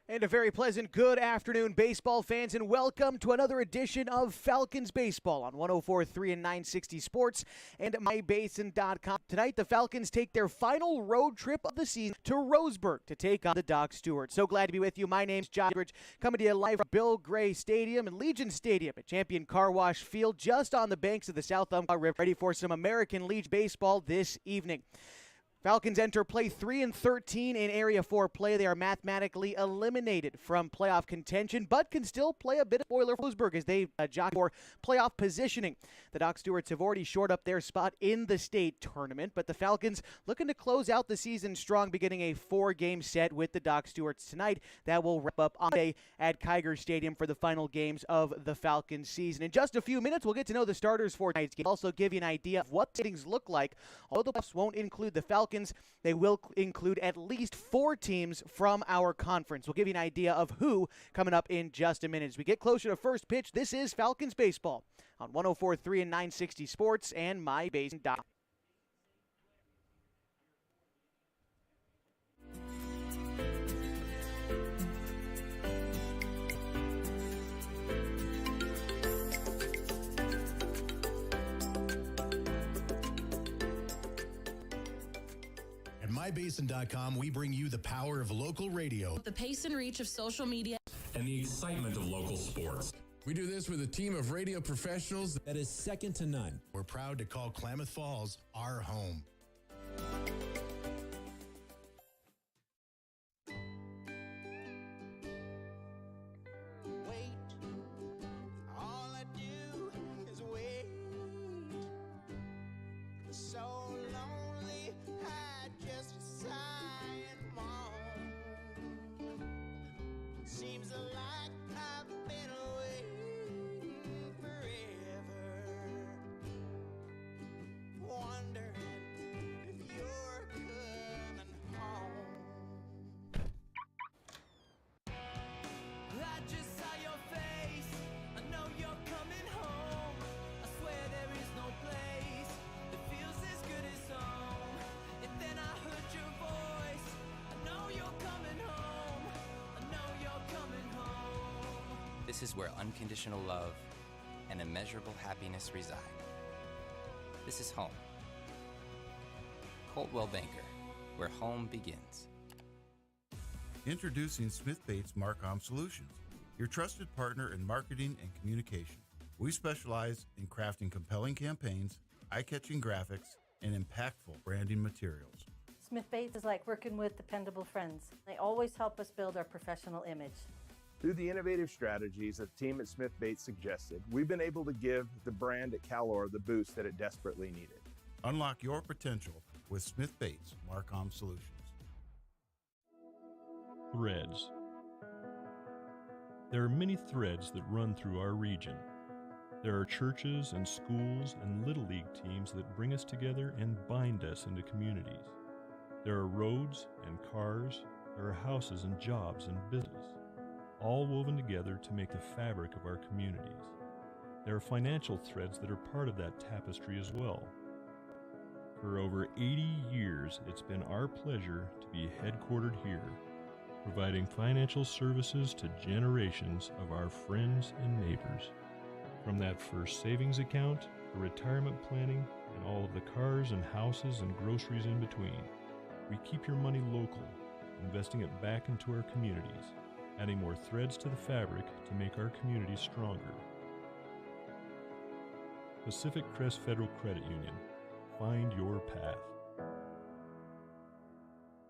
And a very pleasant good afternoon, baseball fans, and welcome to another edition of Falcons Baseball on 104.3 and 960 Sports and mybasin.com. Tonight, the Falcons take their final road trip of the season to Roseburg to take on the Doc Stewarts. So glad to be with you. My name's John Bridge, coming to you live from Bill Gray Stadium and Legion Stadium at Champion Car Wash Field, just on the banks of the South Umpqua River, ready for some American League baseball this evening. Falcons enter play 3-13 in Area 4 play. They are mathematically eliminated from playoff contention, but can still play a bit of spoiler for Roseburg as they jockey for playoff positioning. The Doc Stewarts have already shored up their spot in the state tournament, but the Falcons looking to close out the season strong, beginning a 4-game set with the Doc Stewarts tonight. That will wrap up on Monday at Kiger Stadium for the final games of the Falcons season. In just a few minutes, we'll get to know the starters for tonight's game. Also give you an idea of what settings look like. Although the playoffs won't include the Falcons, they will include at least 4 teams from our conference. We'll give you an idea of who coming up in just a minute. As we get closer to first pitch, this is Falcons Baseball on 104.3 and 960 Sports and mybasin.com. At mybasin.com, we bring you the power of local radio, the pace and reach of social media, and the excitement of local sports. We do this with a team of radio professionals that is second to none. We're proud to call Klamath Falls our home. Seems like I've been away forever, wondering if you're coming home. I just saw your face, I know you're coming home. I swear there is no place that feels as good as home. And then I heard your voice, I know you're coming home. This is where unconditional love and immeasurable happiness reside. This is home. Coltwell Banker, where home begins. Introducing Smith Bates Marcom Solutions, your trusted partner in marketing and communication. We specialize in crafting compelling campaigns, eye-catching graphics, and impactful branding materials. Smith Bates is like working with dependable friends. They always help us build our professional image. Through the innovative strategies that the team at Smith Bates suggested, we've been able to give the brand at Calor the boost that it desperately needed. Unlock your potential with Smith Bates Marcom Solutions. Threads. There are many threads that run through our region. There are churches and schools and Little League teams that bring us together and bind us into communities. There are roads and cars, there are houses and jobs and business, all woven together to make the fabric of our communities. There are financial threads that are part of that tapestry as well. For over 80 years, it's been our pleasure to be headquartered here, providing financial services to generations of our friends and neighbors. From that first savings account to retirement planning and all of the cars and houses and groceries in between, we keep your money local, investing it back into our communities, adding more threads to the fabric to make our communities stronger. Pacific Crest Federal Credit Union. Find your path.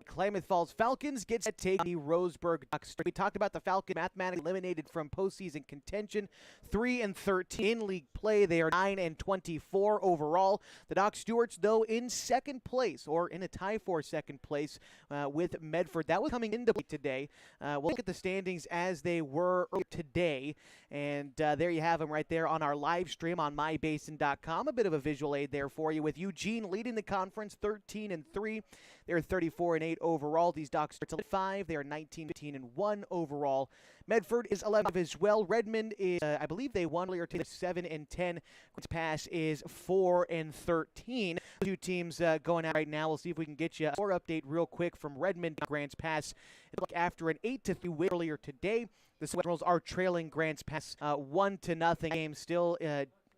Klamath Falls Falcons gets to take the Roseburg Ducks. We talked about the Falcons mathematically eliminated from postseason contention, 3-13 in league play. They are 9-24 overall. The Doc Stewarts, though, in second place, or in a tie for second place with Medford. That was coming into play today. We'll look at the standings as they were earlier today, and there you have them right there on our live stream on mybasin.com. A bit of a visual aid there for you, with Eugene leading the conference 13-3. They're 34-8 overall. These Docs are 5. They are 19-15-1 overall. Medford is 11 as well. Redmond is, I believe they won earlier today, 7-10. Grants Pass is 4-13. Two teams going out right now. We'll see if we can get you a score update real quick from Redmond. Grants Pass, after an 8-3 win earlier today, the Generals are trailing Grants Pass 1-0 game, still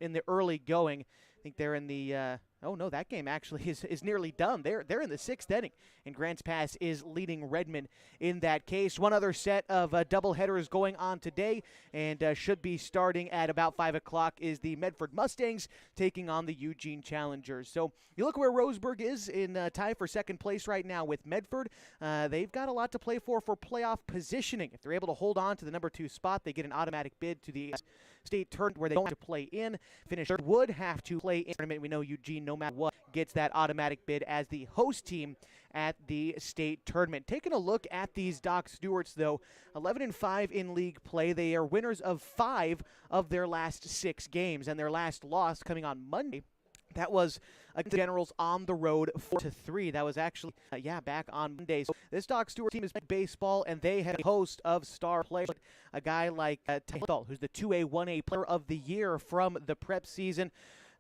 in the early going. I think they're in the oh no, that game actually is nearly done. They're in the 6th inning, and Grants Pass is leading Redmond in that case. One other set of doubleheaders going on today, and should be starting at about 5 o'clock, is the Medford Mustangs taking on the Eugene Challengers. So you look where Roseburg is in tie for second place right now with Medford. They've got a lot to play for playoff positioning. If they're able to hold on to the number 2 spot, they get an automatic bid to the state tournament where they don't have to play in. Finish third would have to play in tournament. We know Eugene, no matter what, gets that automatic bid as the host team at the state tournament. Taking a look at these Doc Stewarts, though, 11-5 in league play. They are winners of 5 of their last 6 games, and their last loss coming on Monday, that was against the Generals on the road, 4-3. That was actually, back on Monday. So this Doc Stewart team is baseball, and they have a host of star players. A guy like Tyler, who's the 2A, 1A player of the year from the prep season.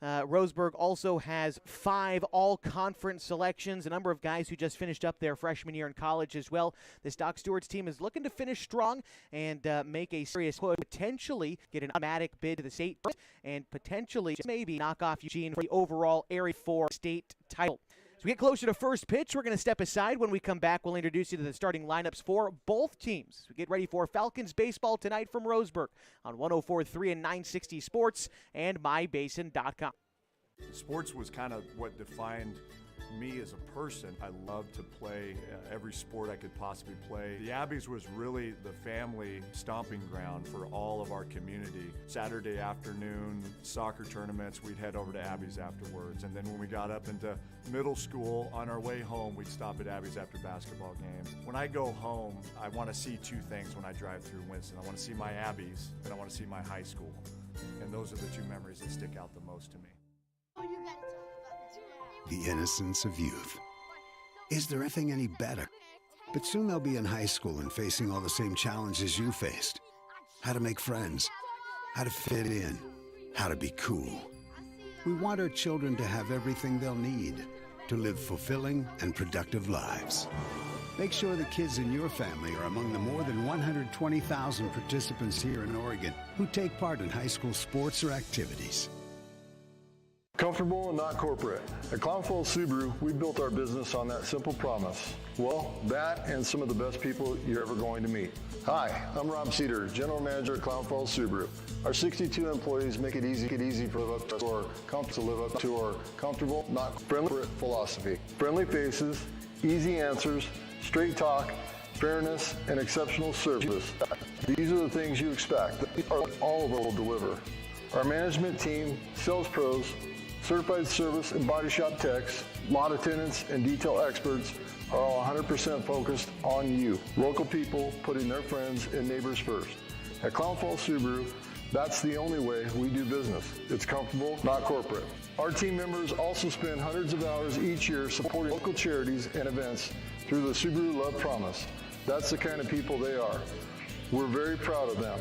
Roseburg also has 5 all-conference selections, a number of guys who just finished up their freshman year in college as well. This Doc Stewarts team is looking to finish strong and make a serious push, potentially get an automatic bid to the state, and potentially maybe knock off Eugene for the overall Area 4 state title. As we get closer to first pitch, we're going to step aside. When we come back, we'll introduce you to the starting lineups for both teams. We get ready for Falcons baseball tonight from Roseburg on 104.3 and 960 Sports and mybasin.com. Sports was kind of what defined me as a person. I loved to play every sport I could possibly play. The Abbeys was really the family stomping ground for all of our community. Saturday afternoon soccer tournaments, we'd head over to Abbeys afterwards. And then when we got up into middle school, on our way home, we'd stop at Abbeys after basketball games. When I go home, I want to see 2 things when I drive through Winston. I want to see my Abbeys, and I want to see my high school. And those are the 2 memories that stick out the most to me. The innocence of youth. Is there anything any better? But soon they'll be in high school and facing all the same challenges you faced. How to make friends, how to fit in, how to be cool. We want our children to have everything they'll need to live fulfilling and productive lives. Make sure the kids in your family are among the more than 120,000 participants here in Oregon who take part in high school sports or activities. Comfortable and not corporate. At Klamath Subaru, we built our business on that simple promise. Well, that and some of the best people you're ever going to meet. Hi, I'm Rob Cedar, General Manager at Klamath Subaru. Our 62 employees make it easy for live up to our comfortable, not friendly philosophy. Friendly faces, easy answers, straight talk, fairness, and exceptional service. These are the things you expect. All of us will deliver. Our management team, sales pros, certified service and body shop techs, lot attendants, and detail experts are all 100% focused on you. Local people putting their friends and neighbors first. At Klamath Subaru, that's the only way we do business. It's comfortable, not corporate. Our team members also spend hundreds of hours each year supporting local charities and events through the Subaru Love Promise. That's the kind of people they are. We're very proud of them.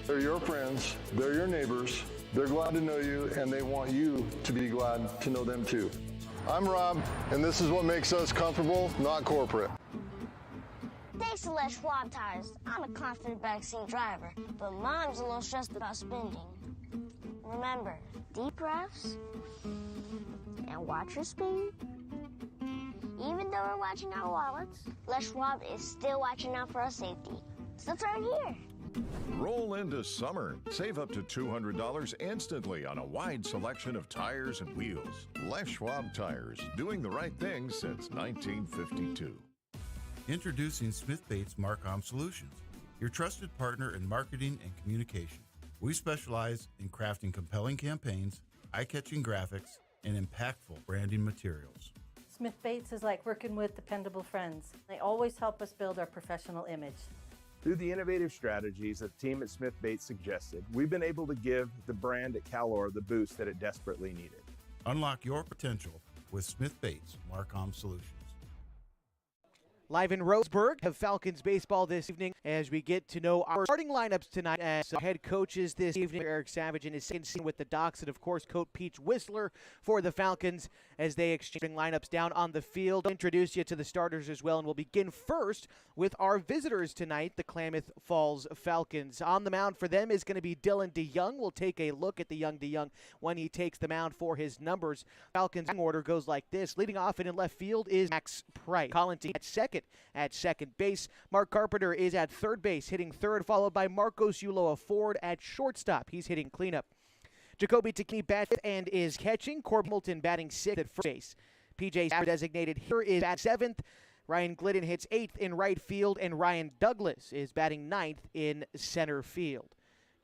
They're your friends, they're your neighbors, they're glad to know you, and they want you to be glad to know them too. I'm Rob, and this is what makes us comfortable, not corporate. Thanks to Les Schwab Tires, I'm a confident backseat driver, but Mom's a little stressed about spending. Remember, deep breaths and watch your speed. Even though we're watching our wallets, Les Schwab is still watching out for our safety. So turn here. Roll into summer. Save up to $200 instantly on a wide selection of tires and wheels. Les Schwab Tires, doing the right thing since 1952. Introducing Smith Bates Marcom Solutions, your trusted partner in marketing and communication. We specialize in crafting compelling campaigns, eye-catching graphics, and impactful branding materials. Smith Bates is like working with dependable friends. They always help us build our professional image. Through the innovative strategies that the team at Smith Bates suggested, we've been able to give the brand at Calor the boost that it desperately needed. Unlock your potential with Smith Bates Marcom Solutions. Live in Roseburg, have Falcons baseball this evening as we get to know our starting lineups tonight as head coaches this evening. Eric Savage in his second season with the Docs, and of course Coach Peach Whistler for the Falcons as they exchange lineups down on the field. I'll introduce you to the starters as well, and we'll begin first with our visitors tonight, the Klamath Falls Falcons. On the mound for them is going to be Dylan DeYoung. We'll take a look at the young DeYoung when he takes the mound for his numbers. Falcons order goes like this. Leading off and in left field is Max Price. Collins at second base. Mark Carpenter is at third base, hitting third, followed by Marcos Ulloa Ford at shortstop. He's hitting cleanup. Jacoby Takini bats and is catching. Corbin Hamilton batting sixth at first base. PJ designated hitter is at seventh. Ryan Glidden hits eighth in right field, and Ryan Douglas is batting ninth in center field.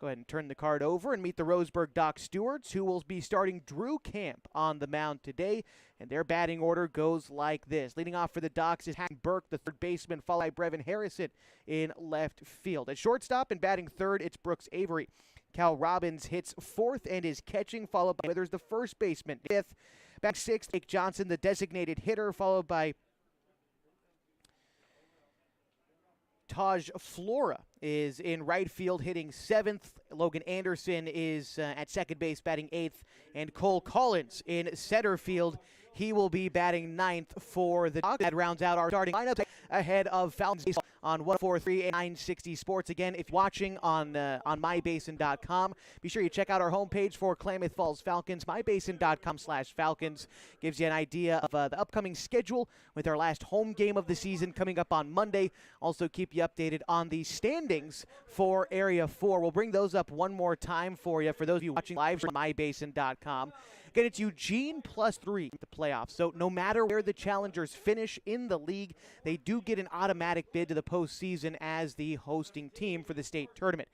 Go ahead and turn the card over and meet the Roseburg Doc Stewarts, who will be starting Drew Camp on the mound today. And their batting order goes like this. Leading off for the Docs is Hacken Burke, the third baseman, followed by Brevin Harrison in left field. At shortstop and batting third, it's Brooks Avery. Cal Robbins hits fourth and is catching, followed by Withers, the first baseman. Fifth, back sixth, Jake Johnson, the designated hitter, followed by Taj Flora is in right field hitting seventh. Logan Anderson is at second base batting eighth. And Cole Collins in center field. He will be batting ninth for the Docs. That rounds out our starting lineup ahead of Falcons baseball on 104.3 and 960 Sports. Again, if you're watching on mybasin.com, be sure you check out our homepage for Klamath Falls Falcons. mybasin.com/Falcons gives you an idea of the upcoming schedule with our last home game of the season coming up on Monday. Also keep you updated on the standings for Area 4. We'll bring those up one more time for you for those of you watching live from mybasin.com. Again, it's Eugene +3 the playoffs. So no matter where the challengers finish in the league, they do get an automatic bid to the postseason as the hosting team for the state tournament.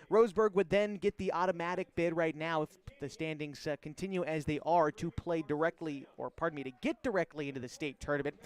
Roseburg would then get the automatic bid right now if the standings continue as they are to play directly, or pardon me, to get directly into the state tournament.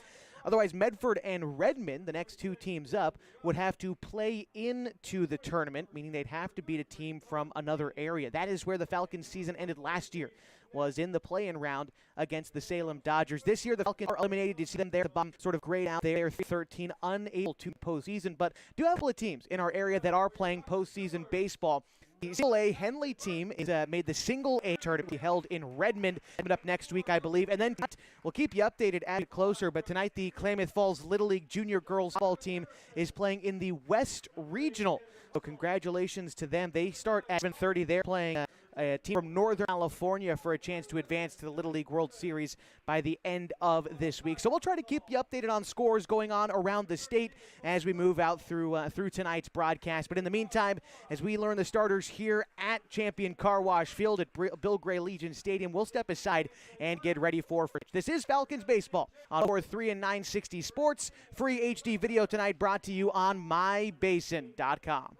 Otherwise, Medford and Redmond, the next two teams up, would have to play into the tournament, meaning they'd have to beat a team from another area. That is where the Falcons season ended last year, was in the play-in round against the Salem Dodgers. This year, the Falcons are eliminated. You see them there, the bottom sort of grayed out there, 13, unable to postseason, but do have a couple of teams in our area that are playing postseason baseball. The Single A Henley team is made the Single A tournament held in Redmond coming up next week, I believe. And then we'll keep you updated as it closer. But tonight, the Klamath Falls Little League Junior Girls Ball team is playing in the West Regional. So congratulations to them. They start at 7:30. They're playing a team from Northern California for a chance to advance to the Little League World Series by the end of this week. So we'll try to keep you updated on scores going on around the state as we move out through tonight's broadcast. But in the meantime, as we learn the starters here at Champion Car Wash Field at Bill Gray Legion Stadium, we'll step aside and get ready for this is Falcons baseball on 4-3 and 960 Sports. Free HD video tonight brought to you on mybasin.com.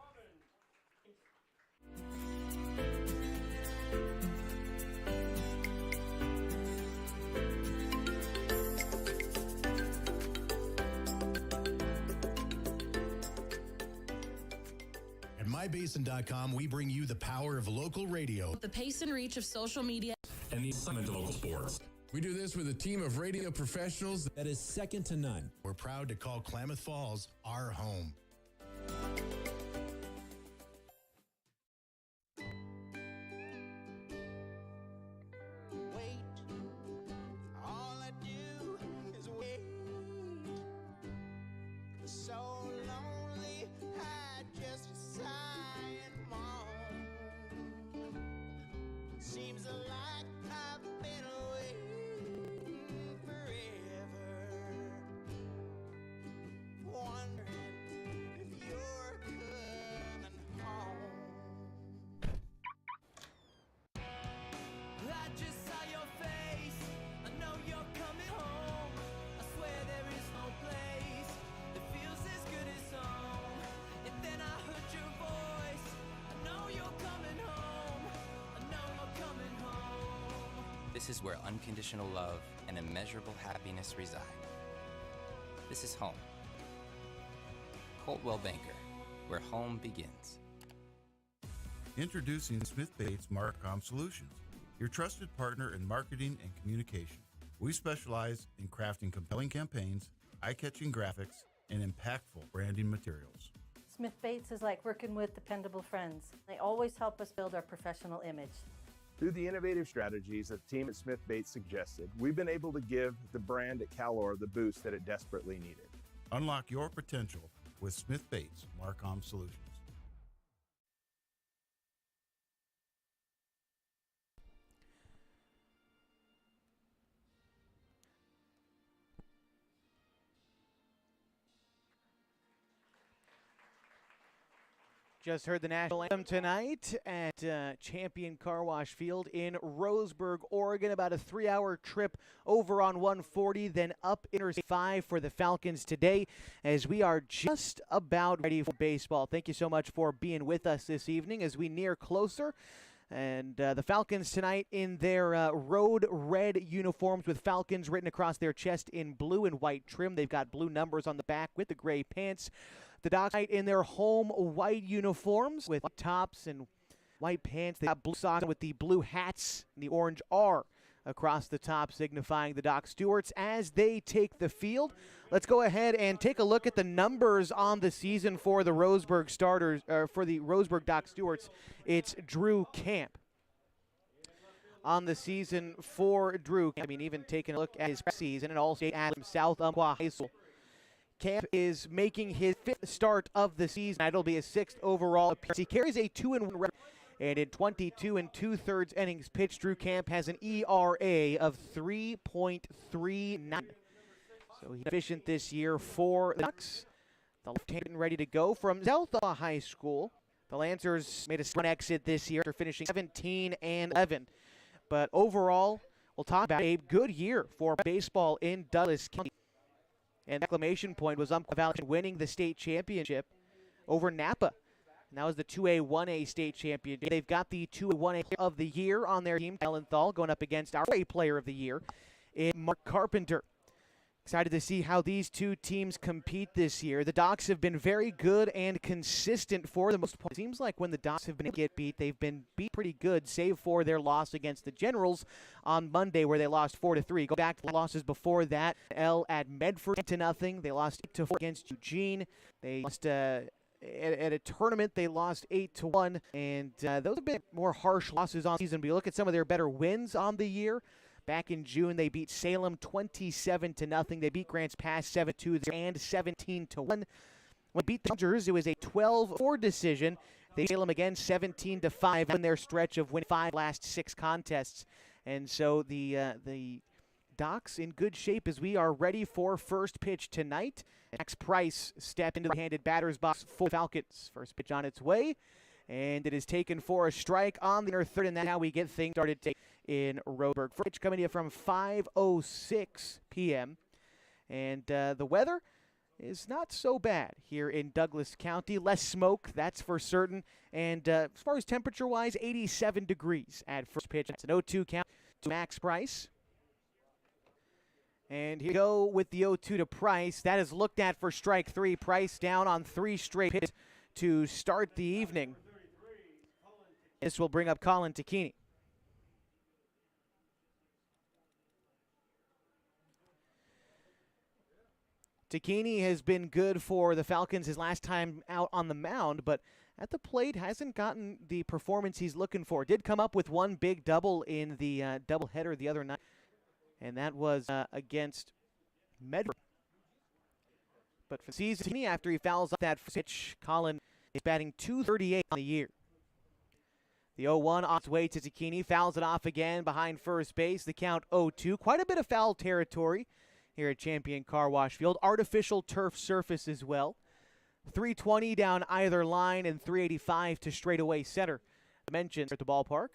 At mybasin.com, we bring you the power of local radio. The pace and reach of social media. And the excitement of local sports. We do this with a team of radio professionals that is second to none. We're proud to call Klamath Falls our home. This is where unconditional love and immeasurable happiness reside. This is home. Coltwell Banker, where home begins. Introducing Smith Bates Marcom Solutions, your trusted partner in marketing and communication. We specialize in crafting compelling campaigns, eye-catching graphics, and impactful branding materials. Smith Bates is like working with dependable friends. They always help us build our professional image. Through the innovative strategies that the team at Smith Bates suggested, we've been able to give the brand at Calor the boost that it desperately needed. Unlock your potential with Smith Bates Marcom Solutions. Just heard the national anthem tonight at Champion Car Wash Field in Roseburg, Oregon. About a 3-hour trip over on 140, then up Interstate 5 for the Falcons today, as we are just about ready for baseball. Thank you so much for being with us this evening as we near closer. And the Falcons tonight in their road red uniforms with Falcons written across their chest in blue and white trim. They've got blue numbers on the back with the gray pants. The Docs tonight in their home white uniforms with white tops and white pants. They got blue socks with the blue hats and the orange R across the top, signifying the Doc Stewarts as they take the field. Let's go ahead and take a look at the numbers on the season for the Roseburg starters, for the Roseburg Doc Stewarts. It's Drew Camp on the season for Drew. I mean, even taking a look at his season and All-State at South Umpqua High School. Camp is making his 5th start of the season. It'll be his 6th overall appearance. He carries a 2-1 record. And in 22 2/3 innings pitched, Drew Camp has an ERA of 3.39. So he's efficient this year for the Ducks. The left-handed ready to go from Southall High School. The Lancers made a run exit this year after finishing 17-11. But overall, we'll talk about a good year for baseball in Douglas County. And the exclamation point was Umpqua Valley winning the state championship over Napa. And that was the 2A, 1A state championship. They've got the 2A, 1A of the year on their team, Ellenthal, going up against our 4A player of the year in Mark Carpenter. Excited to see how these two teams compete this year. The Docs have been very good and consistent for the most part. It seems like when the Docs have been get beat, they've been beat pretty good, save for their loss against the Generals on Monday, where they lost 4-3. Go back to the losses before that. L at Medford 0-0. They lost 8-4 against Eugene. They lost at a tournament. They lost 8-1, and those have been more harsh losses on the season. But you look at some of their better wins on the year. Back in June, they beat Salem 27-0. They beat Grants Pass 7-2 and 17-1. When they beat the Dodgers, it was a 12-4 decision. They beat Salem again 17-5 in their stretch of winning 5 last 6 contests. And so the Docs in good shape as we are ready for first pitch tonight. Max Price stepped into the handed batter's box for Falcons. First pitch on its way, and it is taken for a strike on the inner third, and that's how we get things started in Roseburg. First pitch coming to you from 5:06 p.m. And the weather is not so bad here in Douglas County. Less smoke, that's for certain. And as far as temperature-wise, 87 degrees at first pitch. That's an 0-2 count to Max Price. And here we go with the 0-2 to Price. That is looked at for strike 3. Price down on 3 straight pitches to start the evening. This will bring up Colin Tacchini. Tacchini has been good for the Falcons his last time out on the mound, but at the plate hasn't gotten the performance he's looking for. Did come up with one big double in the doubleheader the other night, and that was against Medford. But for the season, after he fouls up that pitch, Colin is batting .238 on the year. The 0-1 on its way to Tacchini, fouls it off again behind first base. The count 0-2. Quite a bit of foul territory here at Champion Car Wash Field. Artificial turf surface as well. 320 down either line and 385 to straightaway center. Mentions at the ballpark.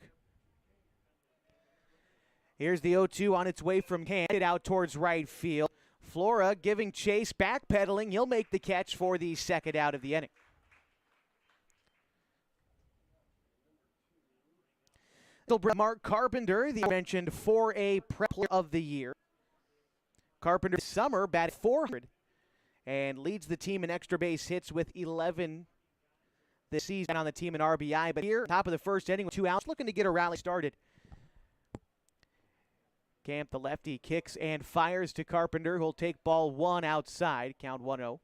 Here's the 0-2 on its way from handed out towards right field. Flora giving chase, backpedaling. He'll make the catch for the second out of the inning. Mark Carpenter, the mentioned 4A prep player of the year. Carpenter this summer batted .400 and leads the team in extra base hits with 11 this season on the team in RBI. But here, top of the first inning with 2 outs, looking to get a rally started. Camp, the lefty, kicks and fires to Carpenter, who'll take ball 1 outside, count 1-0.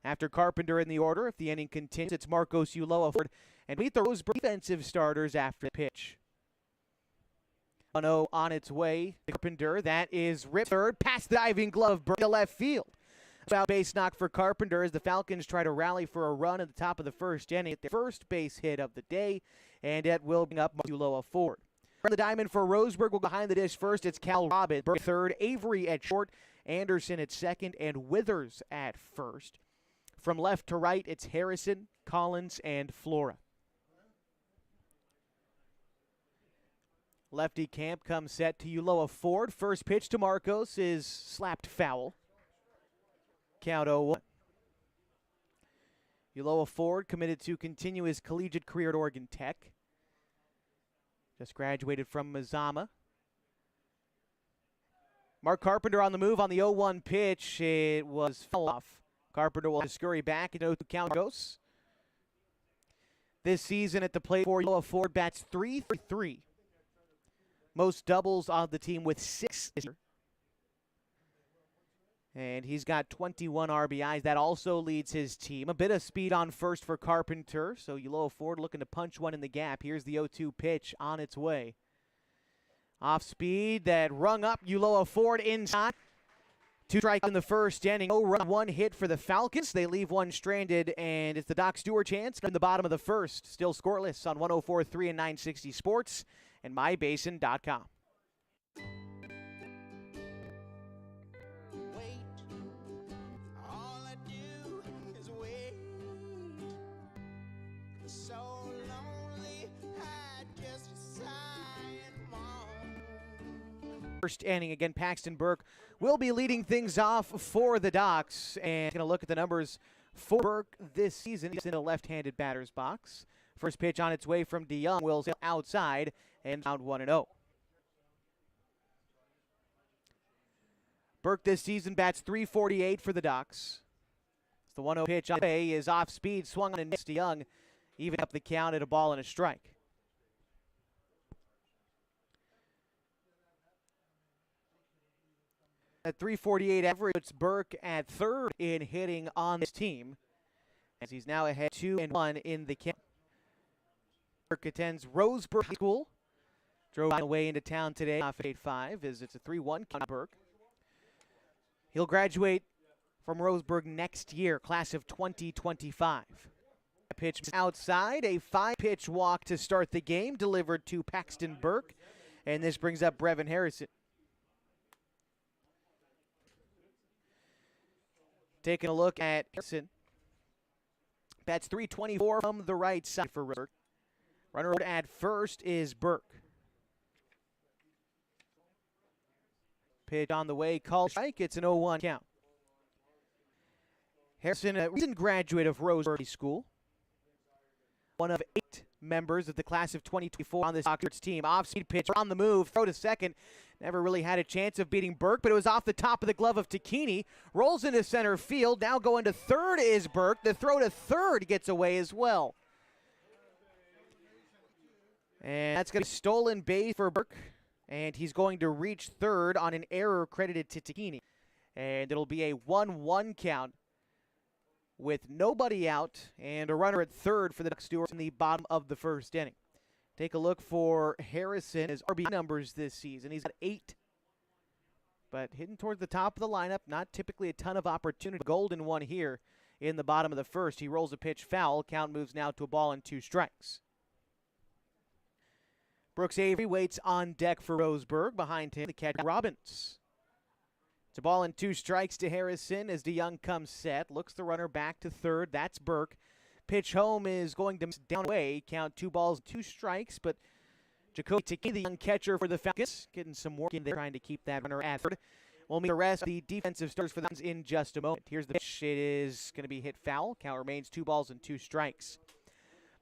After Carpenter in the order, if the inning continues, it's Marcos Ulloa Ford and meet the Roseburg defensive starters after the pitch. 1-0 on its way. Carpenter, that is ripped third, past the diving glove, Burke to left field. About base knock for Carpenter as the Falcons try to rally for a run at the top of the first inning at their first base hit of the day, and it will bring up Ulloa Ford. From the diamond for Roseburg will go behind the dish first. It's Cal Robbins, Burke third, Avery at short, Anderson at second, and Withers at first. From left to right, it's Harrison, Collins, and Flora. Lefty camp comes set to Ulloa Ford. First pitch to Marcos is slapped foul. Count 0-1. Ulloa Ford committed to continue his collegiate career at Oregon Tech. Just graduated from Mazama. Mark Carpenter on the move on the 0-1 pitch. It was foul off. Carpenter will scurry back and 0-2 count goes. This season at the plate for Ulloa Ford bats .333. Most doubles on the team with 6 this year. And he's got 21 RBIs. That also leads his team. A bit of speed on first for Carpenter. So Ulloa Ford looking to punch one in the gap. Here's the 0-2 pitch on its way. Off speed that rung up Ulloa Ford inside. 2 strikes in the first inning. 0 run, 1 hit for the Falcons. They leave one stranded, and it's the Doc Stewart chance in the bottom of the first. Still scoreless on 104.3 and 960 Sports and mybasin.com. First inning, again, Paxton Burke will be leading things off for the Docs. And going to look at the numbers for Burke this season. He's in a left-handed batter's box. First pitch on its way from DeYoung will sail outside and round 1-0. Burke this season bats .348 for the Docs. The 1-0 pitch on the way is off speed, swung on and missed DeYoung, even up the count at a ball and a strike. At .348 average, it's Burke at third in hitting on this team, as he's now ahead 2-1 in the count. Burke attends Roseburg High School. Drove away into town today off 8-5 as it's a 3-1 count Burke. He'll graduate from Roseburg next year, class of 2025. A pitch outside, a 5-pitch walk to start the game, delivered to Paxton Burke, and this brings up Brevin Harrison. Taking a look at Harrison. Bats .324 from the right side for Burke. Runner at first is Burke. Pitch on the way, called strike. It's an 0-1 count. Harrison, a recent graduate of Roseburg High School. One of 8 members of the class of 2024 on this Stewarts team. Off-speed pitch on the move, throw to second. Never really had a chance of beating Burke, but it was off the top of the glove of Tacchini. Rolls into center field. Now going to third is Burke. The throw to third gets away as well. And that's going to be stolen base for Burke. And he's going to reach third on an error credited to Tacchini. And it'll be a 1-1 count with nobody out and a runner at third for the Stewarts in the bottom of the first inning. Take a look for Harrison, his RBI numbers this season. He's got 8, but hitting toward the top of the lineup. Not typically a ton of opportunity. Golden one here in the bottom of the first. He rolls a pitch foul. Count moves now to a ball and 2 strikes. Brooks Avery waits on deck for Roseburg. Behind him, the catcher Robbins. It's a ball and 2 strikes to Harrison as DeYoung comes set. Looks the runner back to third. That's Burke. Pitch home is going to down away. Count 2 balls, 2 strikes, but Jacoby Tacchini, the young catcher for the Falcons, getting some work in there, trying to keep that runner at third. We'll meet the rest of the defensive starters for the Falcons in just a moment. Here's the pitch. It is going to be hit foul. Count remains 2 balls and 2 strikes.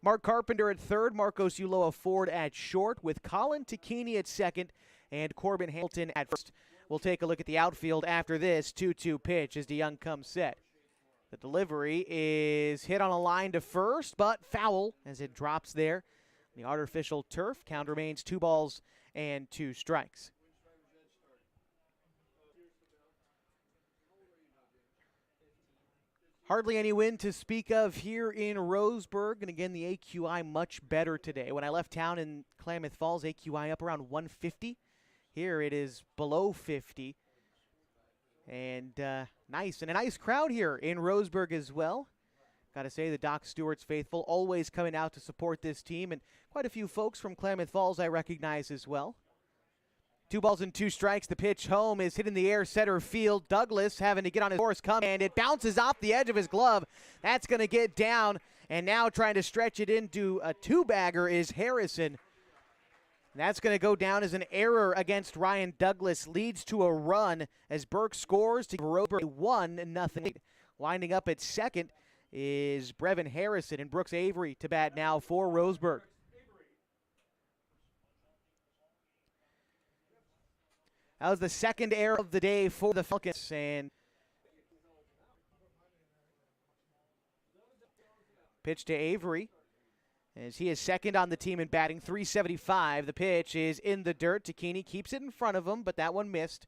Mark Carpenter at third, Marcos Ulloa Ford at short, with Colin Tacchini at second and Corbin Hamilton at first. We'll take a look at the outfield after this 2-2 pitch as DeYoung comes set. The delivery is hit on a line to first, but foul as it drops there. The artificial turf. Count remains 2 balls and 2 strikes. Hardly any wind to speak of here in Roseburg, and again, the AQI much better today. When I left town in Klamath Falls, AQI up around 150. Here it is below 50. And nice, and a nice crowd here in Roseburg as well. Got to say, the Doc Stewarts faithful always coming out to support this team, and quite a few folks from Klamath Falls I recognize as well. 2 balls and 2 strikes. The pitch home is hit in the air, center field. Douglas having to get on his horse, come, and it bounces off the edge of his glove. That's going to get down, and now trying to stretch it into a 2-bagger is Harrison. That's going to go down as an error against Ryan Douglas. Leads to a run as Burke scores to Roseburg 1-0. Winding up at second is Brevin Harrison, and Brooks Avery to bat now for Roseburg. That was the second error of the day for the Falcons, and pitch to Avery as he is second on the team in batting, .375. The pitch is in the dirt. Takini keeps it in front of him, but that one missed.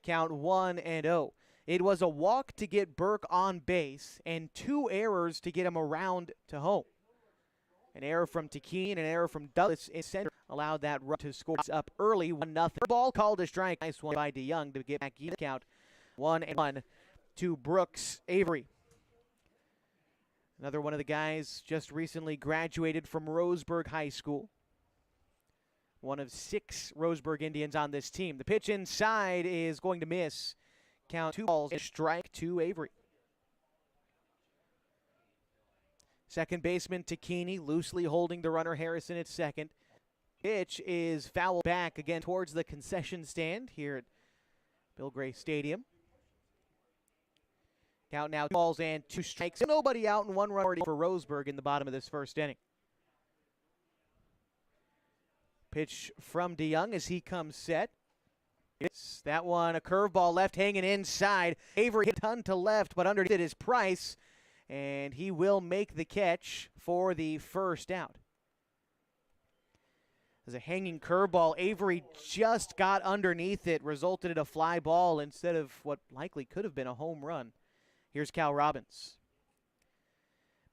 Count 1-0. It was a walk to get Burke on base and 2 errors to get him around to home. An error from Takini and an error from Douglas in center allowed that run to score up early, 1-0. Ball called a strike. Nice one by DeYoung to get back in count. 1-1 to Brooks Avery. Another one of the guys just recently graduated from Roseburg High School. One of 6 Roseburg Indians on this team. The pitch inside is going to miss. Count 2 balls and strike to Avery. Second baseman Takini loosely holding the runner Harrison at second. Pitch is foul back again towards the concession stand here at Bill Gray Stadium. Count now 2 balls and 2 strikes. Nobody out and 1 run for Roseburg in the bottom of this first inning. Pitch from DeYoung as he comes set. It's that one, a curveball left hanging inside. Avery hit a ton to left, but underneath it is Price, and he will make the catch for the first out. As a hanging curveball, Avery just got underneath it, resulted in a fly ball instead of what likely could have been a home run. Here's Cal Robbins.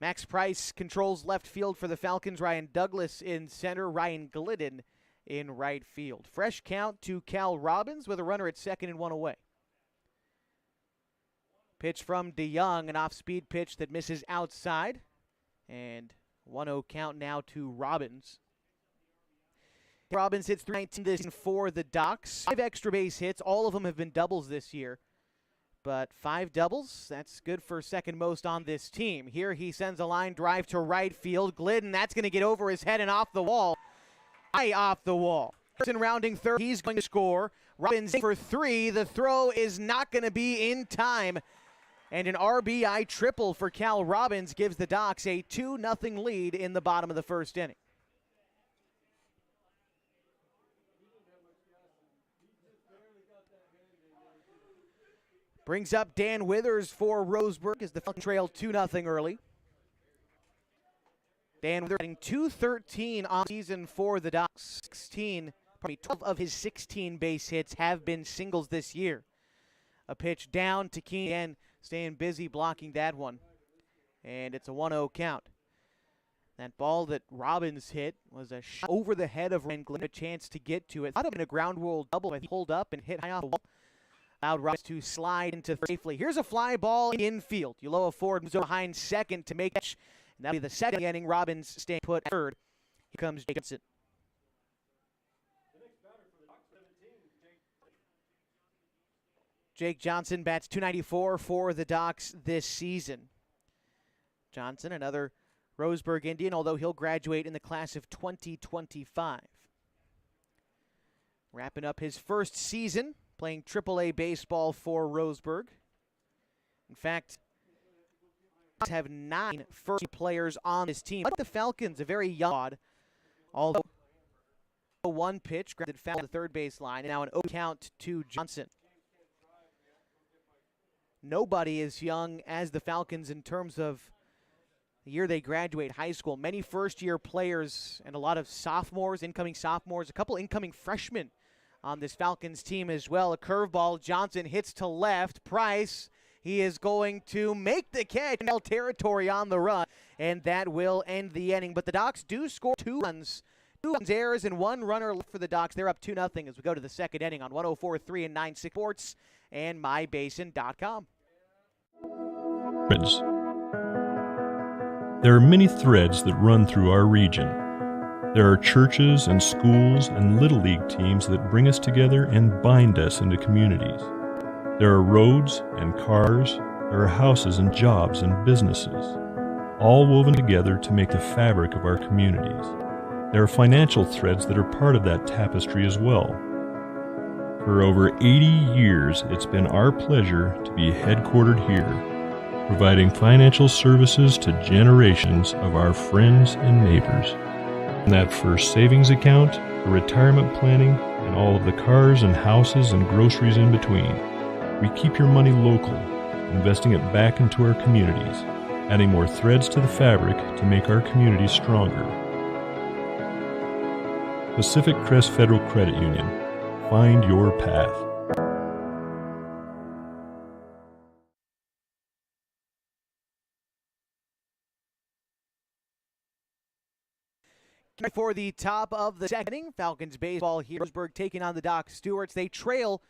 Max Price controls left field for the Falcons. Ryan Douglas in center. Ryan Glidden in right field. Fresh count to Cal Robbins with a runner at second and 1 away. Pitch from DeYoung, an off-speed pitch that misses outside. And 1-0 count now to Robbins. Robbins hits .319 this season for the Docs. 5 extra base hits. All of them have been doubles this year. But 5 doubles, that's good for second most on this team. Here he sends a line drive to right field. Glidden, that's going to get over his head and off the wall. High off the wall. Harrison rounding third, he's going to score. Robbins for 3. The throw is not going to be in time. And an RBI triple for Cal Robbins gives the Docs a 2-0 lead in the bottom of the first inning. Brings up Dan Withers for Roseburg as the Falcons trail 2-0 early. Dan Withers hitting .213 on season for the Docs. 12 of his 16 base hits have been singles this year. A pitch down to Keene, and staying busy blocking that one. And it's a 1-0 count. That ball that Robbins hit was a shot over the head of Ryan Glidden, a chance to get to it. Thought of a ground rule double, but he pulled up and hit high off the wall. Allowed Robbins to slide into safely. Here's a fly ball in infield. Uloa Ford moves behind second to make it. And that'll be the second inning. Robbins staying put at third. Here comes Johnson. Jake Johnson bats .294 for the Docs this season. Johnson, another Roseburg Indian, although he'll graduate in the class of 2025. Wrapping up his first season playing AAA baseball for Roseburg. In fact, have 9 first players on this team. But the Falcons, a very young squad, although 1 pitch grounded foul to the third base line, and now an 0 count to Johnson. Nobody as young as the Falcons in terms of the year they graduate high school. Many first-year players and a lot of sophomores, incoming sophomores, a couple incoming freshmen on this Falcons team as well. A curveball, Johnson hits to left. Price He is going to make the catch in territory on the run, and that will end the inning. But the Docs do score 2 runs. 2 runs, errors, and 1 runner left for the Docs. They're up 2-0 as we go to the second inning on 104.3 and 96 Sports and mybasin.com. Threads. There are many threads that run through our region. There are churches and schools and little league teams that bring us together and bind us into communities. There are roads and cars. There are houses and jobs and businesses, all woven together to make the fabric of our communities. There are financial threads that are part of that tapestry as well. For over 80 years, it's been our pleasure to be headquartered here, providing financial services to generations of our friends and neighbors. From that first savings account, the retirement planning, and all of the cars and houses and groceries in between, we keep your money local, investing it back into our communities, adding more threads to the fabric to make our communities stronger. Pacific Crest Federal Credit Union. Find your path. For the top of the second inning, Falcons baseball here. Roseburg taking on the Docs Stewarts. They trail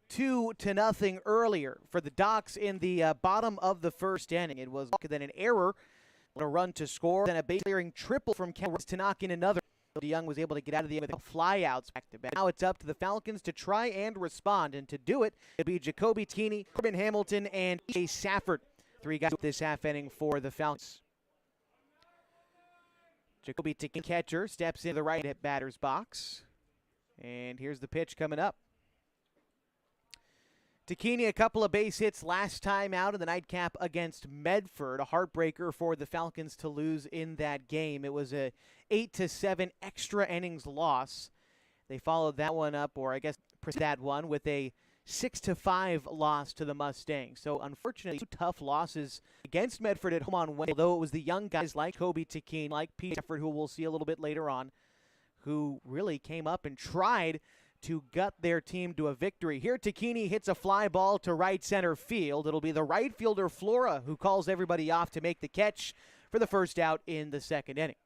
2-0 earlier. For the Docs in the bottom of the first inning, it was then an error, a run to score, then a base clearing triple from Klamath to knock in another. Young was able to get out of the inning with flyouts back to back. Now it's up to the Falcons to try and respond, and to do it, it'll be Jacoby Teeny, Corbin Hamilton, and PJ Safford. 3 guys this half inning for the Falcons. Jacoby Teeny, catcher, steps into the right at batter's box, and here's the pitch coming up. Takini, a couple of base hits last time out in the nightcap against Medford. A heartbreaker for the Falcons to lose in that game. It was a 8-7 extra innings loss. They followed that one up, or I guess that one, with a 6-5 loss to the Mustangs. So unfortunately, 2 tough losses against Medford at home on Wednesday. Although it was the young guys like Kobe Takini, like Pete Stafford, who we'll see a little bit later on, who really came up and tried to gut their team to a victory. Here, Takini hits a fly ball to right center field. It'll be the right fielder, Flora, who calls everybody off to make the catch for the first out in the second inning.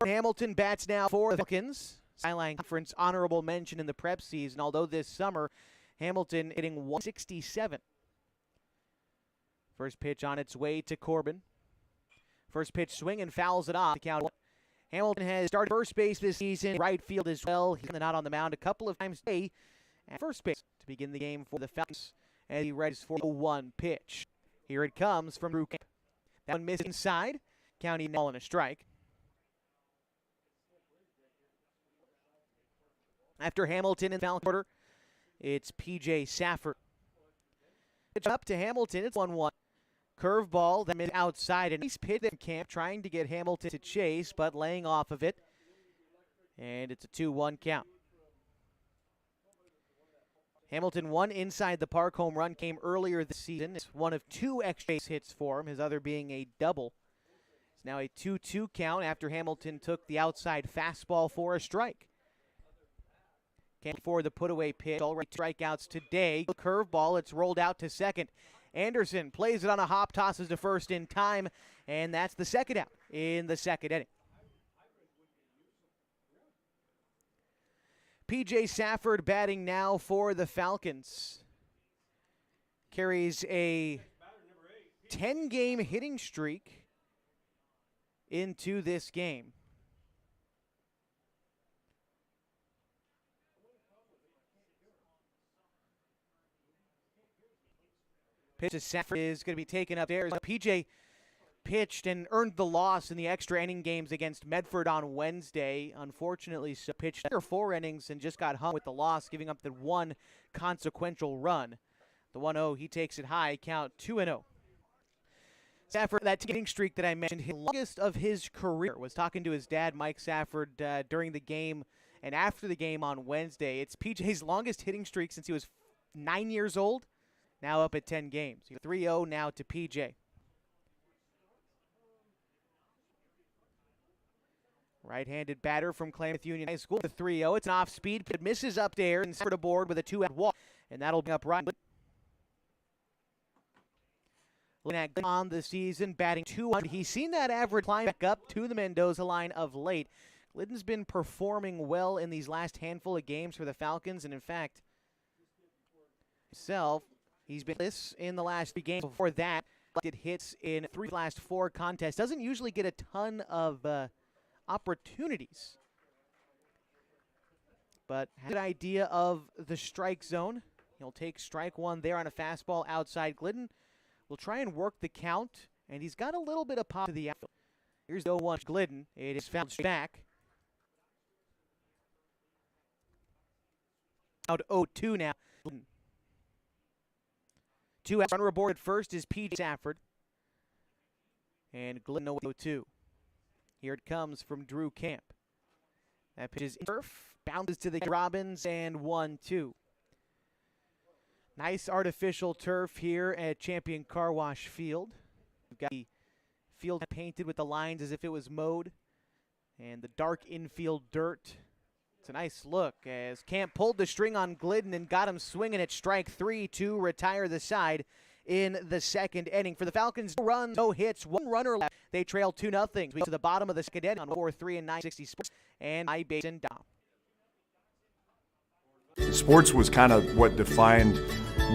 Hamilton bats now for the Falcons. Skyline Conference honorable mention in the prep season, although this summer, Hamilton hitting 167. First pitch on its way to Corbin. First pitch swing and fouls it off. The count. Hamilton has started first base this season, right field as well. He's not on the mound a couple of times today at first base to begin the game for the Falcons as he readies for the 1 pitch. Here it comes from Drew Camp. That one missed inside. County ball and a strike. After Hamilton in the Falcon order, it's PJ Safford. Pitch up to Hamilton. It's 1-1. Curveball, then outside, and nice pitch in Camp, trying to get Hamilton to chase, but laying off of it. And it's a 2-1 count. Hamilton, 1 inside the park home run came earlier this season. It's 1 of 2 extra base hits for him, his other being a double. It's now a 2-2 count after Hamilton took the outside fastball for a strike. Camp for the put-away pitch. Already strikeouts today. Curveball, it's rolled out to second. Anderson plays it on a hop, tosses to first in time, and that's the second out in the second inning. PJ Safford batting now for the Falcons. Carries a 10-game hitting streak into this game. Pitch to Safford is going to be taken up there. PJ pitched and earned the loss in the extra inning games against Medford on Wednesday. Unfortunately, so pitched 4 innings and just got hung with the loss, giving up the 1 consequential run. The 1-0, he takes it high, count 2-0. Safford, that hitting streak that I mentioned, his longest of his career. Was talking to his dad, Mike Safford, during the game and after the game on Wednesday. It's PJ's longest hitting streak since he was 9 years old. Now up at 10 games. 3-0 now to PJ. Right-handed batter from Klamath Union High School. The 3-0. It's an off-speed. It misses up there and Safford aboard with a 2-out walk. And that'll bring up Ryan. Looking at on the season, batting 200. He's seen that average climb back up to the Mendoza line of late. Glidden's been performing well in these last handful of games for the Falcons, and in fact, himself, he's been this in the last 3 games. Before that, did hits in 3 last 4 contests. Doesn't usually get a ton of opportunities, but has a good idea of the strike zone. He'll take strike 1 there on a fastball outside. Glidden will try and work the count, and he's got a little bit of pop to the outfield. Here's the 0-1 Glidden. It is fouled back. Out 0-2 now. 2 out. Runner aboard at first is P.J. Safford. And Glidden 0-2. Here it comes from Drew Camp. That pitch is in turf. Bounces to the Robbins and 1-2. Nice artificial turf here at Champion Car Wash Field. We've got the field painted with the lines as if it was mowed, and the dark infield dirt. It's a nice look as Camp pulled the string on Glidden and got him swinging at strike 3 to retire the side in the 2nd inning. For the Falcons, 2 runs, no hits, 1 runner left. They trail 2-0. We to the bottom of the 2nd inning on 4-3 and 960 Sports and my Basin Dom. Sports was kind of what defined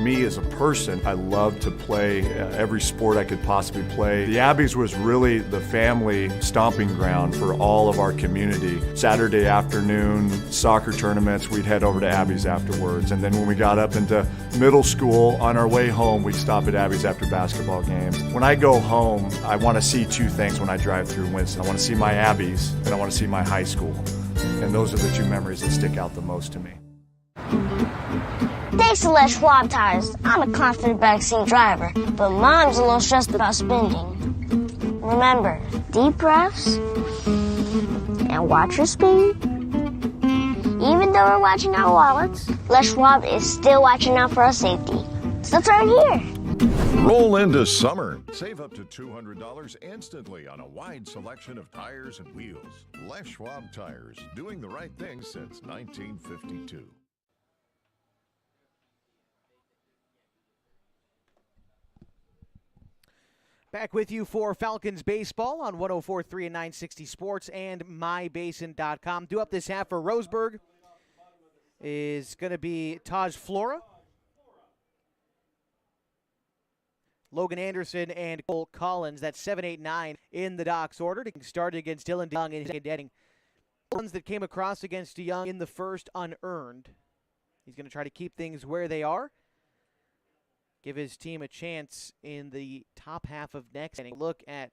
me as a person. I loved to play every sport I could possibly play. The Abbeys was really the family stomping ground for all of our community. Saturday afternoon soccer tournaments, we'd head over to Abbeys afterwards. And then when we got up into middle school, on our way home, we'd stop at Abbeys after basketball games. When I go home, I want to see 2 things when I drive through Winston. I want to see my Abbeys, and I want to see my high school. And those are the 2 memories that stick out the most to me. Thanks to Les Schwab Tires, I'm a confident backseat driver, but Mom's a little stressed about spending. Remember, deep breaths and watch your speed. Even though we're watching our wallets, Les Schwab is still watching out for our safety. So turn here. Roll into summer. Save up to $200 instantly on a wide selection of tires and wheels. Les Schwab Tires, doing the right thing since 1952. Back with you for Falcons baseball on 104.3 and 960 Sports and mybasin.com. Due up this half for Roseburg is going to be Taj Flora, Logan Anderson, and Cole Collins. That's 7, 8, 9 in the Doc's order. Getting started against Dylan DeYoung in his second inning. Ones that came across against DeYoung in the first unearned. He's going to try to keep things where they are. Give his team a chance in the top half of next inning. Look at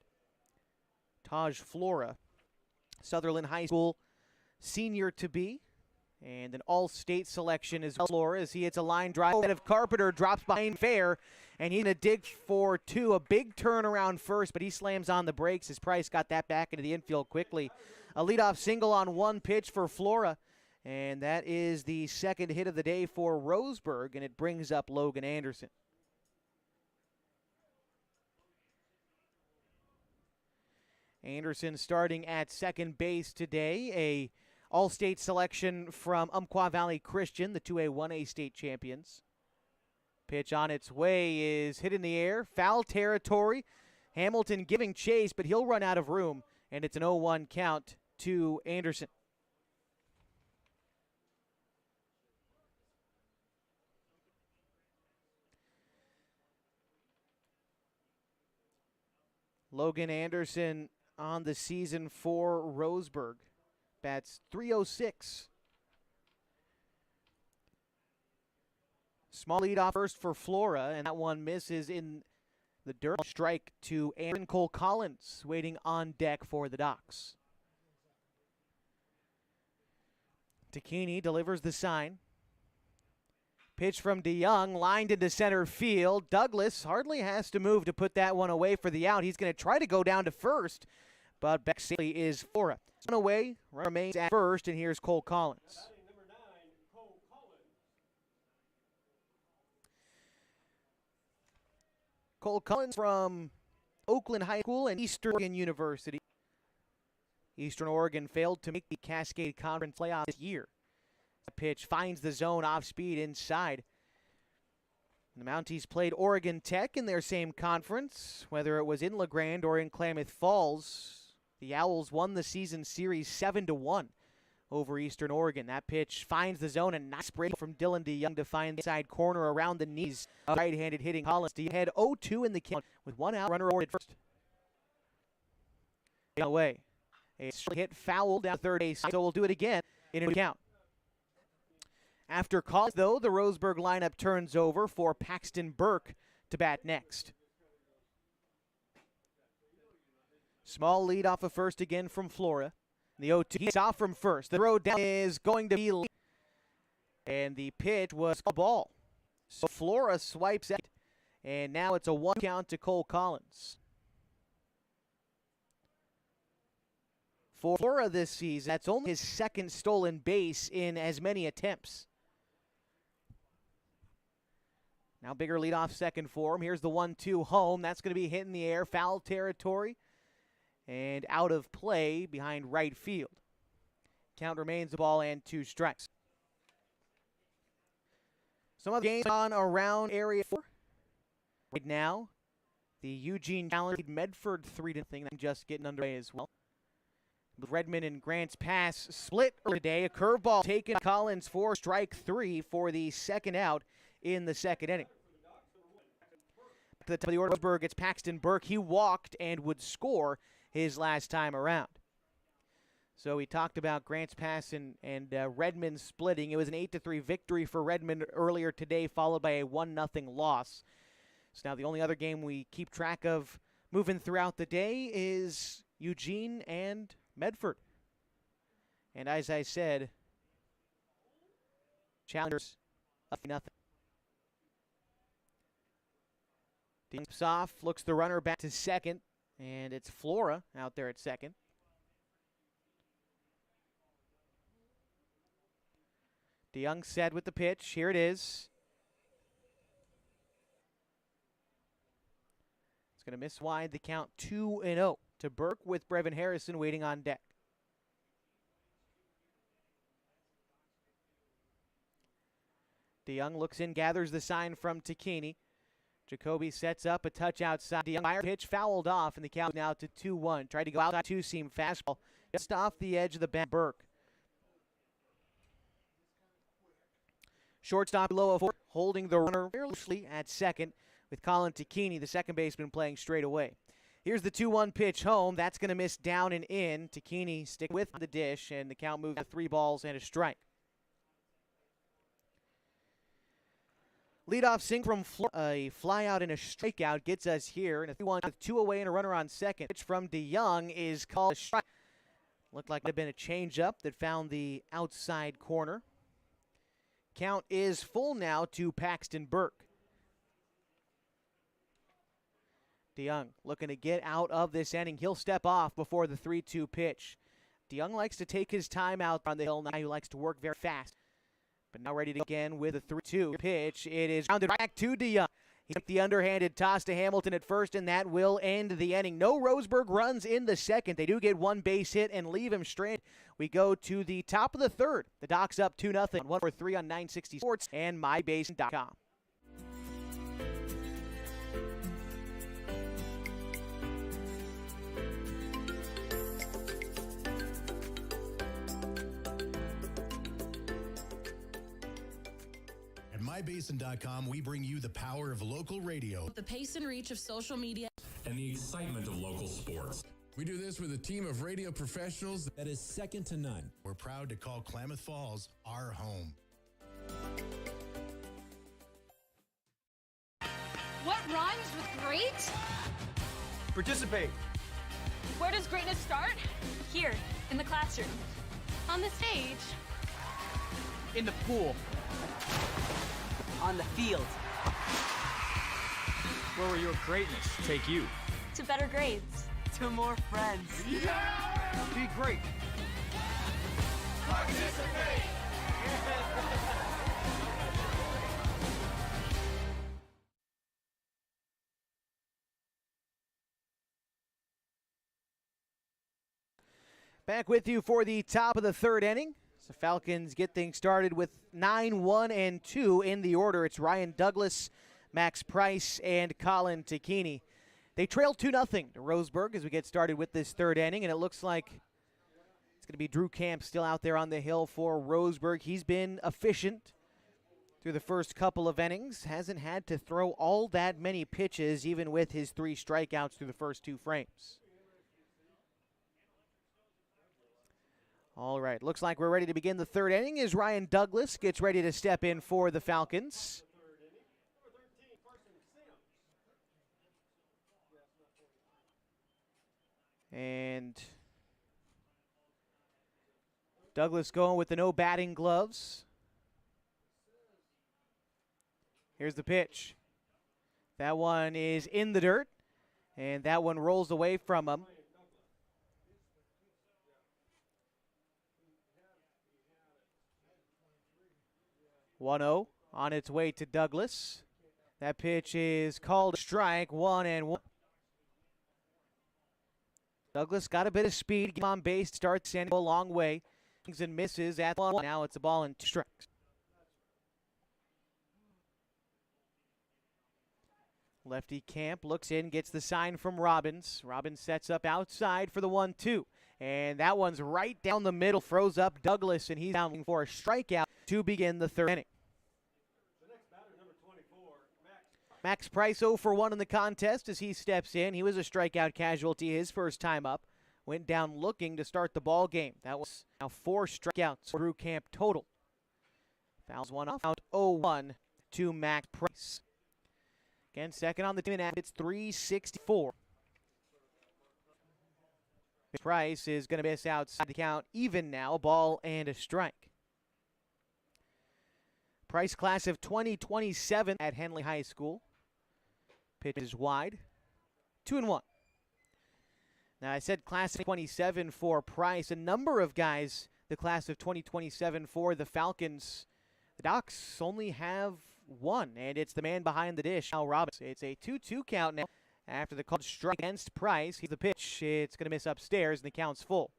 Taj Flora, Sutherland High School senior to be, and an all-state selection as well. Flora, as he hits a line drive out of Carpenter, drops behind fair, and he's going to dig for 2. A big turnaround first, but he slams on the brakes as Price got that back into the infield quickly. A leadoff single on 1 pitch for Flora, and that is the 2nd hit of the day for Roseburg, and it brings up Logan Anderson. Anderson starting at second base today, a all-state selection from Umpqua Valley Christian, the 2A, 1A state champions. Pitch on its way is hit in the air, foul territory. Hamilton giving chase, but he'll run out of room, and it's an 0-1 count to Anderson. Logan Anderson on the season for Roseburg. Bats .306. Small lead off first for Flora, and that one misses in the dirt. Strike to Aaron Cole Collins, waiting on deck for the Docs. Takini delivers the sign. Pitch from DeYoung, lined into center field. Douglas hardly has to move to put that one away for the out. He's going to try to go down to first, but back safely is Flora. One away, remains at first, and here's Cole Collins. Cole Collins from Oakland High School and Eastern Oregon University. Eastern Oregon failed to make the Cascade Conference playoffs this year. The pitch finds the zone off speed inside. The Mounties played Oregon Tech in their same conference, whether it was in LeGrand or in Klamath Falls. The Owls won the season series 7-1 over Eastern Oregon. That pitch finds the zone, and nice break from Dylan DeYoung to find the side corner around the knees of right-handed hitting Collins. DeYoung had 0-2 in the count with one out, runner ordered first. Away. A hit foul down third base, so we'll do it again in a count. After calls, though, the Roseburg lineup turns over for Paxton Burke to bat next. Small lead off of first again from Flora. The 0-2, he's off from first. The throw down is going to be, and the pitch was a ball. So Flora swipes it, and now it's a 1 count to Cole Collins. For Flora this season, that's only his second stolen base in as many attempts. Now bigger leadoff second for him. Here's the 1-2 home. That's going to be hit in the air, foul territory, and out of play behind right field. Count remains the ball and 2 strikes. Some other games on around Area 4. Right now, the Eugene challenged Medford 3-0. I'm just getting underway as well. Redmond and Grants Pass split today. A curveball taken. Collins for strike 3 for the second out in the second inning. To the top of the order, Roseburg, it's Paxton Burke. He walked and would score his last time around. So we talked about Grants Pass and Redmond splitting. It was an 8-3 victory for Redmond earlier today, followed by a 1-0 loss. So now the only other game we keep track of moving throughout the day is Eugene and Medford. And as I said, challengers up 0. Deeps off, looks the runner back to second, and it's Flora out there at second. DeYoung set with the pitch. Here it is. It's going to miss wide. The count 2-0 to Burke with Brevin Harrison waiting on deck. DeYoung looks in, gathers the sign from Takini. Jacoby sets up a touch outside. DeYoung fire pitch fouled off, and the count now to 2-1. Tried to go outside two-seam fastball just off the edge of the bat. Burke. Shortstop below a 4, holding the runner loosely at second with Colin Takini, the second baseman, playing straight away. Here's the 2-1 pitch home. That's going to miss down and in. Takini stick with the dish, and the count moves to 3 balls and a strike. Leadoff sing from a fly out and a strikeout gets us here. And a 3-1 with 2 away and a runner on second. Pitch from DeYoung is called a strike. Looked like it had been a changeup that found the outside corner. Count is full now to Paxton Burke. DeYoung looking to get out of this inning. He'll step off before the 3-2 pitch. DeYoung likes to take his time out on the hill. Now he likes to work very fast. But now ready to again with a 3-2 pitch. It is grounded back to DeYoung. He took the underhanded toss to Hamilton at first, and that will end the inning. No Roseburg runs in the second. They do get 1 base hit and leave him stranded. We go to the top of the third. The Docs up 2-0. 1-4-3 on 960 Sports and mybasin.com. At mybasin.com, we bring you the power of local radio. The pace and reach of social media. And the excitement of local sports. We do this with a team of radio professionals that is second to none. We're proud to call Klamath Falls our home. What rhymes with great? Participate. Where does greatness start? Here, in the classroom. On the stage. In the pool. On the field. Where will your greatness take you? To better grades. To more friends. Yeah! Be great. Participate. Back with you for the top of the third inning. The Falcons get things started with 9-1-2 in the order. It's Ryan Douglas Max Price and Colin Takini. They trail 2-0 to Roseburg as we get started with this third inning, and it looks like it's going to be Drew Camp still out there on the hill for Roseburg. He's been efficient through the first couple of innings, hasn't had to throw all that many pitches, even with his 3 strikeouts through the first 2 frames. All right, looks like we're ready to begin the third inning as Ryan Douglas gets ready to step in for the Falcons. And Douglas going with the no batting gloves. Here's the pitch. That one is in the dirt, and that one rolls away from him. One-0 on its way to Douglas. That pitch is called strike, 1-1. Douglas got a bit of speed, get on base, starts sending a long way. Swings and misses at 1. Now it's a ball and 2 strikes. Lefty Camp looks in, gets the sign from Robbins. Robbins sets up outside for the 1-2. And that one's right down the middle, throws up Douglas, and he's down for a strikeout to begin the third inning. Max Price 0 for 1 in the contest as he steps in. He was a strikeout casualty his first time up. Went down looking to start the ball game. That was now 4 strikeouts for Drew Camp total. Fouls one off, out 0-1 to Max Price. Again, second on the team, and it's 364. Price is going to miss outside the count, even now, ball and a strike. Price class of 2027 at Henley High School. Pitch is wide, 2-1. Now I said class of 27 for Price. A number of guys, the class of 2027 for the Falcons. The Docs only have one, and it's the man behind the dish, Al Robbins. It's a 2-2 count now after the called strike against Price. He's the pitch. It's going to miss upstairs, and the count's full.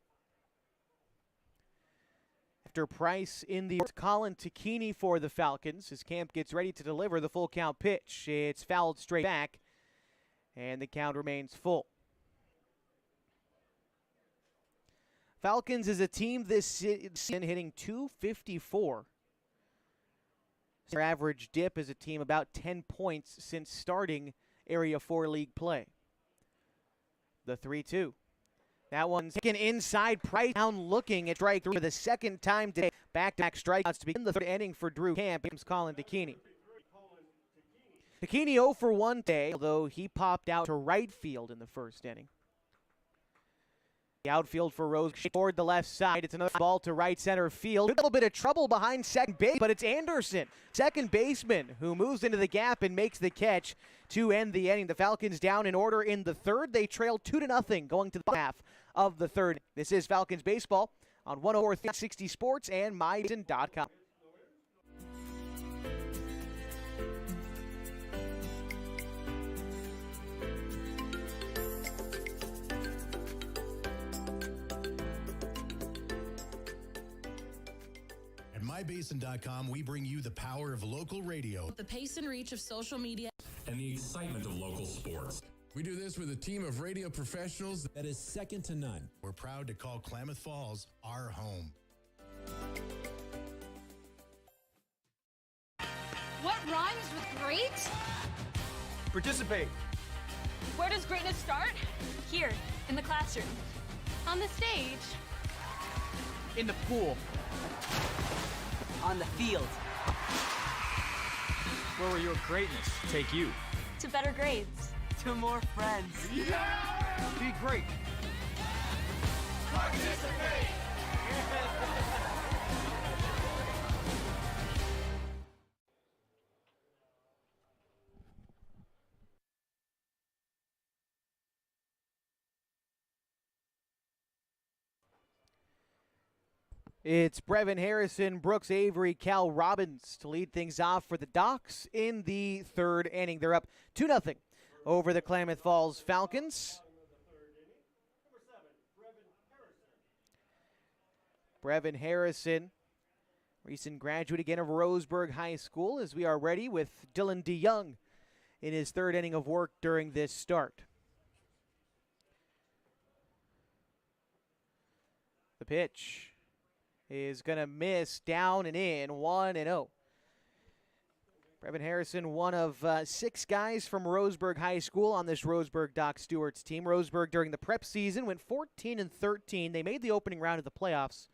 After Price in the Colin Takini for the Falcons, his Camp gets ready to deliver the full count pitch. It's fouled straight back, and the count remains full. Falcons is a team this season hitting .254. Their average dip is a team about 10 points since starting Area 4 league play. The 3-2. That one's taken inside. Price down looking at strike 3 for the second time today. Back-to-back strikeouts to begin the third inning for Drew Camp. James Colin Takini. Takini 0 for 1 today, although he popped out to right field in the first inning. The outfield for Rose toward the left side. It's another ball to right center field. A little bit of trouble behind second base, but it's Anderson, second baseman, who moves into the gap and makes the catch to end the inning. The Falcons down in order in the third. They trail 2-0 going to the half of the third. This is Falcons baseball on 104.360 Sports and MyBasin.com. At MyBasin.com, we bring you the power of local radio. The pace and reach of social media. And the excitement of local sports. We do this with a team of radio professionals that is second to none. We're proud to call Klamath Falls our home. What rhymes with great? Participate. Where does greatness start? Here, in the classroom. On the stage. In the pool. On the field. Where will your greatness take you? To better grades. To more friends. Yeah! Be great. Participate! It's Brevin Harrison, Brooks Avery, Cal Robbins to lead things off for the Docs in the third inning. They're up 2-0 over the Klamath Falls Falcons. Brevin Harrison, recent graduate again of Roseburg High School, as we are ready with Dylan DeYoung in his third inning of work during this start. The pitch is going to miss, down and in, 1-0. Brevin Harrison, one of 6 guys from Roseburg High School on this Roseburg Doc Stewarts team. Roseburg during the prep season went 14-13. They made the opening round of the playoffs,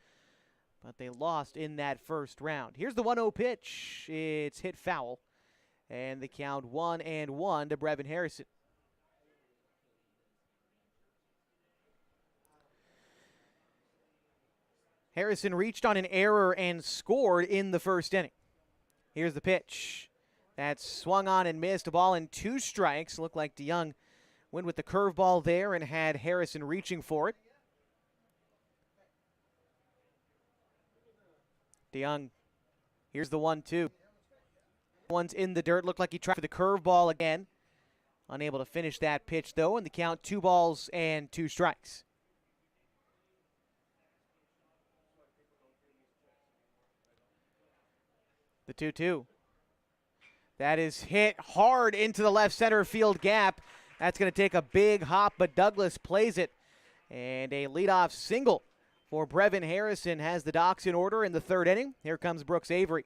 but they lost in that first round. Here's the 1-0 pitch. It's hit foul, and the count 1-1 to Brevin Harrison. Harrison reached on an error and scored in the first inning. Here's the pitch. That's swung on and missed. A ball and 2 strikes. Looked like DeYoung went with the curveball there and had Harrison reaching for it. DeYoung, here's the 1-2. One's in the dirt. Looked like he tried for the curveball again. Unable to finish that pitch, though, and the count 2 balls and 2 strikes. The 2-2. That is hit hard into the left center field gap. That's going to take a big hop, but Douglas plays it. And a leadoff single for Brevin Harrison has the Docs in order in the third inning. Here comes Brooks Avery.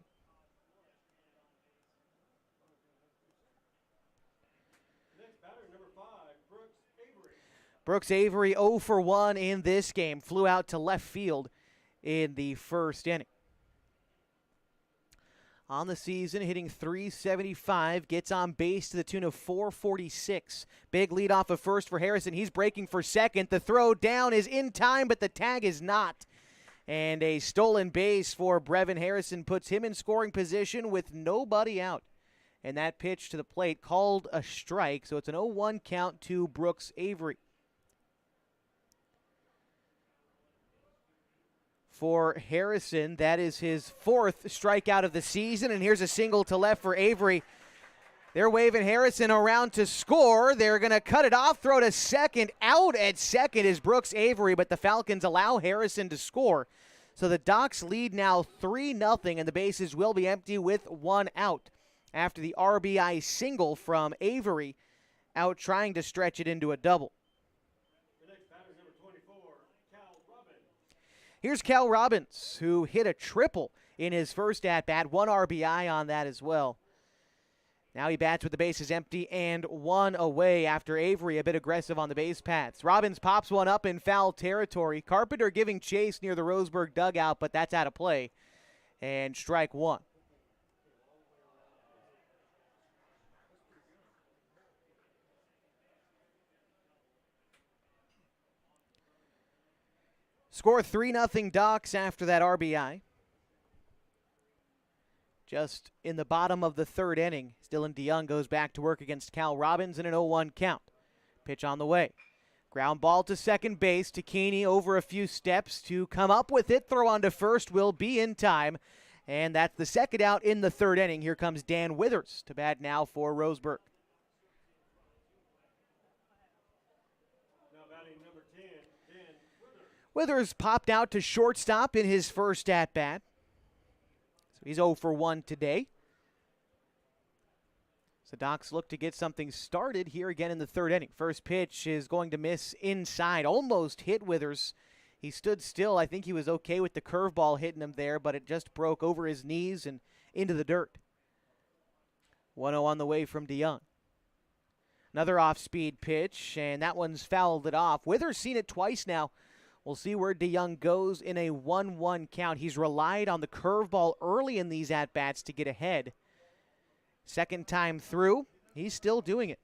Brooks Avery 0 for 1 in this game. Flew out to left field in the first inning. On the season, hitting .375, gets on base to the tune of .446. Big lead off of first for Harrison. He's breaking for second. The throw down is in time, but the tag is not. And a stolen base for Brevin Harrison puts him in scoring position with nobody out. And that pitch to the plate called a strike, so it's an 0-1 count to Brooks Avery. For Harrison, that is his 4th strikeout of the season, and here's a single to left for Avery. They're waving Harrison around to score. They're going to cut it off, throw to second. Out at second is Brooks Avery, but the Falcons allow Harrison to score. So the Docs lead now 3-0, and the bases will be empty with 1 out after the RBI single from Avery, out trying to stretch it into a double. Here's Cal Robbins, who hit a triple in his first at-bat, 1 RBI on that as well. Now he bats with the bases empty and 1 away after Avery a bit aggressive on the base paths. Robbins pops one up in foul territory. Carpenter giving chase near the Roseburg dugout, but that's out of play. And strike 1. Score 3-0 Docs after that RBI. Just in the bottom of the third inning, Dylan DeYoung goes back to work against Cal Robbins in an 0-1 count. Pitch on the way. Ground ball to second base. Takini over a few steps to come up with it. Throw on to first will be in time. And that's the second out in the third inning. Here comes Dan Withers to bat now for Roseburg. Withers popped out to shortstop in his first at-bat. So he's 0 for 1 today. So Docs look to get something started here again in the third inning. First pitch is going to miss inside. Almost hit Withers. He stood still. I think he was okay with the curveball hitting him there, but it just broke over his knees and into the dirt. 1-0 on the way from DeYoung. Another off-speed pitch, and that one's fouled it off. Withers seen it twice now. We'll see where DeYoung goes in a 1-1 count. He's relied on the curveball early in these at-bats to get ahead. Second time through, he's still doing it.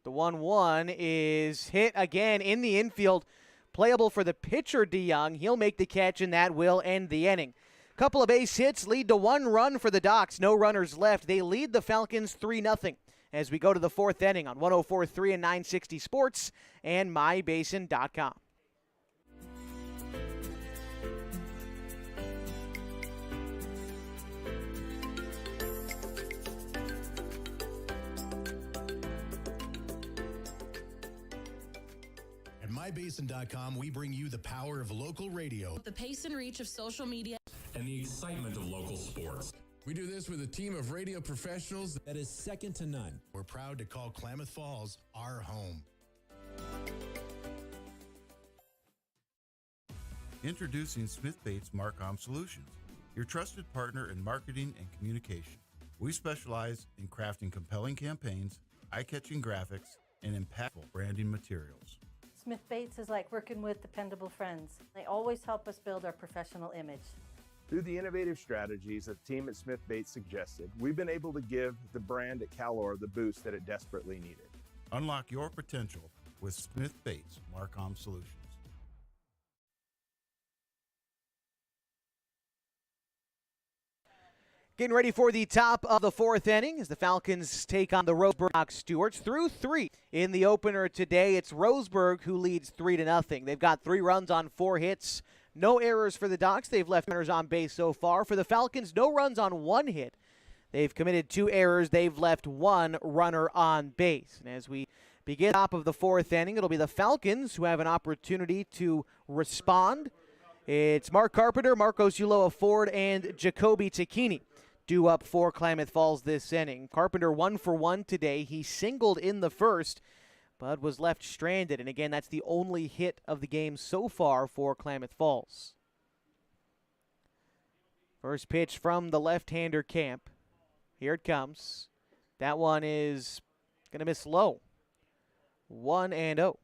The 1-1 is hit again in the infield. Playable for the pitcher, DeYoung. He'll make the catch, and that will end the inning. Couple of base hits lead to 1 run for the Docs. No runners left. They lead the Falcons 3-0. As we go to the fourth inning on 104.3 and 960 Sports and MyBasin.com. At MyBasin.com, we bring you the power of local radio. The pace and reach of social media. And the excitement of local sports. We do this with a team of radio professionals that is second to none. We're proud to call Klamath Falls our home. Introducing Smith Bates Marcom Solutions, your trusted partner in marketing and communication. We specialize in crafting compelling campaigns, eye-catching graphics, and impactful branding materials. Smith Bates is like working with dependable friends. They always help us build our professional image. Through the innovative strategies that the team at Smith Bates suggested, we've been able to give the brand at Calor the boost that it desperately needed. Unlock your potential with Smith Bates Marcom Solutions. Getting ready for the top of the fourth inning as the Falcons take on the Roseburg Stewarts. Through 3 in the opener today, it's Roseburg who leads 3-0. They've got 3 runs on 4 hits. No errors for the Docs. They've left runners on base so far. For the Falcons, no runs on 1 hit. They've committed 2 errors. They've left 1 runner on base. And as we begin the top of the fourth inning, it'll be the Falcons who have an opportunity to respond. It's Mark Carpenter, Marcos Ulloa Ford, and Jacoby Tacchini due up for Klamath Falls this inning. Carpenter 1 for 1 today. He singled in the first, but was left stranded. And again, that's the only hit of the game so far for Klamath Falls. First pitch from the left-hander Camp. Here it comes. That one is going to miss low. 1-0.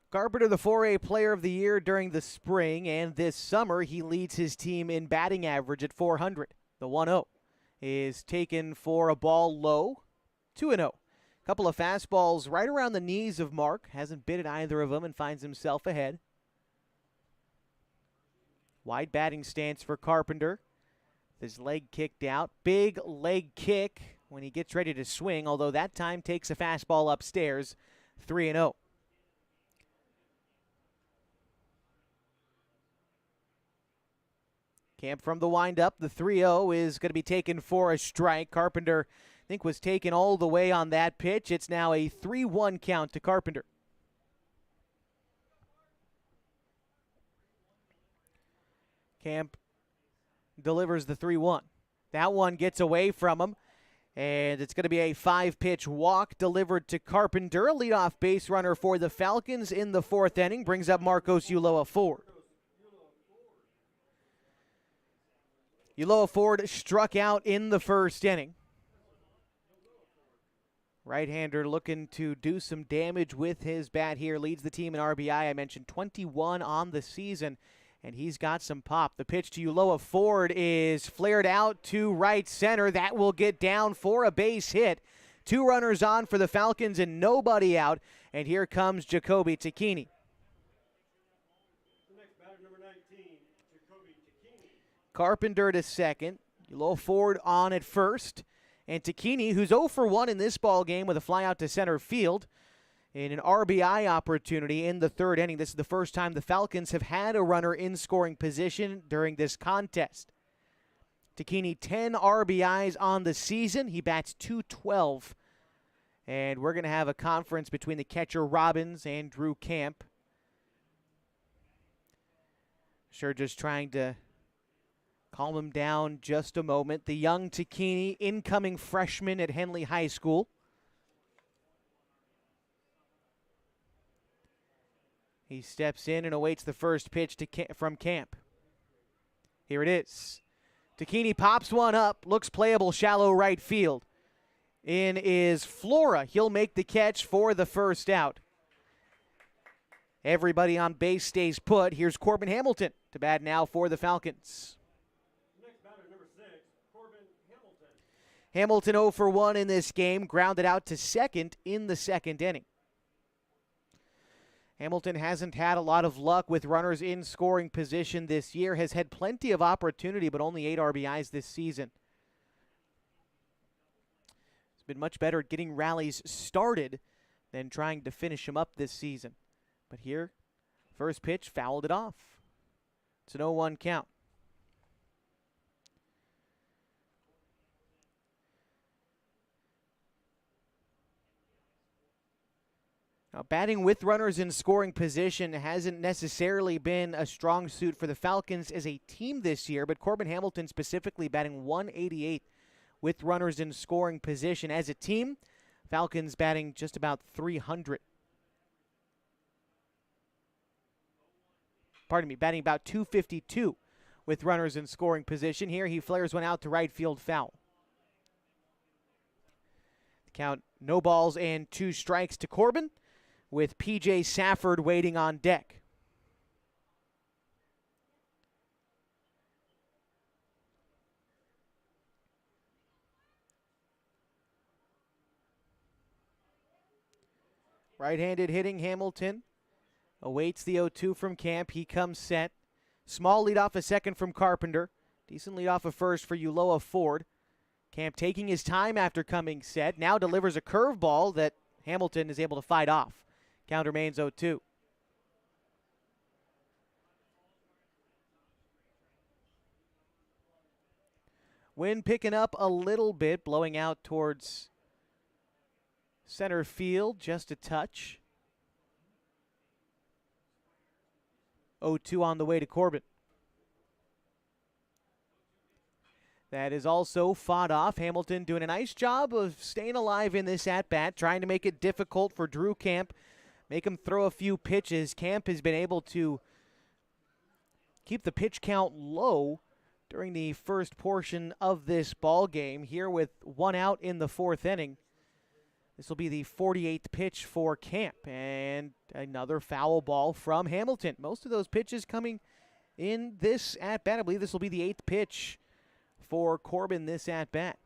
Carpenter, the 4A Player of the Year during the spring, and this summer he leads his team in batting average at .400. The 1-0 is taken for a ball low, 2-0. Couple of fastballs right around the knees of Mark. Hasn't bit at either of them and finds himself ahead. Wide batting stance for Carpenter. His leg kicked out. Big leg kick when he gets ready to swing, although that time takes a fastball upstairs. 3-0. Camp from the windup. The 3-0 is going to be taken for a strike. Carpenter, I think, was taken all the way on that pitch. It's now a 3-1 count to Carpenter. Camp delivers the 3-1. That one gets away from him, and it's going to be a 5-pitch walk delivered to Carpenter. A leadoff base runner for the Falcons in the fourth inning brings up Marcos Ulloa Ford. Ulloa Ford struck out in the first inning. Right-hander looking to do some damage with his bat here. Leads the team in RBI. I mentioned 21 on the season, and he's got some pop. The pitch to Ulloa Ford is flared out to right center. That will get down for a base hit. 2 runners on for the Falcons and nobody out. And here comes Jacoby Tacchini. Carpenter to second. Ulloa Ford on at first. And Tacchini, who's 0 for 1 in this ball game with a fly out to center field in an RBI opportunity in the third inning. This is the first time the Falcons have had a runner in scoring position during this contest. Tacchini, 10 RBIs on the season. He bats .212. And we're going to have a conference between the catcher Robbins and Drew Camp. Sure, just trying to calm him down just a moment. The young Tacchini, incoming freshman at Henley High School. He steps in and awaits the first pitch from Camp. Here it is. Tacchini pops one up, looks playable, shallow right field. In is Flora. He'll make the catch for the first out. Everybody on base stays put. Here's Corbin Hamilton to bat now for the Falcons. Hamilton 0 for 1 in this game, grounded out to second in the second inning. Hamilton hasn't had a lot of luck with runners in scoring position this year, has had plenty of opportunity, but only 8 RBIs this season. He's been much better at getting rallies started than trying to finish them up this season. But here, first pitch, fouled it off. It's an 0-1 count. Now, batting with runners in scoring position hasn't necessarily been a strong suit for the Falcons as a team this year, but Corbin Hamilton specifically batting 188 with runners in scoring position. As a team, Falcons batting just about 300. Pardon me, batting about 252 with runners in scoring position. Here he flares one out to right field, foul. The count, no balls and 2 strikes to Corbin, with P.J. Safford waiting on deck. Right-handed hitting Hamilton awaits the 0-2 from Camp. He comes set. Small lead off a second from Carpenter. Decent lead off a first for Uloa Ford. Camp taking his time after coming set. Now delivers a curveball that Hamilton is able to fight off. Count remains 0-2. Wind picking up a little bit, blowing out towards center field, just a touch. 0-2 on the way to Corbin. That is also fought off. Hamilton doing a nice job of staying alive in this at-bat, trying to make it difficult for Drew Camp, make him throw a few pitches. Camp has been able to keep the pitch count low during the first portion of this ball game. Here with 1 out in the 4th inning. This will be the 48th pitch for Camp, and another foul ball from Hamilton. Most of those pitches coming in this at-bat. I believe this will be the 8th pitch for Corbin this at-bat.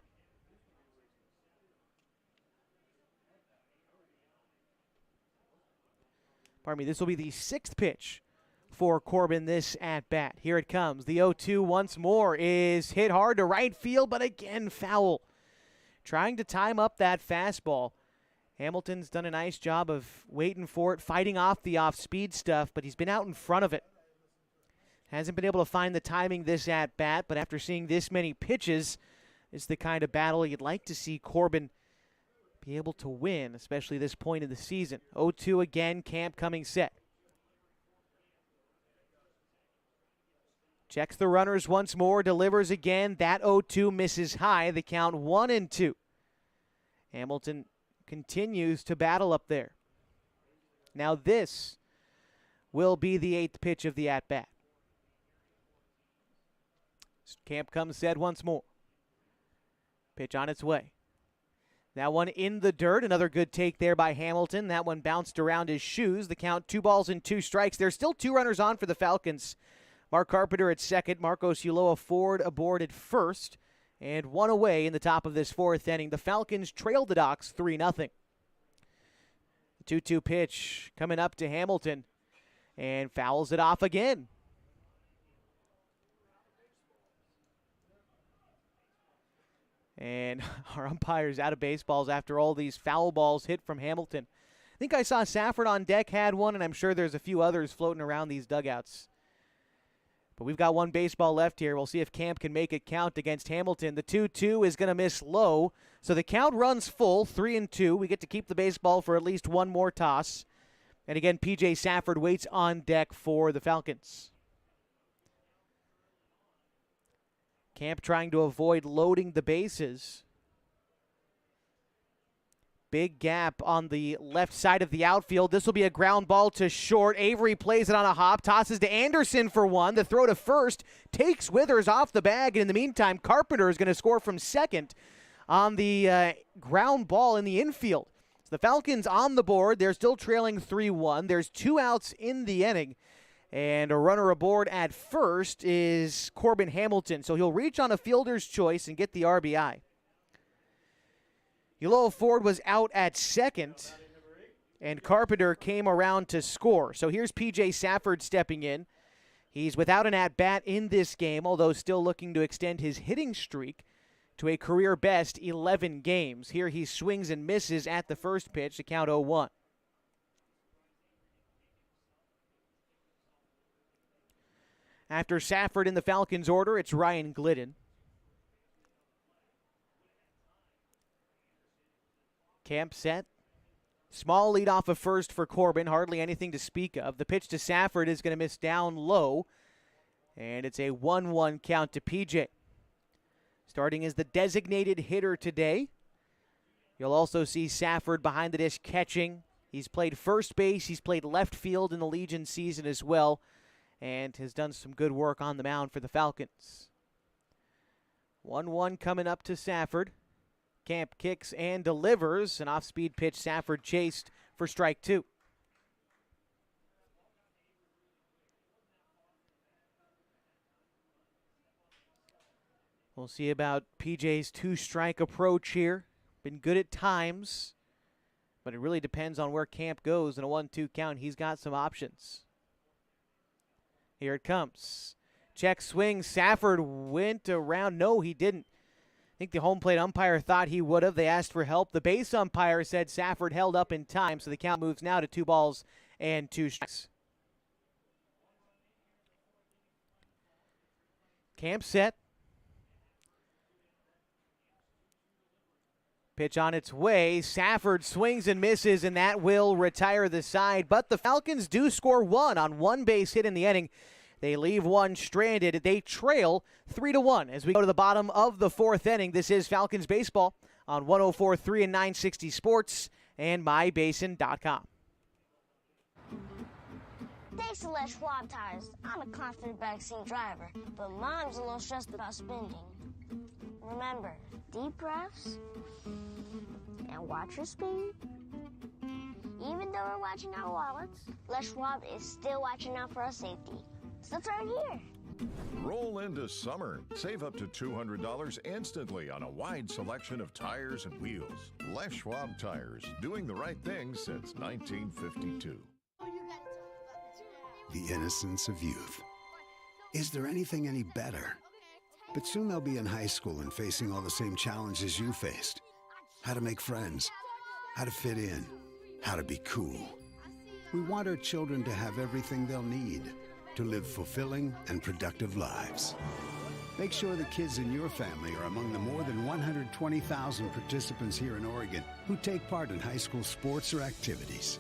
Pardon me, this will be the 6th pitch for Corbin this at-bat. Here it comes. The 0-2 once more is hit hard to right field, but again foul. Trying to time up that fastball. Hamilton's done a nice job of waiting for it, fighting off the off-speed stuff, but he's been out in front of it. Hasn't been able to find the timing this at-bat, but after seeing this many pitches, it's the kind of battle you'd like to see Corbin be able to win, especially this point in the season. 0-2 again, Camp coming set. Checks the runners once more, delivers again. That 0-2 misses high. The count 1-2. Hamilton continues to battle up there. Now this will be the 8th pitch of the at-bat. Camp comes set once more. Pitch on its way. That one in the dirt. Another good take there by Hamilton. That one bounced around his shoes. The count 2 balls and 2 strikes. There's still 2 runners on for the Falcons. Mark Carpenter at second. Marcos Uloa Ford aboard at first. And 1 away in the top of this 4th inning. The Falcons trailed the Docs 3-0. The 2-2 pitch coming up to Hamilton. And fouls it off again. And our umpire's out of baseballs after all these foul balls hit from Hamilton. I think I saw Safford on deck had one, and I'm sure there's a few others floating around these dugouts. But we've got 1 baseball left here. We'll see if Camp can make it count against Hamilton. The 2-2 is going to miss low. So the count runs full, 3-2. We get to keep the baseball for at least 1 more toss. And again, P.J. Safford waits on deck for the Falcons. Camp trying to avoid loading the bases. Big gap on the left side of the outfield. This will be a ground ball to short. Avery plays it on a hop, tosses to Anderson for 1. The throw to first takes Withers off the bag. And in the meantime, Carpenter is going to score from second on the ground ball in the infield. So the Falcons on the board. They're still trailing 3-1. There's 2 outs in the inning. And a runner aboard at first is Corbin Hamilton. So he'll reach on a fielder's choice and get the RBI. Uloa Ford was out at second, and Carpenter came around to score. So here's P.J. Safford stepping in. He's without an at-bat in this game, although still looking to extend his hitting streak to a career-best 11 games. Here he swings and misses at the first pitch, the count 0-1. After Safford in the Falcons' order, it's Ryan Glidden. Camp set. Small lead off of first for Corbin, hardly anything to speak of. The pitch to Safford is going to miss down low, and it's a 1-1 count to PJ. Starting as the designated hitter today. You'll also see Safford behind the dish catching. He's played first base, he's played left field in the Legion season as well, and has done some good work on the mound for the Falcons. 1-1 coming up to Safford. Camp kicks and delivers. An off-speed pitch, Safford chased for strike 2. We'll see about PJ's 2-strike approach here. Been good at times, but it really depends on where Camp goes. In a 1-2 count, he's got some options. Here it comes. Check swing. Safford went around. No, he didn't. I think the home plate umpire thought he would have. They asked for help. The base umpire said Safford held up in time, so the count moves now to 2-2 strikes. Camp set. Pitch on its way. Safford swings and misses, and that will retire the side. But the Falcons do score one on one base hit in the inning. They leave one stranded. They trail 3-1 as we go to the bottom of the 4th inning. This is Falcons baseball on 104.3 and 960 Sports and mybasin.com. Thanks to Les Schwab Tires. I'm a confident backseat driver, but Mom's a little stressed about spending. Remember, deep breaths and watch your speed. Even though we're watching our wallets, Les Schwab is still watching out for our safety. So turn here. Roll into summer. Save up to $200 instantly on a wide selection of tires and wheels. Les Schwab Tires, doing the right thing since 1952. The innocence of youth. Is there anything any better? But soon they'll be in high school and facing all the same challenges you faced. How to make friends, how to fit in, how to be cool. We want our children to have everything they'll need to live fulfilling and productive lives. Make sure the kids in your family are among the more than 120,000 participants here in Oregon who take part in high school sports or activities.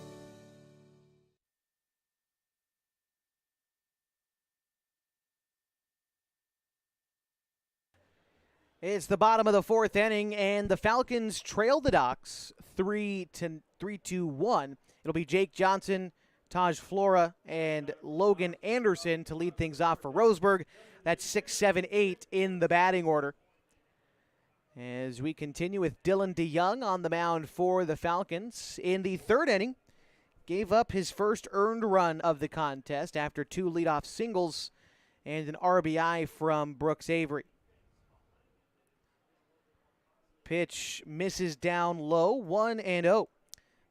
It's the bottom of the 4th inning, and the Falcons trail the Ducks 3-1. It'll be Jake Johnson, Taj Flora, and Logan Anderson to lead things off for Roseburg. That's 6, 7, 8 in the batting order. As we continue with Dylan DeYoung on the mound for the Falcons. In the 3rd inning, gave up his first earned run of the contest after 2 leadoff singles and an RBI from Brooks Avery. Pitch misses down low, 1-0.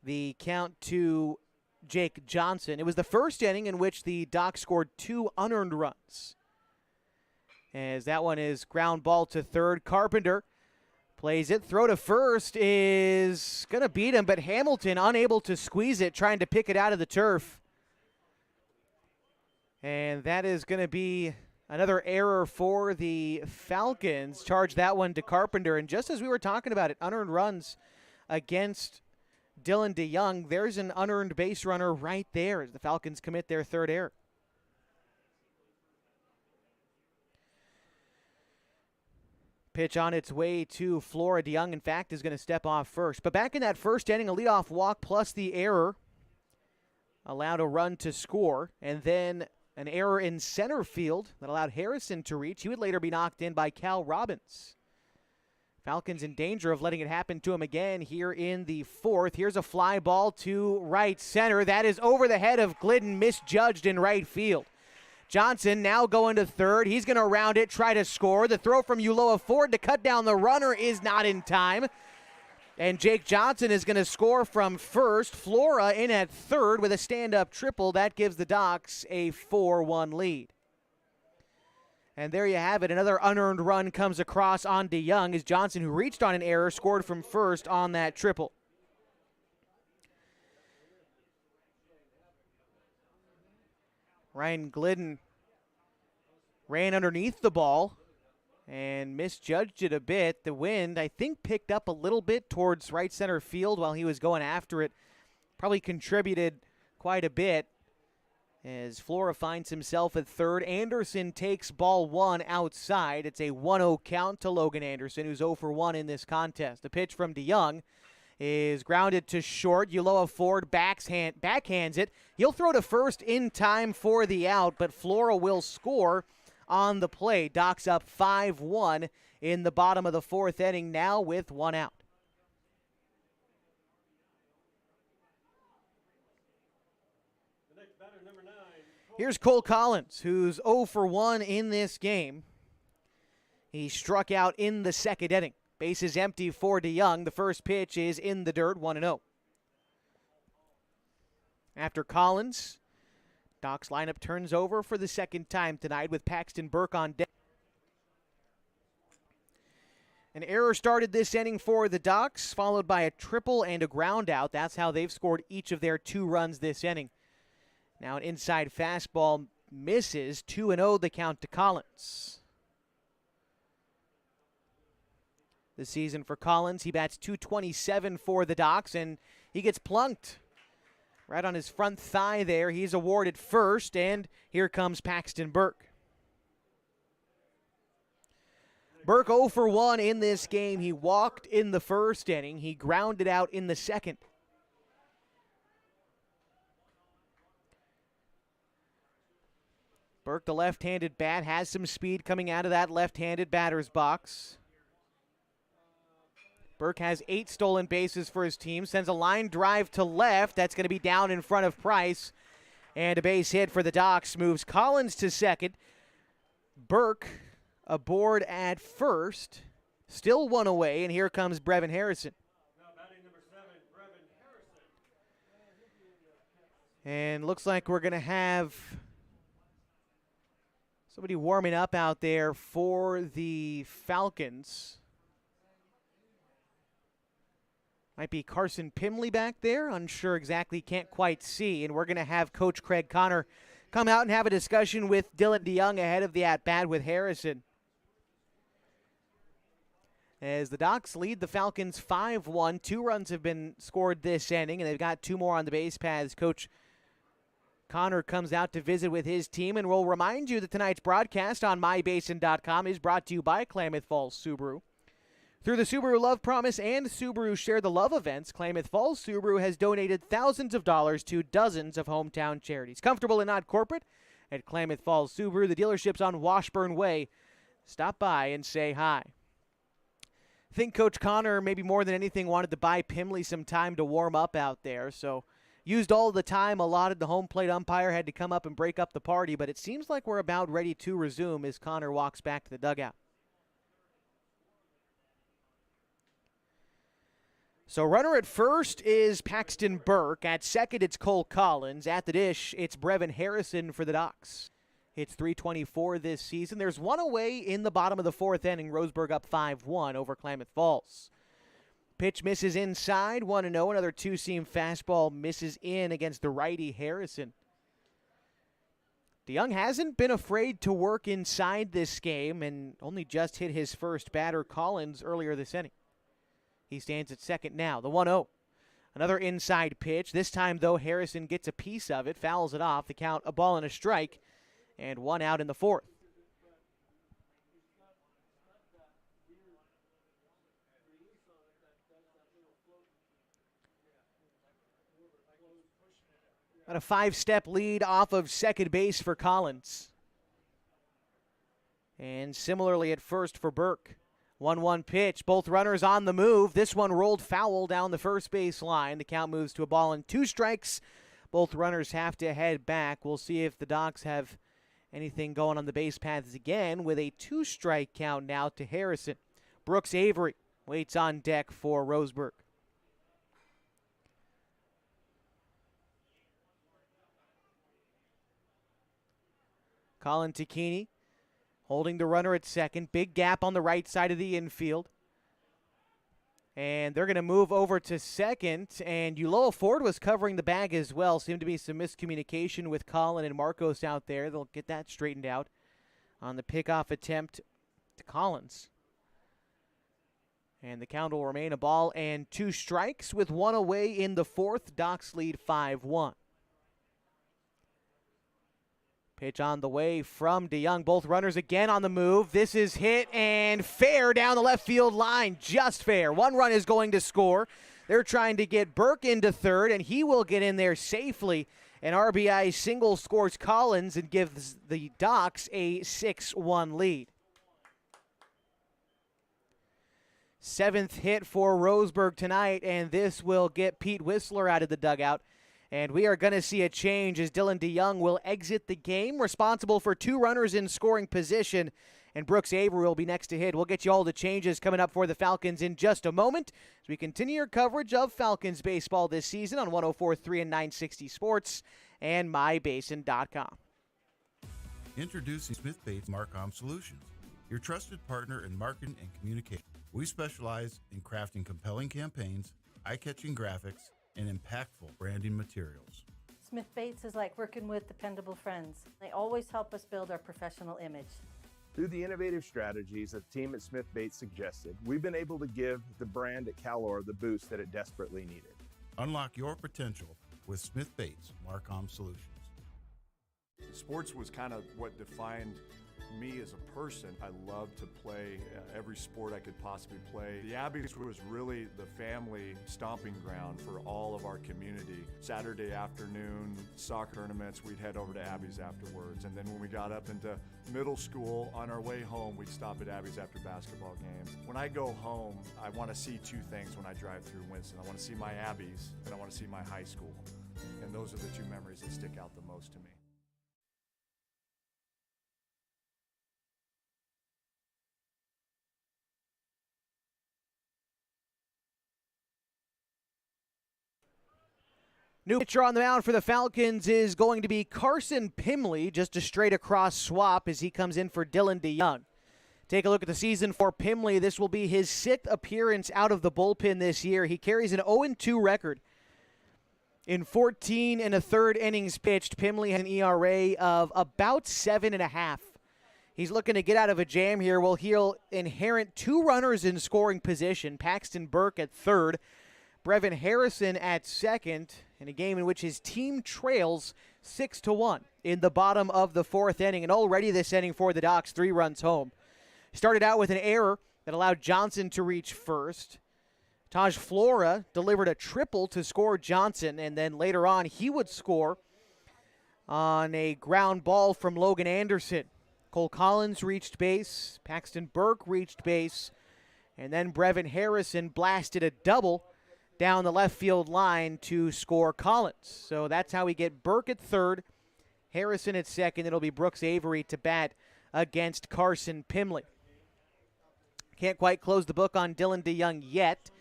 The count to Jake Johnson. It was the 1st inning in which the Docs scored 2 unearned runs. As that one is ground ball to 3rd. Carpenter plays it. Throw to 1st is going to beat him, but Hamilton unable to squeeze it, trying to pick it out of the turf. And that is going to be another error for the Falcons. Charge that one to Carpenter. And just as we were talking about it, unearned runs against Dylan DeYoung, there's an unearned base runner right there as the Falcons commit their 3rd error. Pitch on its way to Flora. DeYoung, in fact, is going to step off first. But back in that 1st inning, a leadoff walk plus the error allowed a run to score. And then an error in center field that allowed Harrison to reach. He would later be knocked in by Cal Robbins. Falcons in danger of letting it happen to him again here in the 4th. Here's a fly ball to right center. That is over the head of Glidden, misjudged in right field. Johnson now going to 3rd. He's going to round it, try to score. The throw from Ulloa Ford to cut down the runner is not in time. And Jake Johnson is going to score from 1st. Flora in at 3rd with a stand-up triple. That gives the Docs a 4-1 lead. And there you have it. Another unearned run comes across on DeYoung as Johnson, who reached on an error, scored from 1st on that triple. Ryan Glidden ran underneath the ball and misjudged it a bit. The wind, I think, picked up a little bit towards right center field while he was going after it probably contributed quite a bit as Flora finds himself at third. Anderson takes ball one outside. It's a 1-0 count to Logan Anderson, who's 0 for 1 in this contest. A pitch from DeYoung is grounded to short. Ulloa Ford backhands it. He'll throw to first in time for the out, but Flora will score on the play. Docs up 5-1 in the bottom of the fourth inning now with one out. Here's Cole Collins, who's 0 for 1 in this game. He struck out in the second inning. Bases empty for DeYoung. The first pitch is in the dirt, 1-0. After Collins, Doc's lineup turns over for the second time tonight with Paxton Burke on deck. An error started this inning for the Docs, followed by a triple and a ground out. That's how they've scored each of their 2 runs this inning. Now an inside fastball misses, 2-0 the count to Collins. This season for Collins, he bats .227 for the Docs, and he gets plunked right on his front thigh there. He's awarded first, and here comes Paxton Burke. Burke 0 for 1 in this game. He walked in the first inning. He grounded out in the second. Burke, the left-handed bat, has some speed coming out of that left-handed batter's box. Burke has 8 stolen bases for his team, sends a line drive to left. That's going to be down in front of Price. And a base hit for the Docs moves Collins to second. Burke aboard at first, still 1 away, and here comes Brevin Harrison. And looks like we're going to have somebody warming up out there for the Falcons. Might be Carson Pimley back there. Unsure exactly, can't quite see. And we're going to have Coach Craig Connor come out and have a discussion with Dylan DeYoung ahead of the at-bat with Harrison. As the Docs lead the Falcons 5-1. 2 runs have been scored this inning, and they've got 2 more on the base paths. Coach Connor comes out to visit with his team, and we'll remind you that tonight's broadcast on mybasin.com is brought to you by Klamath Falls Subaru. Through the Subaru Love Promise and Subaru Share the Love events, Klamath Falls Subaru has donated thousands of dollars to dozens of hometown charities. Comfortable and not corporate at Klamath Falls Subaru. The dealership's on Washburn Way. Stop by and say hi. I think Coach Connor, maybe more than anything, wanted to buy Pimley some time to warm up out there, so used all the time allotted. The home plate umpire had to come up and break up the party, but it seems like we're about ready to resume as Connor walks back to the dugout. So runner at first is Paxton Burke. At second, it's Cole Collins. At the dish, it's Brevin Harrison for the Docs. It's .324 this season. There's 1 away in the bottom of the fourth inning. Roseburg up 5-1 over Klamath Falls. Pitch misses inside, 1-0. Another 2-seam fastball misses in against the righty Harrison. DeYoung hasn't been afraid to work inside this game and only just hit his first batter, Collins, earlier this inning. He stands at second now, the 1-0. Another inside pitch. This time, though, Harrison gets a piece of it, fouls it off. The count, a ball and a strike, and 1 out in the fourth. Got a 5-step lead off of second base for Collins. And similarly at first for Burke. 1-1 pitch. Both runners on the move. This one rolled foul down the first base line. The count moves to a ball and 2 strikes. Both runners have to head back. We'll see if the Docs have anything going on the base paths again with a 2-strike count now to Harrison. Brooks Avery waits on deck for Roseburg. Colin Tacchini holding the runner at second. Big gap on the right side of the infield. And they're going to move over to second. And Ulloa Ford was covering the bag as well. Seemed to be some miscommunication with Colin and Marcos out there. They'll get that straightened out on the pickoff attempt to Collins. And the count will remain a ball and 2 strikes with 1 away in the 4th. Docs lead 5-1. Pitch on the way from DeYoung. Both runners again on the move. This is hit and fair down the left field line. Just fair. 1 run is going to score. They're trying to get Burke into 3rd, and he will get in there safely. An RBI single scores Collins and gives the Docs a 6-1 lead. 7th hit for Roseburg tonight, and this will get Pete Whistler out of the dugout. And we are going to see a change as Dylan DeYoung will exit the game, responsible for 2 runners in scoring position. And Brooks Avery will be next to hit. We'll get you all the changes coming up for the Falcons in just a moment as we continue your coverage of Falcons baseball this season on 104.3 and 960 Sports and mybasin.com. Introducing Smith Bates Marcom Solutions, your trusted partner in marketing and communication. We specialize in crafting compelling campaigns, eye-catching graphics, and impactful branding materials. Smith Bates is like working with dependable friends. They always help us build our professional image. Through the innovative strategies that the team at Smith Bates suggested, we've been able to give the brand at Calor the boost that it desperately needed. Unlock your potential with Smith Bates Marcom Solutions. Sports was kind of what defined me as a person. I loved to play every sport I could possibly play. The Abbeys was really the family stomping ground for all of our community. Saturday afternoon soccer tournaments, we'd head over to Abbeys afterwards. And then when we got up into middle school, on our way home, we'd stop at Abbeys after basketball games. When I go home, I want to see 2 things when I drive through Winston. I want to see my Abbeys and I want to see my high school. And those are the 2 memories that stick out the most to me. New pitcher on the mound for the Falcons is going to be Carson Pimley, just a straight across swap as he comes in for Dylan DeYoung. Take a look at the season for Pimley. This will be his 6th appearance out of the bullpen this year. He carries an 0-2 record. In 14 1/3 innings pitched, Pimley had an ERA of about 7.5. He's looking to get out of a jam here. He'll inherit 2 runners in scoring position, Paxton Burke at 3rd, Brevin Harrison at 2nd, in a game in which his team trails 6-1 in the bottom of the 4th inning. And already this inning for the Docs, 3 runs home. Started out with an error that allowed Johnson to reach first. Taj Flora delivered a triple to score Johnson, and then later on he would score on a ground ball from Logan Anderson. Cole Collins reached base, Paxton Burke reached base, and then Brevin Harrison blasted a double down the left field line to score Collins. So that's how we get Burke at 3rd, Harrison at 2nd. It'll be Brooks Avery to bat against Carson Pimley. Can't quite close the book on Dylan DeYoung yet,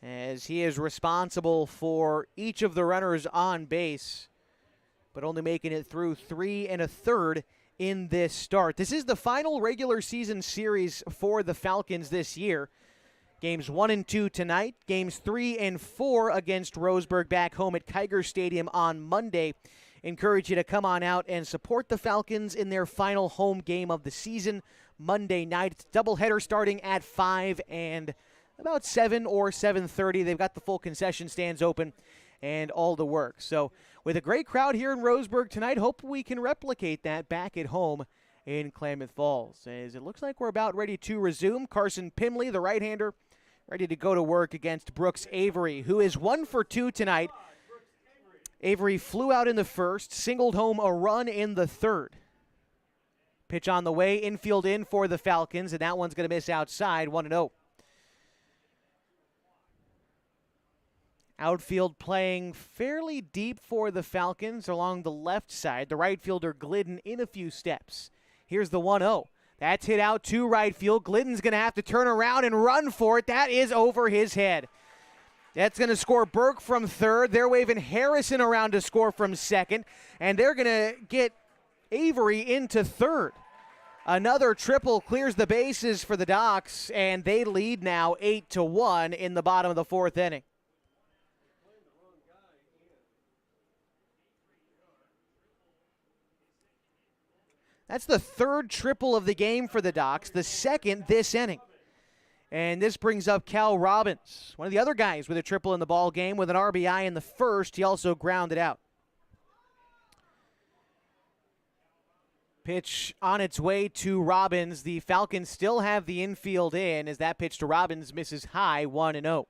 as he is responsible for each of the runners on base, but only making it through 3 1/3 in this start. This is the final regular season series for the Falcons this year. Games 1 and 2 tonight. Games 3 and 4 against Roseburg back home at Kiger Stadium on Monday. Encourage you to come on out and support the Falcons in their final home game of the season Monday night. It's a doubleheader starting at 5 and about 7 or 7:30. They've got the full concession stands open and all the work. So with a great crowd here in Roseburg tonight, hope we can replicate that back at home in Klamath Falls. As it looks like we're about ready to resume. Carson Pimley, the right-hander, ready to go to work against Brooks Avery, who is 1 for 2 tonight. Avery flew out in the first, singled home a run in the 3rd. Pitch on the way, infield in for the Falcons, and that one's going to miss outside, 1-0. Outfield playing fairly deep for the Falcons along the left side. The right fielder Glidden in a few steps. Here's the 1-0. That's hit out to right field. Glidden's going to have to turn around and run for it. That is over his head. That's going to score Burke from 3rd. They're waving Harrison around to score from 2nd. And they're going to get Avery into 3rd. Another triple clears the bases for the Docs, and they lead now 8-1 in the bottom of the 4th inning. That's the 3rd triple of the game for the Docs, the 2nd this inning. And this brings up Cal Robbins, one of the other guys with a triple in the ball game with an RBI in the first. He also grounded out. Pitch on its way to Robbins. The Falcons still have the infield in as that pitch to Robbins misses high, 1-0.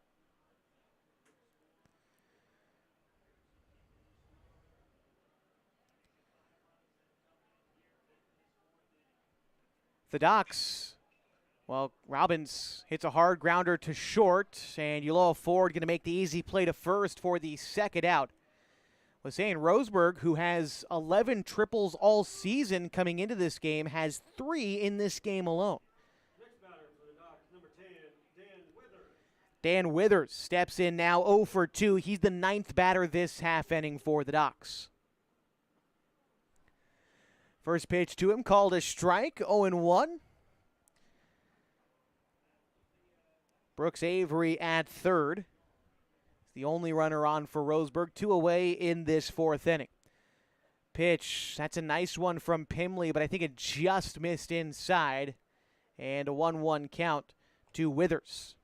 The Ducks, well, Robbins hits a hard grounder to short, and Uloa Ford going to make the easy play to first for the second out. Was saying Roseburg, who has 11 triples all season coming into this game, has 3 in this game alone. Next batter for the Ducks, number 10, Dan Withers. Dan Withers steps in now 0 for 2. He's the 9th batter this half inning for the Ducks. First pitch to him called a strike, 0-1. Brooks Avery at third. The only runner on for Roseburg, 2 away in this 4th inning. Pitch, that's a nice one from Pimley, but I think it just missed inside. And a 1-1 count to Withers.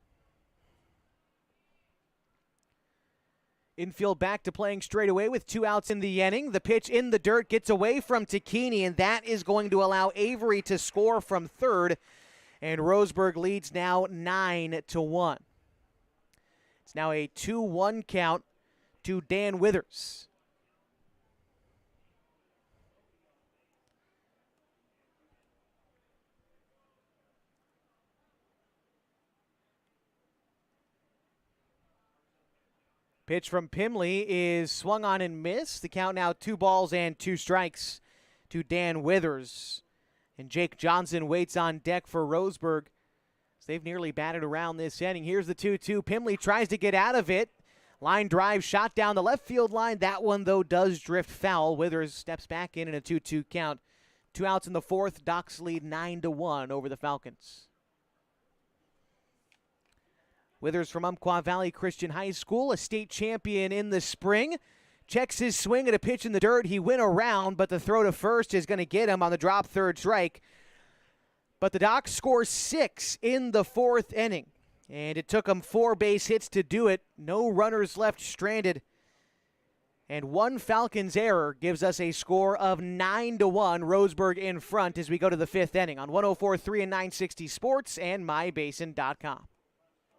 Infield back to playing straight away with 2 outs in the inning. The pitch in the dirt gets away from Takini, and that is going to allow Avery to score from third. And Roseburg leads now 9-1. It's now a 2-1 count to Dan Withers. Pitch from Pimley is swung on and missed. The count now 2 balls and 2 strikes to Dan Withers. And Jake Johnson waits on deck for Roseburg. They've nearly batted around this inning. Here's the 2-2. Pimley tries to get out of it. Line drive shot down the left field line. That one, though, does drift foul. Withers steps back in a 2-2 count. 2 outs in the 4th. Ducks lead 9-1 over the Falcons. Withers from Umpqua Valley Christian High School, a state champion in the spring. Checks his swing at a pitch in the dirt. He went around, but the throw to first is going to get him on the drop third strike. But the Ducks score 6 in the 4th inning. And it took them 4 base hits to do it. No runners left stranded. And 1 Falcons error gives us a score of 9-1. Roseburg in front as we go to the 5th inning on 104.3 and 960 Sports and MyBasin.com.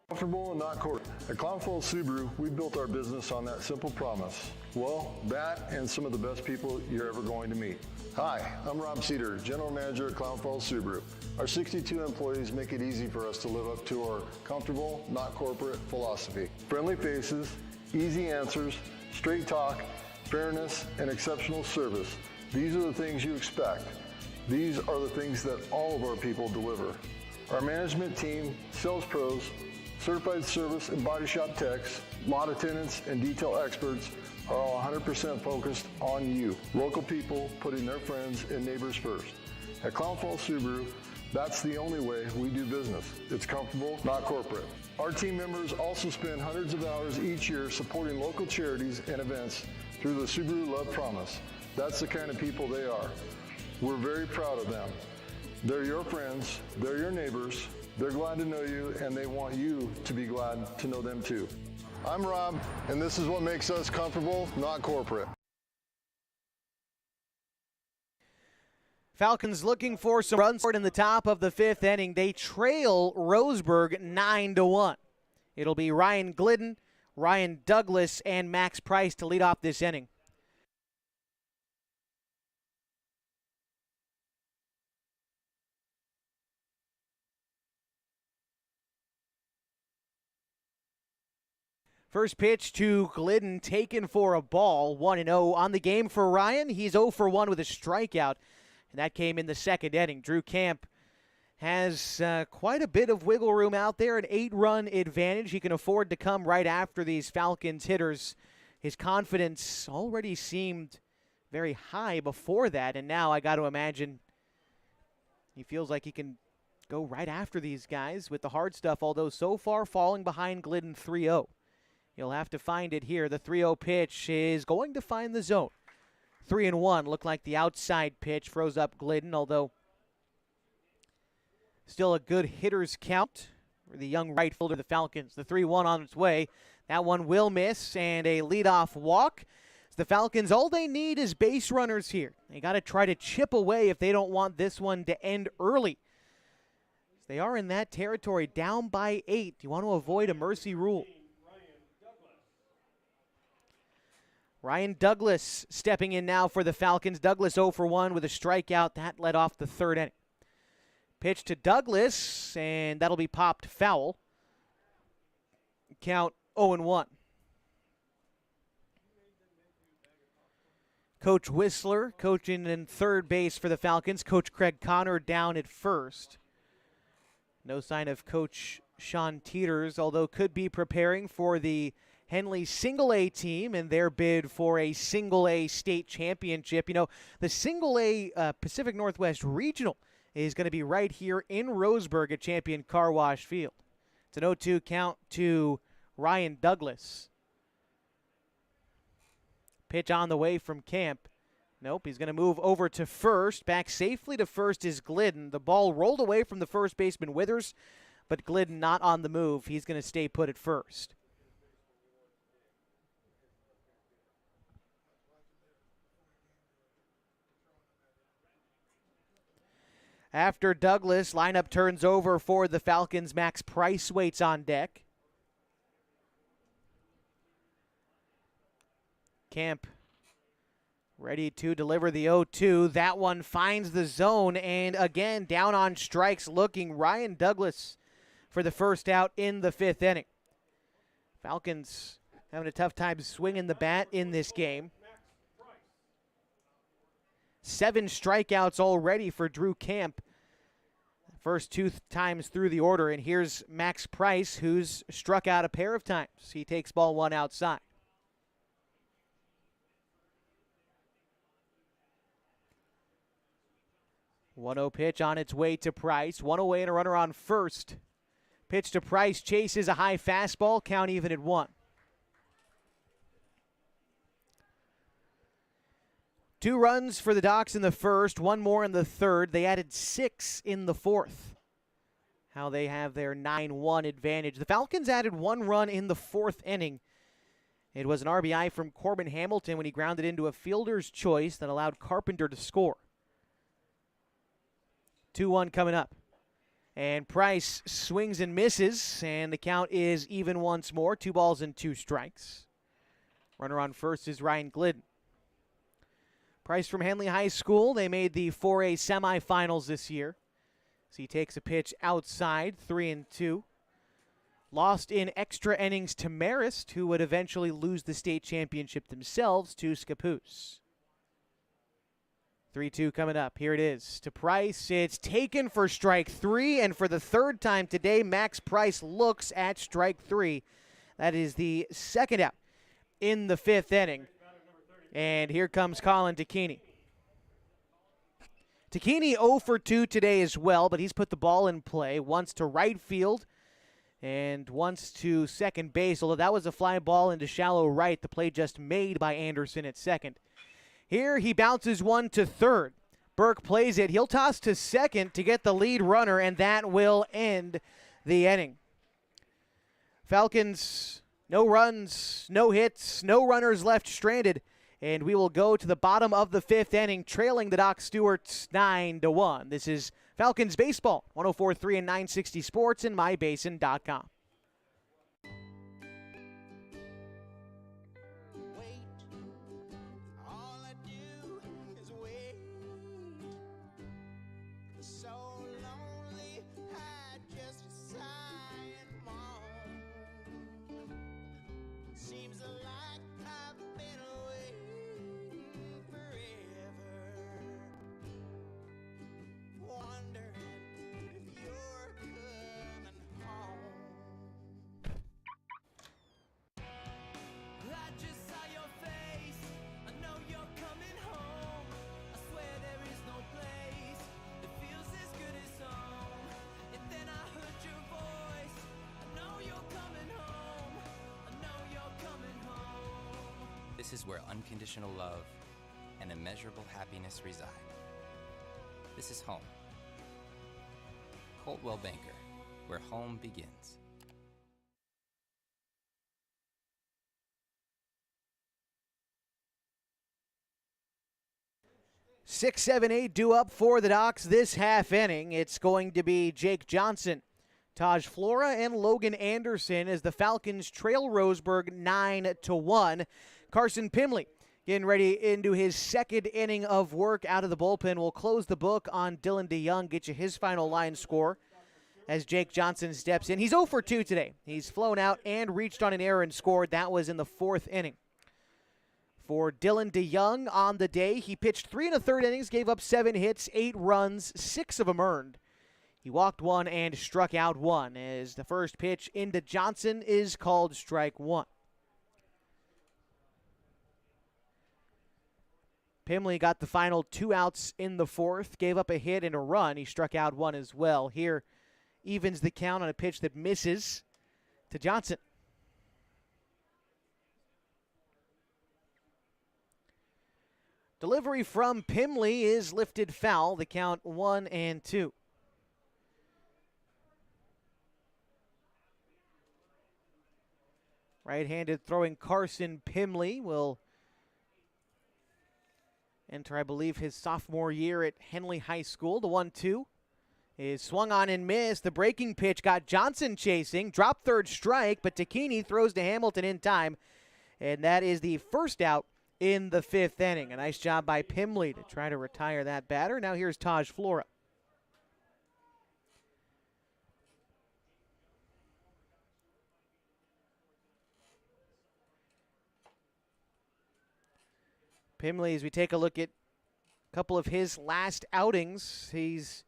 Comfortable and not corporate. At Klamath Subaru, we built our business on that simple promise. Well, that and some of the best people you're ever going to meet. Hi, I'm Rob Cedar, General Manager at Klamath Subaru. Our 62 employees make it easy for us to live up to our comfortable, not corporate philosophy. Friendly faces, easy answers, straight talk, fairness, and exceptional service. These are the things you expect. These are the things that all of our people deliver. Our management team, sales pros, certified service and body shop techs, lot attendants, and detail experts are all 100% focused on you. Local people putting their friends and neighbors first. At Klamath Subaru, that's the only way we do business. It's comfortable, not corporate. Our team members also spend hundreds of hours each year supporting local charities and events through the Subaru Love Promise. That's the kind of people they are. We're very proud of them. They're your friends, they're your neighbors, they're glad to know you, and they want you to be glad to know them too. I'm Rob, and this is what makes us comfortable, not corporate. Falcons looking for some runs in the top of the 5th inning. They trail Roseburg 9-1. It'll be Ryan Glidden, Ryan Douglas, and Max Price to lead off this inning. First pitch to Glidden, taken for a ball, 1-0 on the game for Ryan. He's 0 for 1 with a strikeout, and that came in the 2nd inning. Drew Camp has quite a bit of wiggle room out there, an 8-run advantage. He can afford to come right after these Falcons hitters. His confidence already seemed very high before that, and now I got to imagine he feels like he can go right after these guys with the hard stuff, although so far falling behind Glidden 3-0. He'll have to find it here. The 3-0 pitch is going to find the zone. 3-1 looked like the outside pitch froze up Glidden, although still a good hitter's count. for the young right fielder of the Falcons. The 3-1 on its way. That one will miss, and a leadoff walk. The Falcons, all they need is base runners here. They got to try to chip away if they don't want this one to end early. They are in that territory, down by 8. You want to avoid a mercy rule. Ryan Douglas stepping in now for the Falcons. Douglas 0 for 1 with a strikeout. That led off the third inning. Pitch to Douglas, and that'll be popped foul. Count 0-1. Coach Whistler coaching in third base for the Falcons. Coach Craig Connor down at first. No sign of Coach Sean Teeters, although could be preparing for the Henley Single-A team and their bid for a Single-A state championship. You know, the Single-A Pacific Northwest Regional is going to be right here in Roseburg at Champion Car Wash Field. It's an 0-2 count to Ryan Douglas. Pitch on the way from Camp. Nope, he's going to move over to first. Back safely to first is Glidden. The ball rolled away from the first baseman Withers, but Glidden not on the move. He's going to stay put at first. After Douglas, lineup turns over for the Falcons. Max Price waits on deck. Camp ready to deliver the 0-2. That one finds the zone, and again, down on strikes looking Ryan Douglas for the first out in the fifth inning. Falcons having a tough time swinging the bat in this game. 7 strikeouts already for Drew Camp. First 2 times through the order, and here's Max Price, who's struck out a pair of times. He takes ball 1 outside. One-0 pitch on its way to Price. 1 away and a runner on first. Pitch to Price, chases a high fastball, count even at 1. 2 runs for the Docs in the first, 1 more in the third. They added 6 in the fourth. How they have their 9-1 advantage. The Falcons added 1 run in the fourth inning. It was an RBI from Corbin Hamilton when he grounded into a fielder's choice that allowed Carpenter to score. 2-1 coming up. And Price swings and misses, and the count is even once more. 2 balls and 2 strikes. Runner on first is Ryan Glidden. Price from Henley High School. They made the 4A semifinals this year. So he takes a pitch outside, 3-2. Lost in extra innings to Marist, who would eventually lose the state championship themselves to Scappoose. 3-2 coming up. Here it is to Price. It's taken for strike 3, and for the third time today, Max Price looks at strike 3. That is the second out in the fifth inning. And here comes Colin Tacchini. Tacchini 0 for 2 today as well, but he's put the ball in play. Once to right field and once to second base, although that was a fly ball into shallow right. The play just made by Anderson at second. Here he bounces one to third. Burke plays it. He'll toss to second to get the lead runner, and that will end the inning. Falcons, no runs, no hits, no runners left stranded. And we will go to the bottom of the fifth inning, trailing the Doc Stewarts 9-1. This is Falcons Baseball, 104.3 and 960 Sports and MyBasin.com. This is where unconditional love and immeasurable happiness reside. This is home. Coltwell Banker, where home begins. Six, 7, 8 due up for the Docs this half inning. It's going to be Jake Johnson, Taj Flora, and Logan Anderson as the Falcons trail Roseburg 9-1. Carson Pimley getting ready into his second inning of work out of the bullpen. Will close the book on Dylan DeYoung, get you his final line score as Jake Johnson steps in. He's 0 for 2 today. He's flown out and reached on an error and scored. That was in the fourth inning. For Dylan DeYoung on the day, he pitched 3 1/3 innings, gave up 7 hits, 8 runs, 6 of them earned. He walked 1 and struck out 1 as the first pitch into Johnson is called strike 1. Pimley got the final 2 outs in the fourth, gave up a hit and a run. He struck out 1 as well. Here evens the count on a pitch that misses to Johnson. Delivery from Pimley is lifted foul. The count 1-2. Right-handed throwing Carson Pimley will enter, I believe, his sophomore year at Henley High School. The 1-2 is swung on and missed. The breaking pitch got Johnson chasing. Drop third strike, but Takini throws to Hamilton in time. And that is the first out in the fifth inning. A nice job by Pimley to try to retire that batter. Now here's Taj Flora. Pimley, as we take a look at a couple of his last outings, he's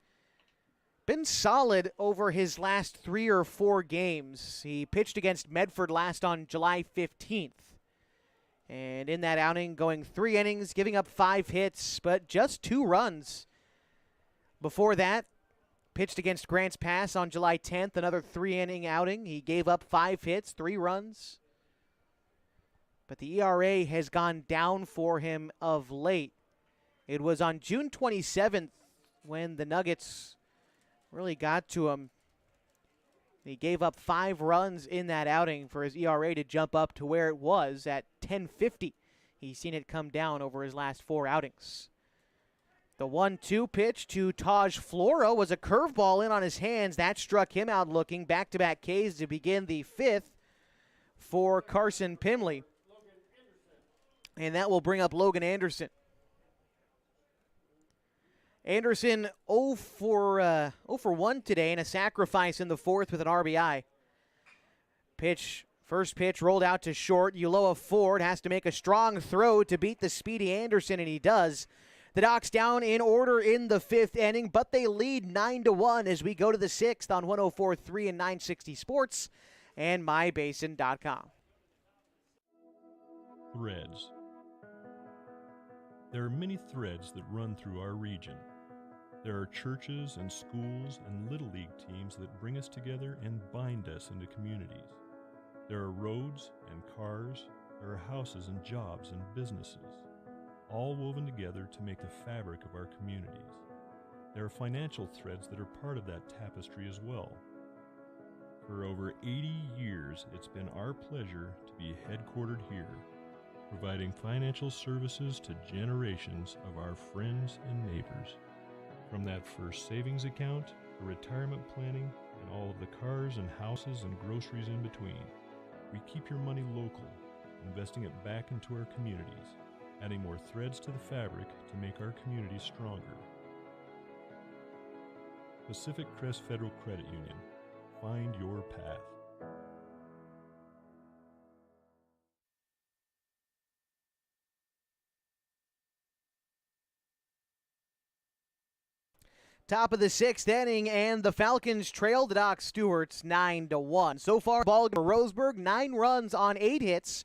been solid over his last 3 or 4 games. He pitched against Medford last on July 15th. And in that outing, going 3 innings, giving up 5 hits, but just 2 runs. Before that, pitched against Grants Pass on July 10th, another 3-inning outing. He gave up 5 hits, 3 runs. But the ERA has gone down for him of late. It was on June 27th when the Nuggets really got to him. He gave up 5 runs in that outing for his ERA to jump up to where it was at 10.50. He's seen it come down over his last 4 outings. The 1-2 pitch to Taj Flora was a curveball in on his hands. That struck him out looking. Back-to-back Ks to begin the 5th for Carson Pimley. And that will bring up Logan Anderson. Anderson 0 for 1 today and a sacrifice in the 4th with an RBI. First pitch rolled out to short. Ulloa Ford has to make a strong throw to beat the speedy Anderson, and he does. The Docs down in order in the 5th inning, but they lead 9-1 as we go to the 6th on 104.3 and 960 Sports and MyBasin.com. Threads. There are many threads that run through our region. There are churches and schools and Little League teams that bring us together and bind us into communities. There are roads and cars, there are houses and jobs and businesses, all woven together to make the fabric of our communities. There are financial threads that are part of that tapestry as well. For over 80 years, it's been our pleasure to be headquartered here, providing financial services to generations of our friends and neighbors. From that first savings account to retirement planning and all of the cars and houses and groceries in between, we keep your money local, investing it back into our communities, adding more threads to the fabric to make our communities stronger. Pacific Crest Federal Credit Union. Find your path. Top of the 6th inning, and the Falcons trail the Docs Stewarts 9-1. So far, ball for Roseburg, 9 runs on 8 hits.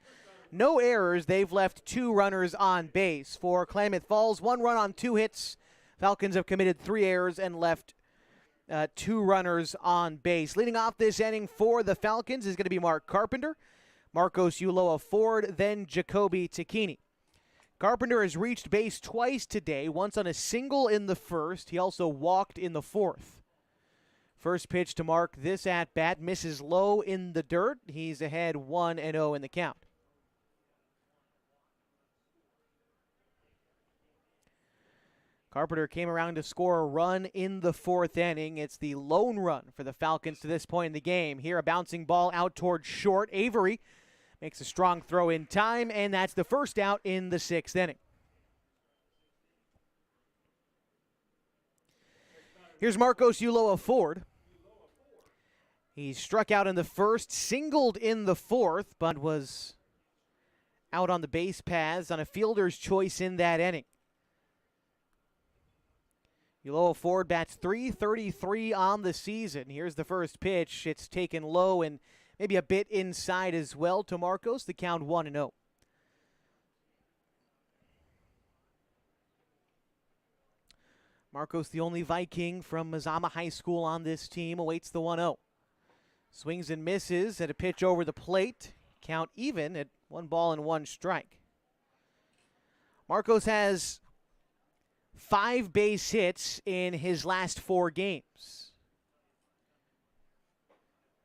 No errors. They've left 2 runners on base. For Klamath Falls, 1 run on 2 hits. Falcons have committed 3 errors and left 2 runners on base. Leading off this inning for the Falcons is going to be Mark Carpenter, Marcos Ulloa Ford, then Jacoby Takini. Carpenter has reached base twice today, once on a single in the 1st. He also walked in the 4th. First pitch to Mark this at-bat misses low in the dirt. He's ahead 1-0 in the count. Carpenter came around to score a run in the fourth inning. It's the lone run for the Falcons to this point in the game. Here, a bouncing ball out towards short. Avery makes a strong throw in time, and that's the first out in the sixth inning. Here's Marcos Ulloa Ford. He struck out in the first, singled in the fourth, but was out on the base paths on a fielder's choice in that inning. Ulloa Ford bats .333 on the season. Here's the first pitch. It's taken low and maybe a bit inside as well to Marcos. The count 1-0. Marcos, the only Viking from Mazama High School on this team, awaits the 1-0. Swings and misses at a pitch over the plate. Count even at 1 strike. Marcos has 5 base hits in his last 4 games.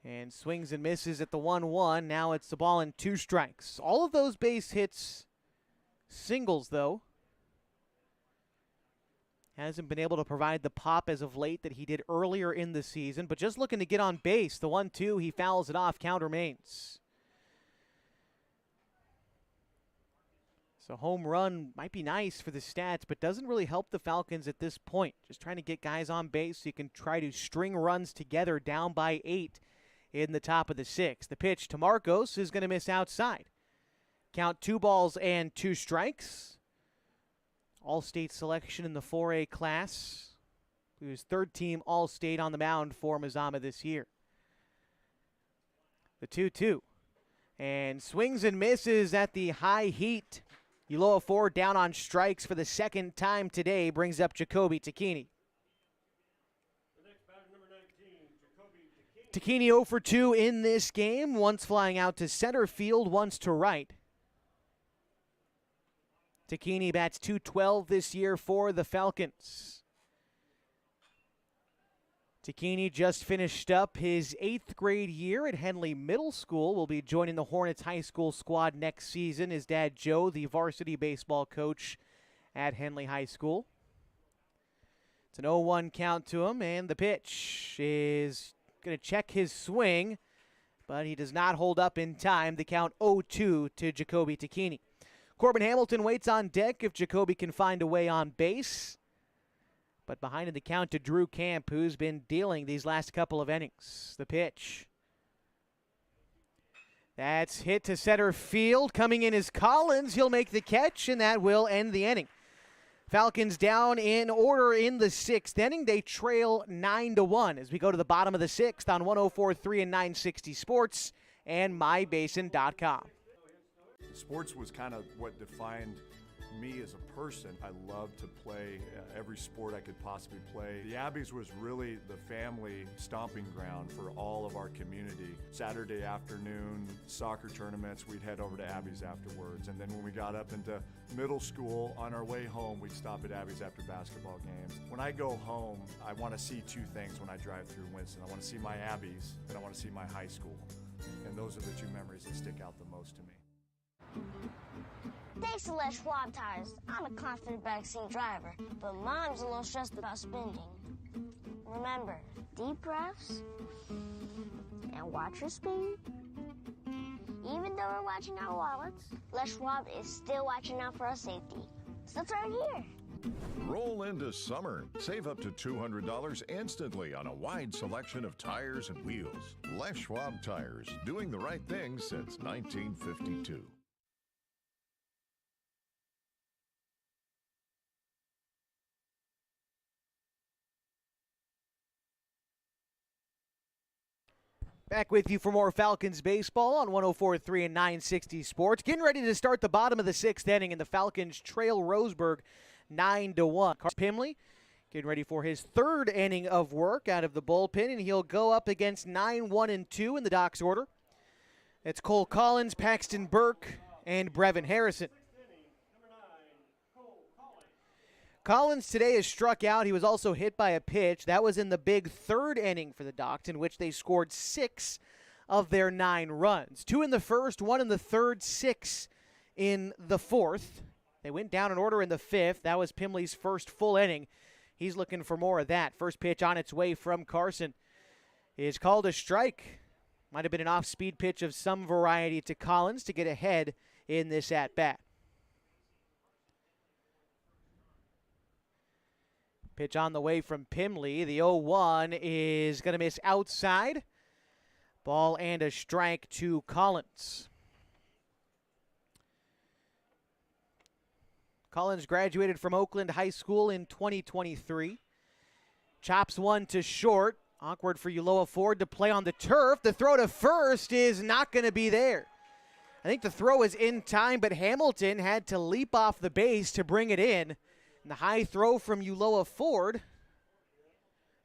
And swings and misses at the 1-1. Now it's the ball and 2 strikes. All of those base hits singles, though. Hasn't been able to provide the pop as of late that he did earlier in the season, but just looking to get on base. The 1-2, he fouls it off. Count remains. So home run might be nice for the stats, but doesn't really help the Falcons at this point. Just trying to get guys on base so you can try to string runs together down by 8 in the top of the 6th. The pitch to Marcos is going to miss outside. Count 2 balls and 2 strikes. All-state selection in the 4A class. He was third-team All-State on the mound for Mazama this year. The 2-2. And swings and misses at the high heat. Ulloa Ford down on strikes for the second time today, brings up Jacoby Tacchini. Tacchini 0 for 2 in this game, once flying out to center field, once to right. Tacchini bats .212 this year for the Falcons. Tacchini just finished up his 8th grade year at Henley Middle School. Will be joining the Hornets high school squad next season. His dad, Joe, the varsity baseball coach at Henley High School. It's an 0-1 count to him, and the pitch is going to check his swing, but he does not hold up in time. The count 0-2 to Jacoby Tacchini. Corbin Hamilton waits on deck if Jacoby can find a way on base. But behind in the count to Drew Camp, who's been dealing these last couple of innings. The pitch. That's hit to center field. Coming in is Collins. He'll make the catch, and that will end the inning. Falcons down in order in the 6th inning. They trail 9-1 as we go to the bottom of the 6th on 104.3 and 960 Sports and MyBasin.com. Sports was kind of what defined me as a person. I loved to play every sport I could possibly play. The Abbeys was really the family stomping ground for all of our community. Saturday afternoon soccer tournaments, we'd head over to Abbeys afterwards. And then when we got up into middle school, on our way home, we'd stop at Abbeys after basketball games. When I go home, I want to see 2 things when I drive through Winston. I want to see my Abbeys, and I want to see my high school. And those are the 2 memories that stick out the most to me. Thanks to Les Schwab Tires, I'm a confident backseat driver, but Mom's a little stressed about spending. Remember, deep breaths and watch your speed. Even though we're watching our wallets, Les Schwab is still watching out for our safety. So turn here. Roll into summer. Save up to $200 instantly on a wide selection of tires and wheels. Les Schwab Tires, doing the right thing since 1952. Back with you for more Falcons baseball on 104.3 and 960 Sports. Getting ready to start the bottom of the 6th inning, and the Falcons trail Roseburg 9-1. Carl Pimley getting ready for his 3rd inning of work out of the bullpen, and he'll go up against 9-1-2 in the Doc's order. It's Cole Collins, Paxton Burke, and Brevin Harrison. Collins today is struck out. He was also hit by a pitch. That was in the big third inning for the Docs, in which they scored 6 of their 9 runs. 2 in the first, 1 in the third, 6 in the fourth. They went down in order in the fifth. That was Pimley's first full inning. He's looking for more of that. First pitch on its way from Carson is called a strike. Might have been an off-speed pitch of some variety to Collins to get ahead in this at-bat. Pitch on the way from Pimley. The 0-1 is going to miss outside. Ball and a strike to Collins. Collins graduated from Oakland High School in 2023. Chops one to short. Awkward for Uloa Ford to play on the turf. The throw to first is not going to be there. I think the throw is in time, but Hamilton had to leap off the base to bring it in. And the high throw from Uloa Ford.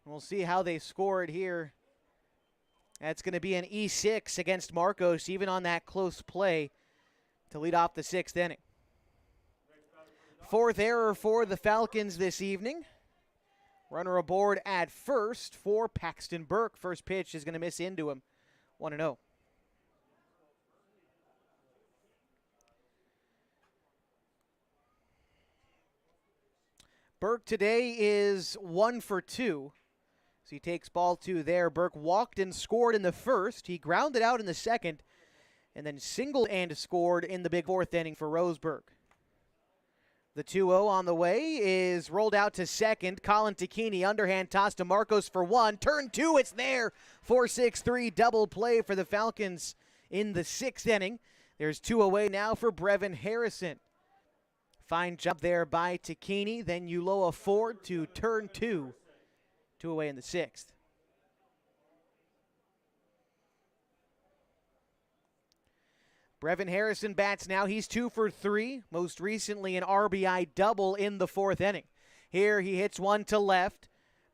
We'll see how they score it here. That's going to be an E6 against Marcos, even on that close play, to lead off the 6th inning. 4th error for the Falcons this evening. Runner aboard at first for Paxton Burke. First pitch is going to miss into him. 1-0. Burke today is 1 for 2. So he takes ball 2 there. Burke walked and scored in the first. He grounded out in the second, and then singled and scored in the big 4th inning for Roseburg. The 2-0 on the way is rolled out to second. Colin Tacchini, underhand toss to Marcos for 1. Turn 2, it's there. 4-6-3 double play for the Falcons in the 6th inning. There's 2 away now for Brevin Harrison. Fine job there by Tacchini. Then Uloa Ford to turn 2. 2 away in the 6th. Brevin Harrison bats now. He's 2 for 3. Most recently an RBI double in the 4th inning. Here he hits one to left.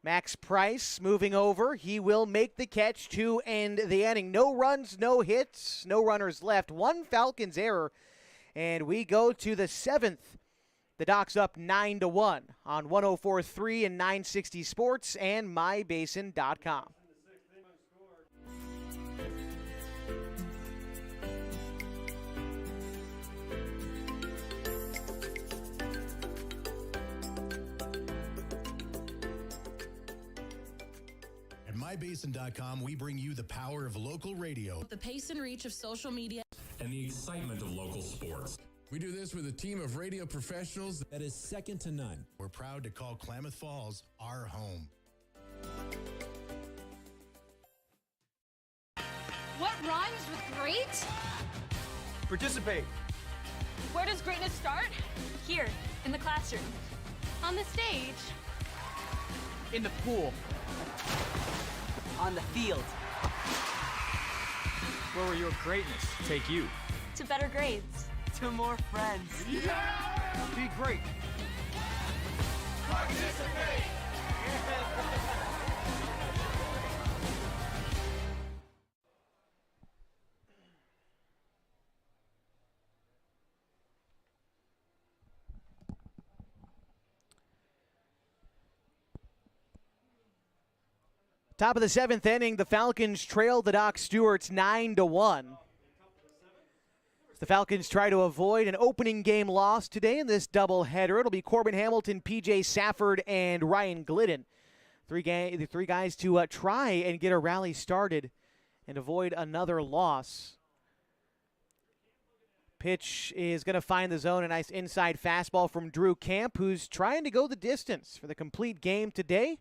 Max Price moving over. He will make the catch to end the inning. No runs, no hits, no runners left. 1 Falcons error. And we go to the 7th. The Docs up 9-1 on 104.3 and 960 Sports and mybasin.com. At mybasin.com, we bring you the power of local radio, The pace and reach of social media, and the excitement of local sports. We do this with a team of radio professionals that is second to none. We're proud to call Klamath Falls our home. What rhymes with great? Participate. Where does greatness start? Here, in the classroom. On the stage. In the pool. On the field. Where will your greatness take you? To better grades. To more friends. Yeah! Be great. Participate. Top of the 7th inning, the Falcons trailed the Doc Stewarts 9-1. The Falcons try to avoid an opening game loss today in this doubleheader. It'll be Corbin Hamilton, P.J. Safford, and Ryan Glidden. The three guys to try and get a rally started and avoid another loss. Pitch is going to find the zone. A nice inside fastball from Drew Camp, who's trying to go the distance for the complete game today.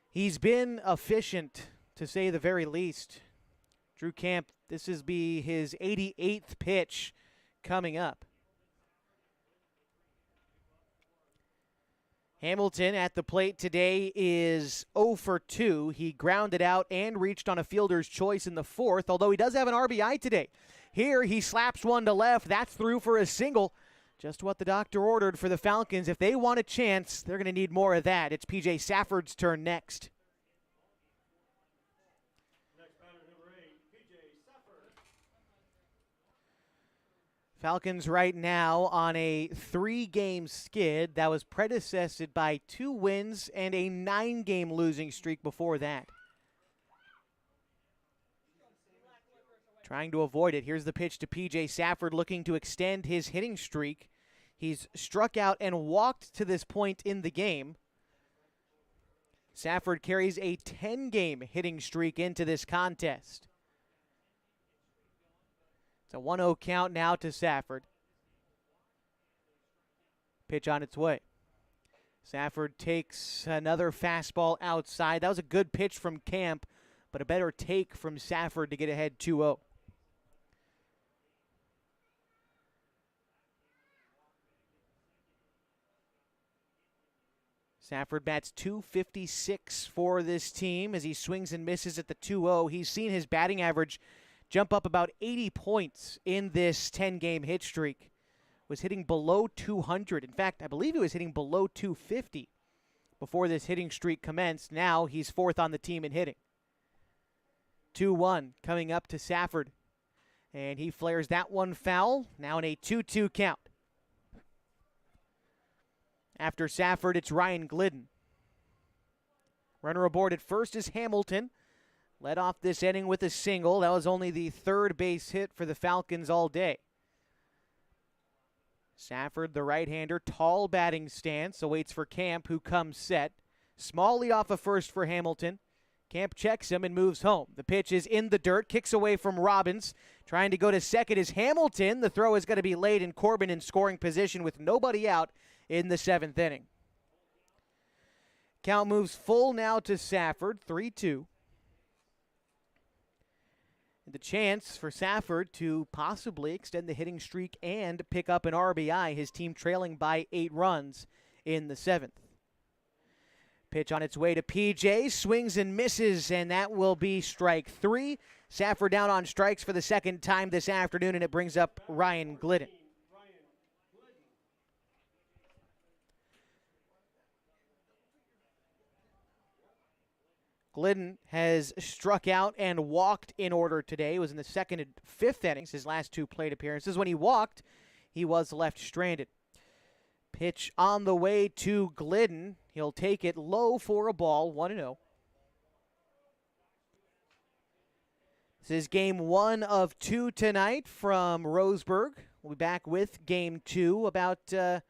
He's been efficient, to say the very least. Drew Camp, this is be his 88th pitch coming up. Hamilton at the plate today is 0 for 2. He grounded out and reached on a fielder's choice in the 4th, although he does have an RBI today. Here he slaps one to left. That's through for a single. Just what the doctor ordered for the Falcons. If they want a chance, they're going to need more of that. It's P.J. Safford's turn next. Falcons right now on a 3-game skid that was predecessed by 2 wins and a 9-game losing streak before that. Trying to avoid it. Here's the pitch to P.J. Safford looking to extend his hitting streak. He's struck out and walked to this point in the game. Safford carries a 10-game hitting streak into this contest. It's a 1-0 count now to Safford. Pitch on its way. Safford takes another fastball outside. That was a good pitch from Camp, but a better take from Safford to get ahead 2-0. Safford bats .256 for this team as he swings and misses at the 2-0. He's seen his batting average jump up about 80 points in this 10-game hit streak. Was hitting below 200. In fact, I believe he was hitting below 250 before this hitting streak commenced. Now he's 4th on the team in hitting. 2-1 coming up to Safford. And he flares that one foul. Now in a 2-2 count. After Safford, it's Ryan Glidden. Runner aboard at first is Hamilton. Led off this inning with a single. That was only the 3rd base hit for the Falcons all day. Safford, the right-hander, tall batting stance, awaits for Camp, who comes set. Small lead off of first for Hamilton. Camp checks him and moves home. The pitch is in the dirt, kicks away from Robbins. Trying to go to second is Hamilton. The throw is going to be late, and Corbin in scoring position with nobody out in the 7th inning. Count moves full now to Safford, 3-2. The chance for Safford to possibly extend the hitting streak and pick up an RBI, his team trailing by 8 runs in the 7th. Pitch on its way to PJ, swings and misses, and that will be strike 3. Safford down on strikes for the 2nd time this afternoon, and it brings up Ryan Glidden. Glidden has struck out and walked in order today. It was in the 2nd and 5th innings, his last 2 plate appearances. When he walked, he was left stranded. Pitch on the way to Glidden. He'll take it low for a ball, 1-0. This is game 1 of 2 tonight from Roseburg. We'll be back with game 2 about, I'd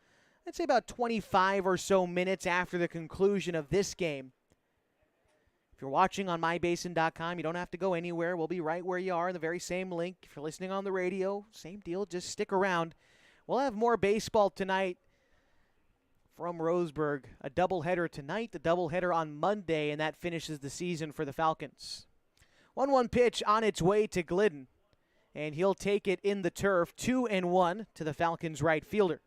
say about 25 or so minutes after the conclusion of this game. If you're watching on mybasin.com, you don't have to go anywhere. We'll be right where you are, the very same link. If you're listening on the radio, same deal. Just stick around. We'll have more baseball tonight from Roseburg. A doubleheader tonight, a doubleheader on Monday, and that finishes the season for the Falcons. 1-1 pitch on its way to Glidden, and he'll take it in the turf, 2-1 to the Falcons' right fielder.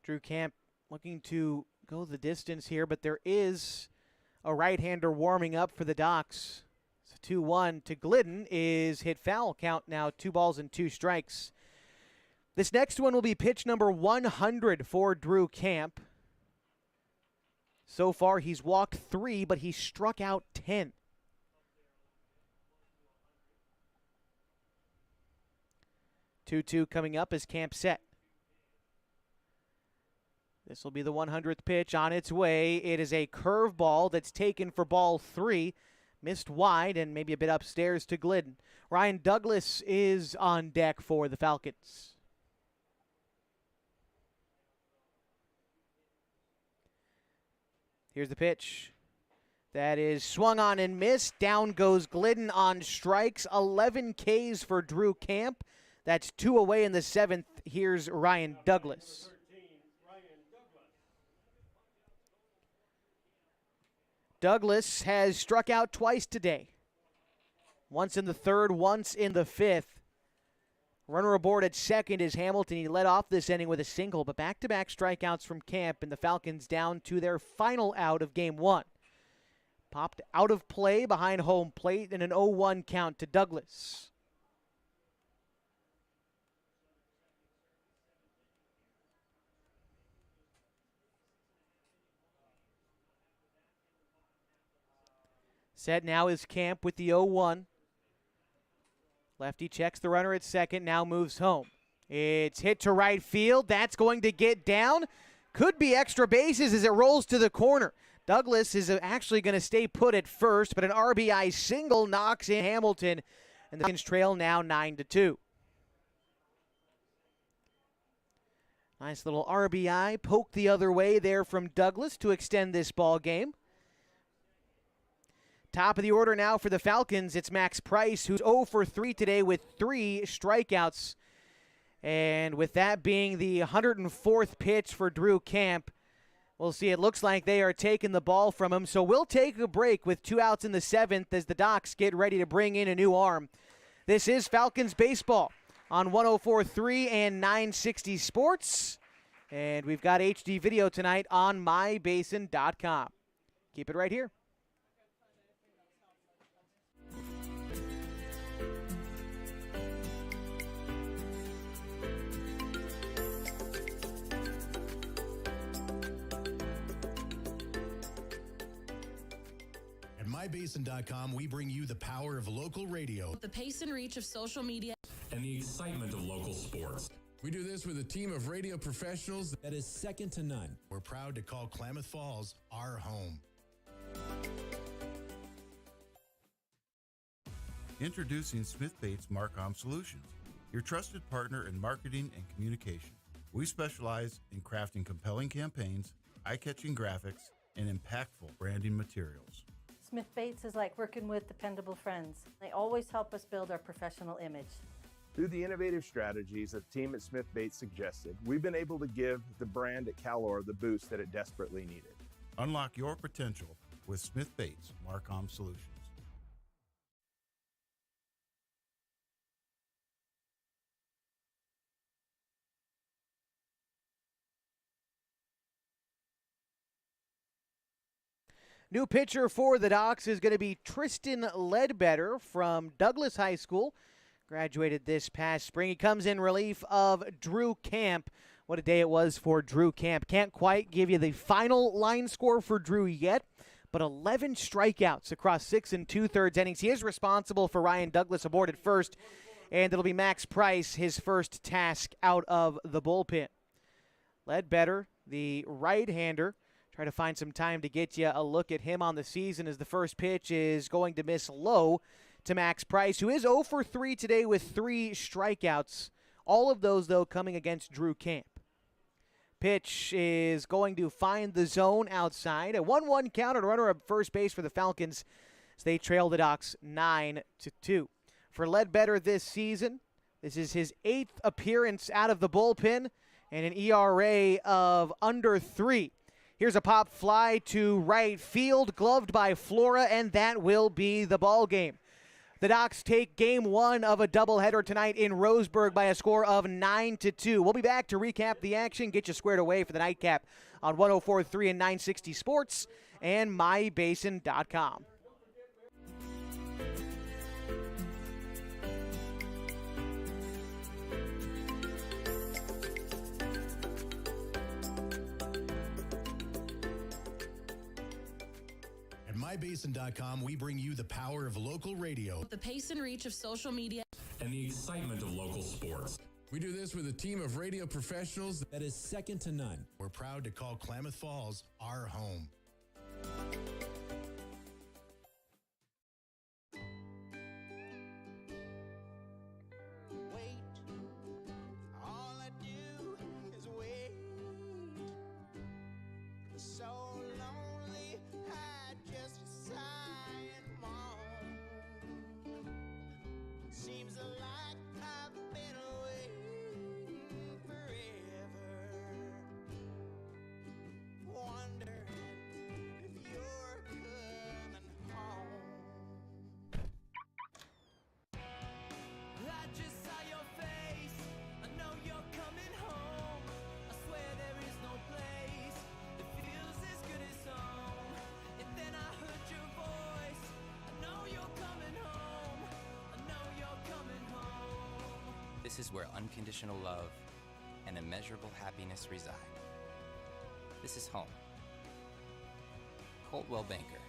Drew Camp looking to go the distance here, but there is a right-hander warming up for the Docs. So 2-1 to Glidden is hit foul. Count now 2 balls and 2 strikes. This next one will be pitch number 100 for Drew Camp. So far he's walked 3, but he struck out 10. (2-2) coming up as Camp set. This will be the 100th pitch on its way. It is a curveball that's taken for ball 3. Missed wide and maybe a bit upstairs to Glidden. Ryan Douglas is on deck for the Falcons. Here's the pitch. That is swung on and missed. Down goes Glidden on strikes. 11 Ks for Drew Camp. That's 2 away in the 7th. Here's Ryan Douglas. Douglas has struck out twice today. Once in the 3rd, once in the 5th. Runner aboard at second is Hamilton. He led off this inning with a single, but back-to-back strikeouts from Camp, and the Falcons down to their final out of game 1. Popped out of play behind home plate and an 0-1 count to Douglas. Set now is Camp with the 0-1. Lefty checks the runner at second, now moves home. It's hit to right field. That's going to get down. Could be extra bases as it rolls to the corner. Douglas is actually going to stay put at first, but an RBI single knocks in Hamilton, and the Falcons trail now 9-2. Nice little RBI poke the other way there from Douglas to extend this ball game. Top of the order now for the Falcons. It's Max Price, who's 0 for 3 today with 3 strikeouts. And with that being the 104th pitch for Drew Camp, we'll see. It looks like they are taking the ball from him. So we'll take a break with 2 outs in the 7th as the Docs get ready to bring in a new arm. This is Falcons baseball on 104.3 and 960 Sports. And we've got HD video tonight on mybasin.com. Keep it right here. At mybasin.com, we bring you the power of local radio. The pace and reach of social media. And the excitement of local sports. We do this with a team of radio professionals that is second to none. We're proud to call Klamath Falls our home. Introducing Smith Bates Marcom Solutions, your trusted partner in marketing and communication. We specialize in crafting compelling campaigns, eye-catching graphics, and impactful branding materials. Smith Bates is like working with dependable friends. They always help us build our professional image. Through the innovative strategies that the team at Smith Bates suggested, we've been able to give the brand at Calor the boost that it desperately needed. Unlock your potential with Smith Bates Marcom Solutions. New pitcher for the Docs is going to be Tristan Ledbetter from Douglas High School. Graduated this past spring. He comes in relief of Drew Camp. What a day it was for Drew Camp. Can't quite give you the final line score for Drew yet, but 11 strikeouts across 6 2/3 innings. He is responsible for Ryan Douglas aboard at first, and it'll be Max Price, his first task out of the bullpen. Ledbetter, the right-hander, try to find some time to get you a look at him on the season as the first pitch is going to miss low to Max Price, who is 0 for 3 today with 3 strikeouts. All of those, though, coming against Drew Camp. Pitch is going to find the zone outside. A 1-1 count and a runner at first base for the Falcons as they trail the Docs 9-2. For Ledbetter this season, this is his 8th appearance out of the bullpen and an ERA of under 3. Here's a pop fly to right field, gloved by Flora, and that will be the ball game. The Docs take game 1 of a doubleheader tonight in Roseburg by a score of 9-2. We'll be back to recap the action, get you squared away for the nightcap on 104.3 and 960 Sports and mybasin.com. At mybasin.com, we bring you the power of local radio. The pace and reach of social media. And the excitement of local sports. We do this with a team of radio professionals that is second to none. We're proud to call Klamath Falls our home. This is where unconditional love and immeasurable happiness reside. This is home. Coldwell Banker,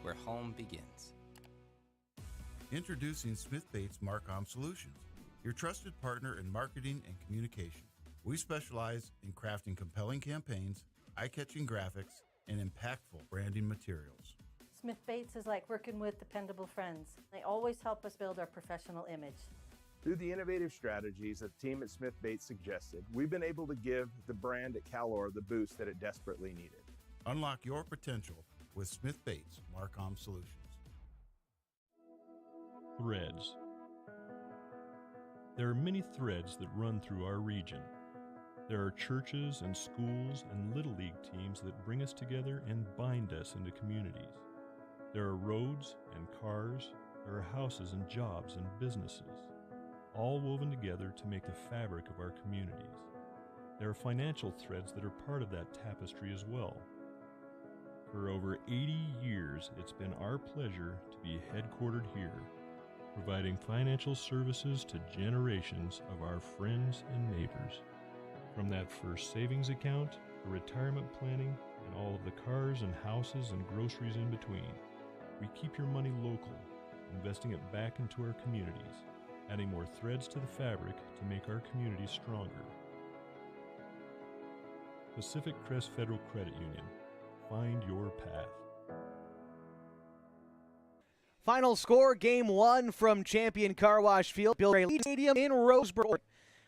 where home begins. Introducing Smith Bates Marcom Solutions, your trusted partner in marketing and communication. We specialize in crafting compelling campaigns, eye-catching graphics, and impactful branding materials. Smith Bates is like working with dependable friends. They always help us build our professional image. Through the innovative strategies that the team at Smith Bates suggested, we've been able to give the brand at Calor the boost that it desperately needed. Unlock your potential with Smith Bates Marcom Solutions. Threads. There are many threads that run through our region. There are churches and schools and Little League teams that bring us together and bind us into communities. There are roads and cars, there are houses and jobs and businesses, all woven together to make the fabric of our communities. There are financial threads that are part of that tapestry as well. For over 80 years, it's been our pleasure to be headquartered here, providing financial services to generations of our friends and neighbors. From that first savings account, to retirement planning, and all of the cars and houses and groceries in between, we keep your money local, investing it back into our communities, adding more threads to the fabric to make our communities stronger. Pacific Crest Federal Credit Union. Find your path. Final score, Game 1 from Champion Car Wash Field, Bill Stadium in Roseburg.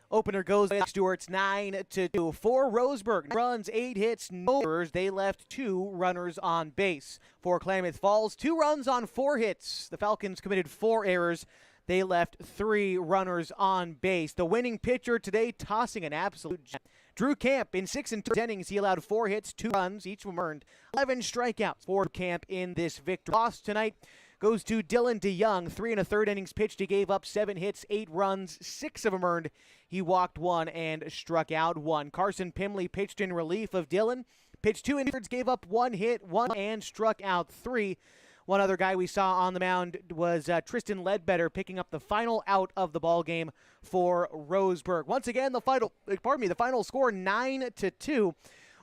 Opener goes by Stewarts 9-2. For Roseburg, runs, 8 hits, no errors. They left 2 runners on base. For Klamath Falls, 2 runs on 4 hits. The Falcons committed 4 errors. They left 3 runners on base. The winning pitcher today tossing an absolute gem. Drew Camp in 6 and 2 innings. He allowed 4 hits, 2 runs, each of them earned. 11 strikeouts for Camp in this victory. Loss tonight goes to Dylan DeYoung. 3 1/3 innings pitched. He gave up 7 hits, 8 runs, 6 of them earned. He walked 1 and struck out 1. Carson Pimley pitched in relief of Dylan. Pitched 2 innings, gave up 1 hit, 1 and struck out 3. One other guy we saw on the mound was Tristan Ledbetter picking up the final out of the ball game for Roseburg. Once again, the final score 9-2.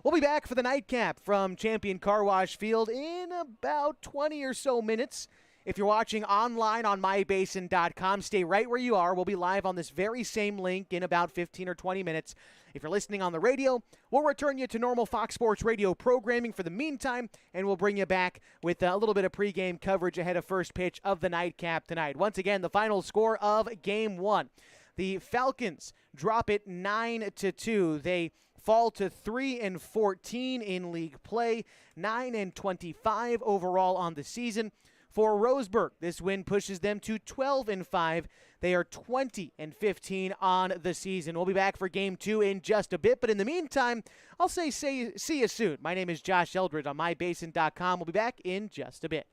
We'll be back for the nightcap from Champion Car Wash Field in about 20 or so minutes. If you're watching online on mybasin.com, stay right where you are. We'll be live on this very same link in about 15 or 20 minutes. If you're listening on the radio, we'll return you to normal Fox Sports radio programming for the meantime, and we'll bring you back with a little bit of pregame coverage ahead of first pitch of the nightcap tonight. Once again, the final score of Game 1. The Falcons drop it 9-2. They fall to 3-14 in league play, 9-25 overall on the season. For Roseburg, this win pushes them to 12-5. They are 20-15 on the season. We'll be back for Game 2 in just a bit, but in the meantime, I'll say see you soon. My name is Josh Eldridge on mybasin.com. We'll be back in just a bit.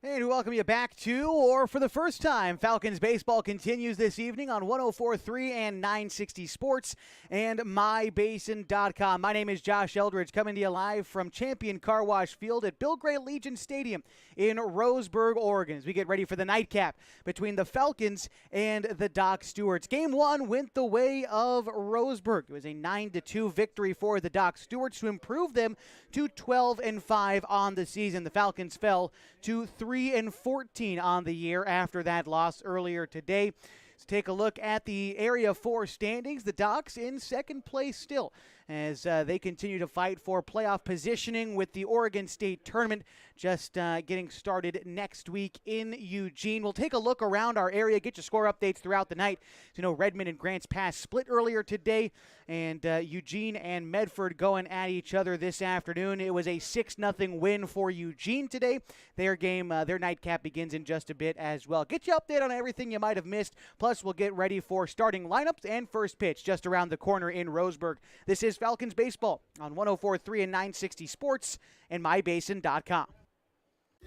And we welcome you back to, or for the first time, Falcons baseball continues this evening on 104.3 and 960 Sports and MyBasin.com. My name is Josh Eldridge, coming to you live from Champion Car Wash Field at Bill Gray Legion Stadium in Roseburg, Oregon, as we get ready for the nightcap between the Falcons and the Doc Stewarts. Game one went the way of Roseburg. It was a 9-2 victory for the Doc Stewarts to improve them to 12-5 on the season. The Falcons fell to 3-14 on the year after that loss earlier today. Let's take a look at the Area 4 standings. The Docs in second place still as they continue to fight for playoff positioning with the Oregon State Tournament just getting started next week in Eugene. We'll take a look around our area, get your score updates throughout the night. So, you know, Redmond and Grants Pass split earlier today, and Eugene and Medford going at each other this afternoon. It was a 6-0 win for Eugene today. Their game, their nightcap begins in just a bit as well. Get you update on everything you might have missed. Plus, we'll get ready for starting lineups and first pitch just around the corner in Roseburg. This is Falcons baseball on 104.3 and 960 Sports and MyBasin.com.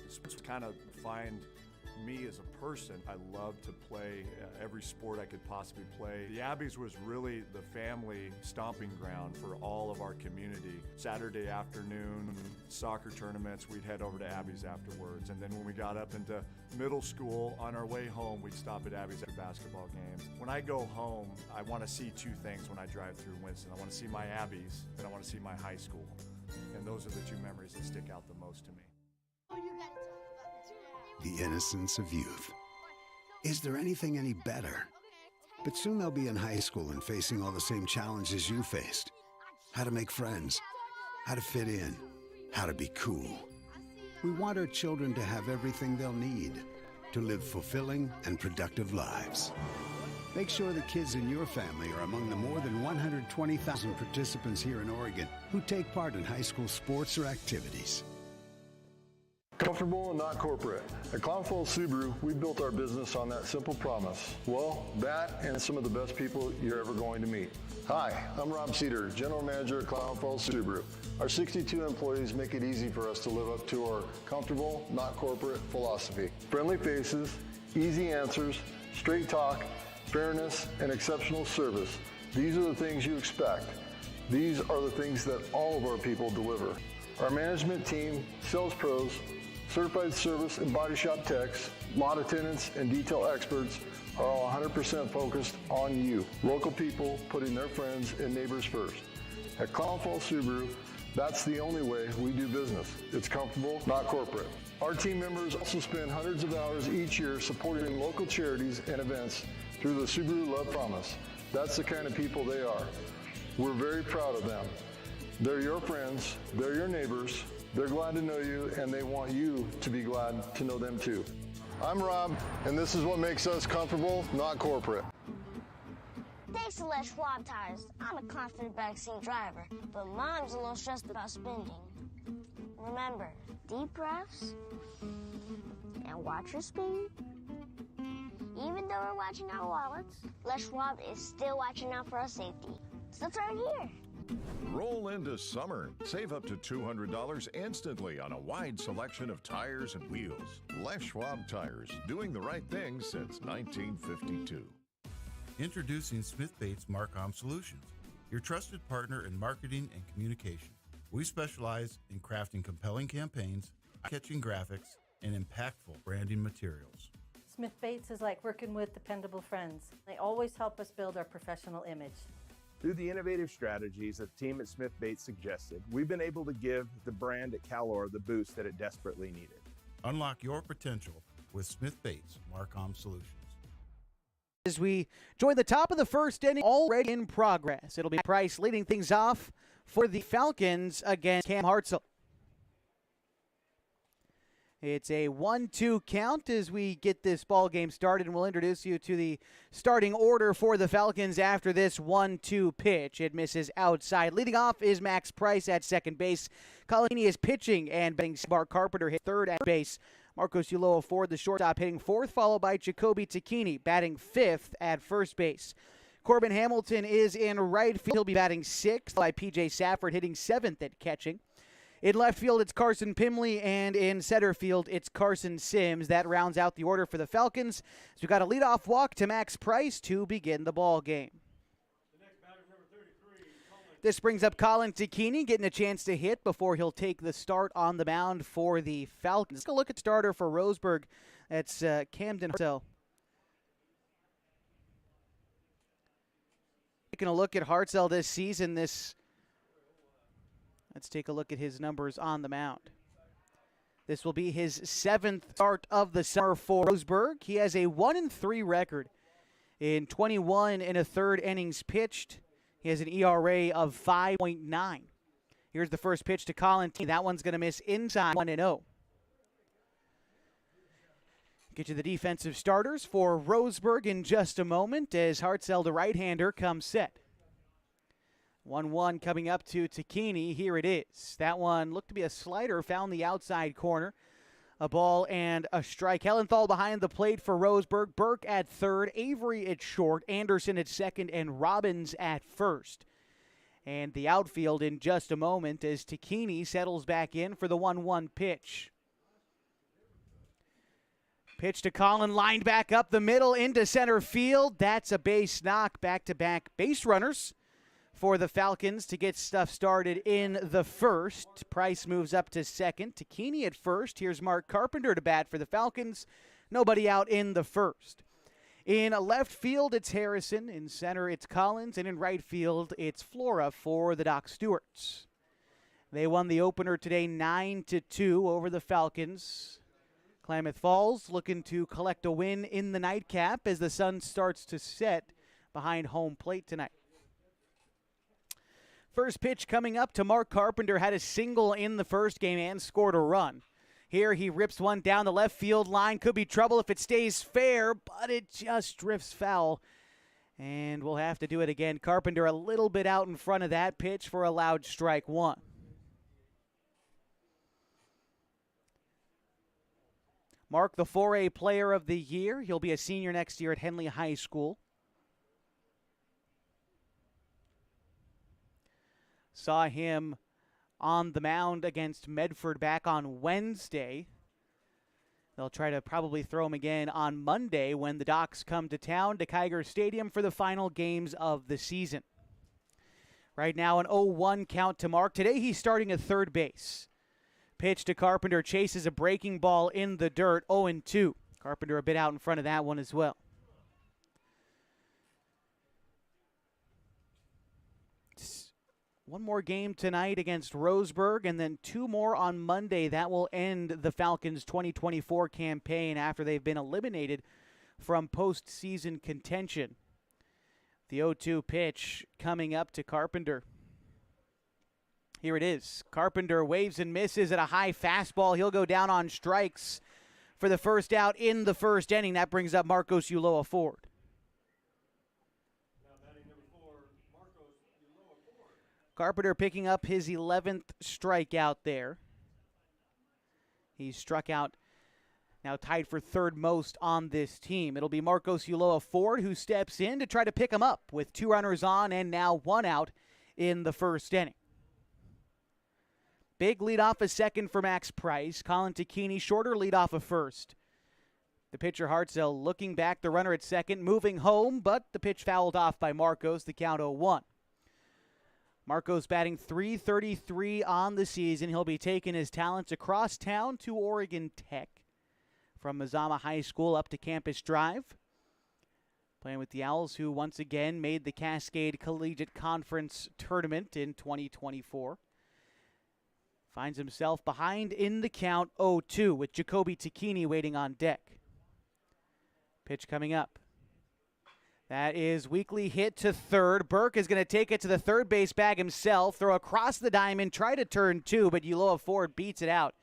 Sports kind of defined me as a person. I love to play every sport I could possibly play. The Abbeys was really the family stomping ground for all of our community. Saturday afternoon, soccer tournaments, we'd head over to Abbeys afterwards. And then when we got up into middle school, on our way home, we'd stop at Abbeys after basketball games. When I go home, I want to see two things when I drive through Winston. I want to see my Abbeys, and I want to see my high school. And those are the two memories that stick out the most to me. The innocence of youth. Is there anything any better? But soon they'll be in high school and facing all the same challenges you faced. How to make friends, how to fit in, how to be cool. We want our children to have everything they'll need to live fulfilling and productive lives. Make sure the kids in your family are among the more than 120,000 participants here in Oregon who take part in high school sports or activities. Comfortable and not corporate. At Klamath Subaru, we built our business on that simple promise. Well, that and some of the best people you're ever going to meet. Hi, I'm Rob Cedar, General Manager at Klamath Subaru. Our 62 employees make it easy for us to live up to our comfortable, not corporate philosophy. Friendly faces, easy answers, straight talk, fairness, and exceptional service. These are the things you expect. These are the things that all of our people deliver. Our management team, sales pros, certified service and body shop techs, lot attendants, and detail experts are all 100% focused on you. Local people putting their friends and neighbors first. At Klamath Subaru, that's the only way we do business. It's comfortable, not corporate. Our team members also spend hundreds of hours each year supporting local charities and events through the Subaru Love Promise. That's the kind of people they are. We're very proud of them. They're your friends, they're your neighbors, they're glad to know you, and they want you to be glad to know them too. I'm Rob, and this is what makes us comfortable, not corporate. Thanks to Les Schwab Tires, I'm a confident backseat driver, but Mom's a little stressed about spending. Remember, deep breaths and watch your speed. Even though we're watching our wallets, Les Schwab is still watching out for our safety. So turn here. Roll into summer. Save up to $200 instantly on a wide selection of tires and wheels. Les Schwab Tires, doing the right thing since 1952. Introducing Smith Bates Marcom Solutions, your trusted partner in marketing and communication. We specialize in crafting compelling campaigns, eye-catching graphics, and impactful branding materials. Smith Bates is like working with dependable friends. They always help us build our professional image. Through the innovative strategies that the team at Smith Bates suggested, we've been able to give the brand at Calor the boost that it desperately needed. Unlock your potential with Smith Bates Marcom Solutions. As we join the top of the first inning, already in progress. It'll be Price leading things off for the Falcons against Cam Hartzell. It's a 1-2 count as we get this ball game started, and we'll introduce you to the starting order for the Falcons after this 1-2 pitch. It misses outside. Leading off is Max Price at second base. Colini is pitching, and Mark Carpenter hit third at base. Marcos Ulloa Ford, the shortstop, hitting fourth, followed by Jacoby Tacchini, batting fifth at first base. Corbin Hamilton is in right field. He'll be batting sixth, by P.J. Safford hitting seventh at catching. In left field, it's Carson Pimley, and in center field, it's Carson Sims. That rounds out the order for the Falcons. So we've got a leadoff walk to Max Price to begin the ball game. This brings up Colin Tacchini, getting a chance to hit before he'll take the start on the mound for the Falcons. Let's go look at starter for Roseburg. That's Camden Hartzell. Taking a look at Hartzell this season, let's take a look at his numbers on the mound. This will be his 7th start of the summer for Roseburg. He has a 1-3 record in 21 1/3 innings pitched. He has an ERA of 5.9. Here's the first pitch to Colin T. That one's going to miss inside 1-0. Get to the defensive starters for Roseburg in just a moment as Hartzell, the right-hander, comes set. 1-1 coming up to Tacchini. Here it is. That one looked to be a slider, found the outside corner. A ball and a strike. Hellenthal behind the plate for Roseburg. Burke at third, Avery at short, Anderson at second, and Robbins at first. And the outfield in just a moment as Tacchini settles back in for the 1-1 pitch. Pitch to Colin, lined back up the middle into center field. That's a base knock. Back-to-back base runners for the Falcons to get stuff started in the first. Price moves up to second. Tacchini at first. Here's Mark Carpenter to bat for the Falcons. Nobody out in the first. In left field, it's Harrison. In center, it's Collins. And in right field, it's Flora for the Doc Stewarts. They won the opener today 9-2 over the Falcons. Klamath Falls looking to collect a win in the nightcap as the sun starts to set behind home plate tonight. First pitch coming up to Mark Carpenter. Had a single in the first game and scored a run. Here he rips one down the left field line. Could be trouble if it stays fair, but it just drifts foul. And we'll have to do it again. Carpenter a little bit out in front of that pitch for a loud strike one. Mark, the 4A player of the year. He'll be a senior next year at Henley High School. Saw him on the mound against Medford back on Wednesday. They'll try to probably throw him again on Monday when the Docs come to town to Kiger Stadium for the final games of the season. Right now an 0-1 count to Mark. Today he's starting at third base. Pitch to Carpenter, chases a breaking ball in the dirt, 0-2. Carpenter a bit out in front of that one as well. One more game tonight against Roseburg, and then 2 more on Monday. That will end the Falcons' 2024 campaign after they've been eliminated from postseason contention. The 0-2 pitch coming up to Carpenter. Here it is. Carpenter waves and misses at a high fastball. He'll go down on strikes for the first out in the first inning. That brings up Marcos Ulloa Ford. Carpenter picking up his 11th strikeout there. He's struck out, now tied for third most on this team. It'll be Marcos Ulloa Ford who steps in to try to pick him up with 2 runners on and now 1 out in the first inning. Big lead off a second for Max Price. Colin Tacchini, shorter lead off a first. The pitcher Hartzell looking back, the runner at second, moving home, but the pitch fouled off by Marcos, the count 0-1. Marcos batting .333 on the season. He'll be taking his talents across town to Oregon Tech. From Mazama High School up to Campus Drive. Playing with the Owls, who once again made the Cascade Collegiate Conference Tournament in 2024. Finds himself behind in the count 0-2 with Jacoby Tacchini waiting on deck. Pitch coming up. That is weakly hit to third. Burke is going to take it to the third base bag himself, throw across the diamond, try to turn 2, but Ulloa Ford beats it out.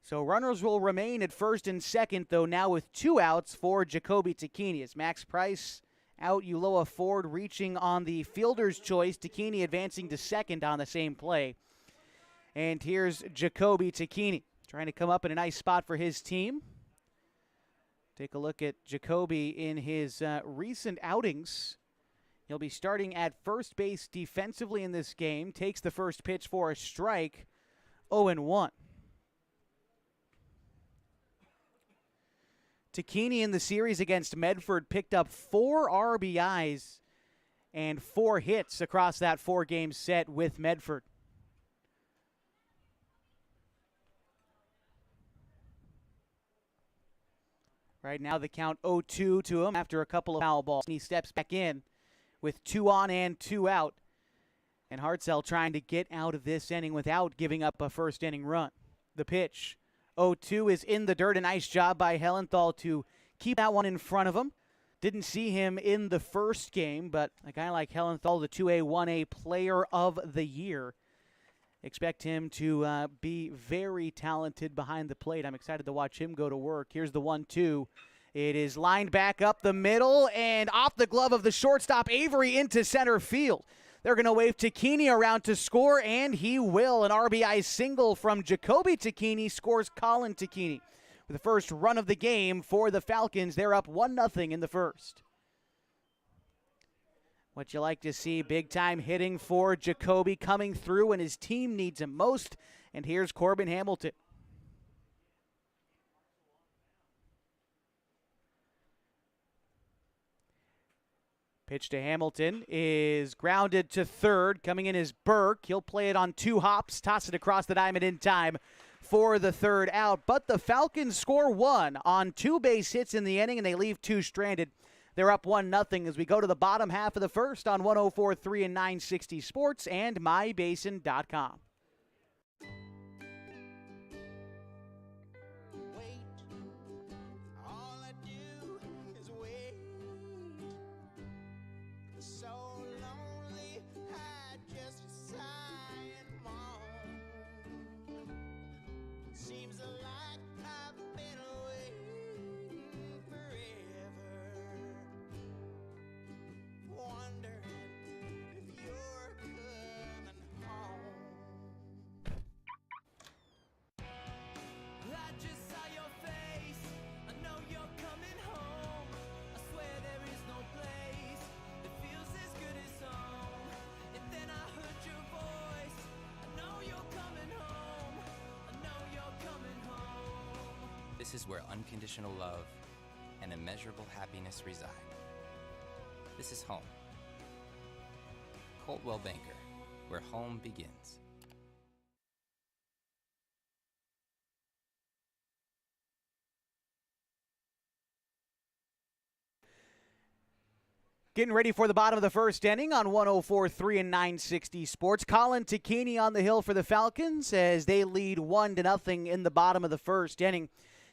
So runners will remain at first and second, though now with 2 outs for Jacoby Tacchini. As Max Price out, Ulloa Ford reaching on the fielder's choice. Tacchini advancing to second on the same play. And here's Jacoby Tacchini trying to come up in a nice spot for his team. Take a look at Jacoby in his recent outings. He'll be starting at first base defensively in this game. Takes the first pitch for a strike 0-1. Takini in the series against Medford picked up 4 RBIs and 4 hits across that 4-game set with Medford. Right now the count 0-2 to him after a couple of foul balls. He steps back in with 2 on and 2 out. And Hartzell trying to get out of this inning without giving up a first inning run. The pitch, 0-2, is in the dirt. A nice job by Hellenthal to keep that one in front of him. Didn't see him in the first game, but a guy like Hellenthal, the 2A, 1A player of the year, expect him to be very talented behind the plate. I'm excited to watch him go to work. Here's the 1-2. It is lined back up the middle and off the glove of the shortstop, Avery, into center field. They're going to wave Takini around to score, and he will. An RBI single from Jacoby Takini scores Colin Takini. With the first run of the game for the Falcons, they're up 1-0 in the first. What you like to see, big-time hitting for Jacoby, coming through when his team needs him most. And here's Corbin Hamilton. Pitch to Hamilton is grounded to third. Coming in is Burke. He'll play it on 2 hops, toss it across the diamond in time for the third out. But the Falcons score 1 on 2 base hits in the inning, and they leave 2 stranded. They're up 1-0 as we go to the bottom half of the first on 104.3 and 960 Sports and mybasin.com. This is where unconditional love and immeasurable happiness reside. This is home. Coltwell Banker, where home begins. Getting ready for the bottom of the first inning on 104.3 and 960 Sports. Colin Takini on the hill for the Falcons as they lead 1-0 in the bottom of the first inning.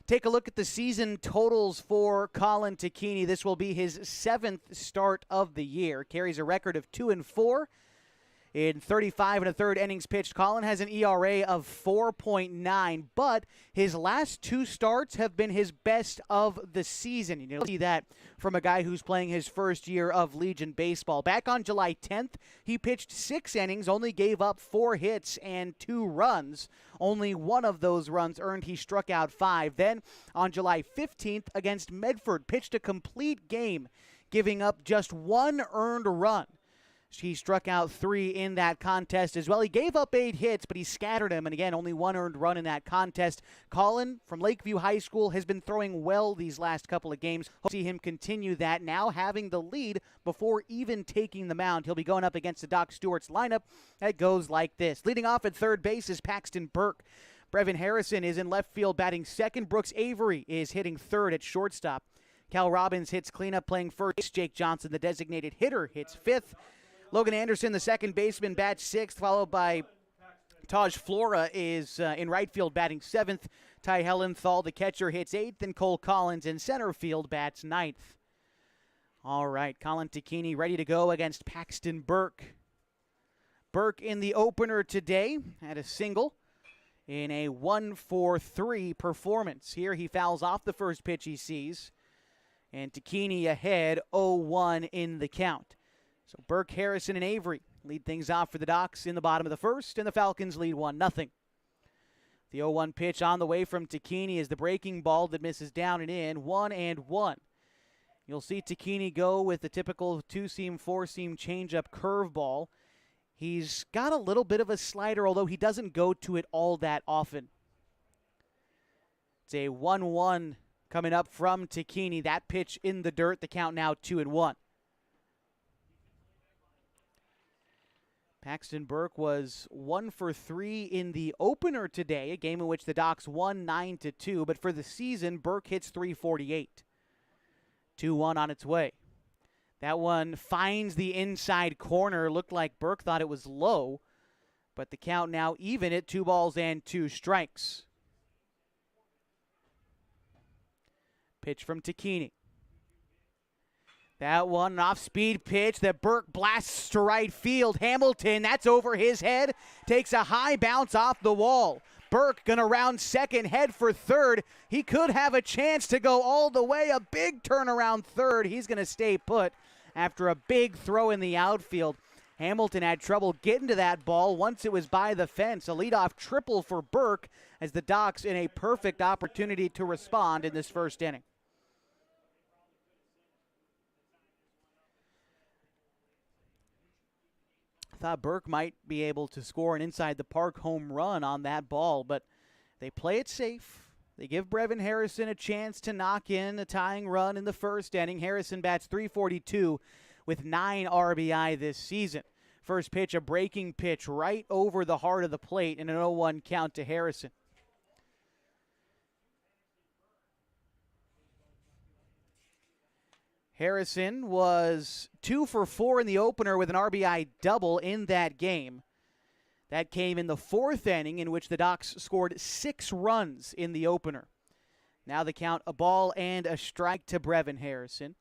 Take a look at the season totals for Colin Takini. This will be his 7th start of the year. Carries a record of 2-4 in 35 1/3 innings pitched. Colin has an ERA of 4.9, but his last 2 starts have been his best of the season. You'll see that from a guy who's playing his first year of Legion baseball. Back on July 10th, he pitched 6 innings, only gave up 4 hits and 2 runs. Only one of those runs earned. He struck out 5. Then on July 15th against Medford, pitched a complete game, giving up just 1 earned run. He struck out 3 in that contest as well. He gave up 8 hits, but he scattered them, and again, only 1 earned run in that contest. Colin from Lakeview High School has been throwing well these last couple of games. Hope to see him continue that, now having the lead before even taking the mound. He'll be going up against the Doc Stewarts lineup that goes like this. Leading off at third base is Paxton Burke. Brevin Harrison is in left field batting second. Brooks Avery is hitting third at shortstop. Cal Robbins hits cleanup playing first. Jake Johnson, the designated hitter, hits fifth. Logan Anderson, the second baseman, bats sixth, followed by Taj Flora is in right field batting seventh. Ty Hellenthal, the catcher, hits eighth, and Cole Collins in center field bats ninth. All right, Colin Takini ready to go against Paxton Burke. Burke in the opener today had a single in a 1-for-3 performance. Here he fouls off the first pitch he sees, and Takini ahead 0-1 in the count. So Burke, Harrison, and Avery lead things off for the Docs in the bottom of the first, and the Falcons lead 1-0. The 0-1 pitch on the way from Takini is the breaking ball that misses down and in, 1-1. You'll see Takini go with the typical 2-seam, 4-seam changeup curveball. He's got a little bit of a slider, although he doesn't go to it all that often. It's a 1-1 coming up from Takini. That pitch in the dirt, the count now 2-1. Paxton Burke was 1 for 3 in the opener today, a game in which the Docs won 9-2, but for the season, Burke hits .348. 2-1 on its way. That one finds the inside corner. Looked like Burke thought it was low, but the count now even at 2 balls and 2 strikes. Pitch from Takini. That one, an off-speed pitch that Burke blasts to right field. Hamilton, that's over his head, takes a high bounce off the wall. Burke gonna round second, head for third. He could have a chance to go all the way. A big turnaround third. He's gonna stay put after a big throw in the outfield. Hamilton had trouble getting to that ball once it was by the fence. A leadoff triple for Burke as the Docs in a perfect opportunity to respond in this first inning. Thought Burke might be able to score an inside the park home run on that ball, but they play it safe. They give Brevin Harrison a chance to knock in a tying run in the first inning. Harrison bats .342 with 9 RBI this season. First pitch, a breaking pitch right over the heart of the plate and an 0-1 count to Harrison. Harrison was 2 for 4 in the opener with an RBI double in that game. That came in the 4th inning, in which the Docs scored 6 runs in the opener. Now the count, a ball and a strike to Brevin Harrison.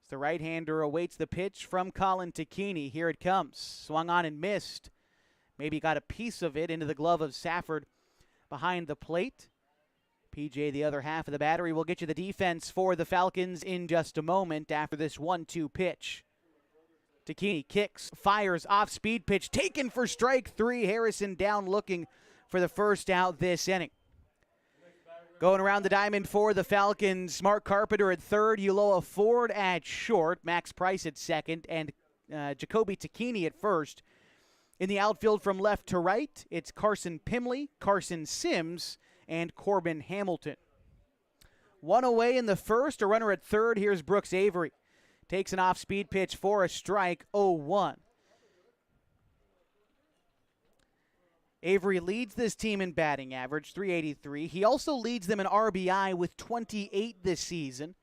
As the right-hander awaits the pitch from Colin Takini. Here it comes. Swung on and missed. Maybe got a piece of it into the glove of Safford behind the plate. PJ, the other half of the battery, will get you the defense for the Falcons in just a moment after this 1-2 pitch. Takini kicks, fires, off-speed pitch, taken for strike 3. Harrison down looking for the first out this inning. Going around the diamond for the Falcons, Mark Carpenter at third, Uloa Ford at short, Max Price at second, and Jacoby Takini at first. In the outfield from left to right, it's Carson Pimley, Carson Sims, and Corbin Hamilton. 1 away in the first, a runner at third. Here's Brooks Avery. Takes an off-speed pitch for a strike, 0-1. Avery leads this team in batting average, .383. He also leads them in RBI with 28 this season.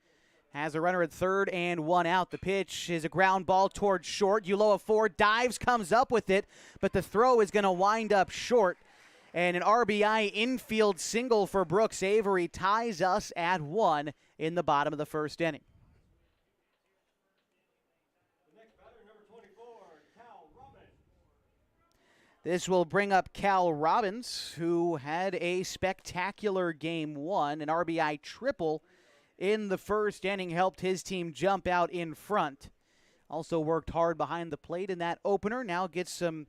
Has a runner at third and 1 out. The pitch is a ground ball towards short. Uloa Ford dives, comes up with it, but the throw is going to wind up short. And an RBI infield single for Brooks Avery ties us at 1 in the bottom of the first inning. This will bring up Cal Robbins, who had a spectacular game 1. An RBI triple in the first inning helped his team jump out in front. Also worked hard behind the plate in that opener. Now gets some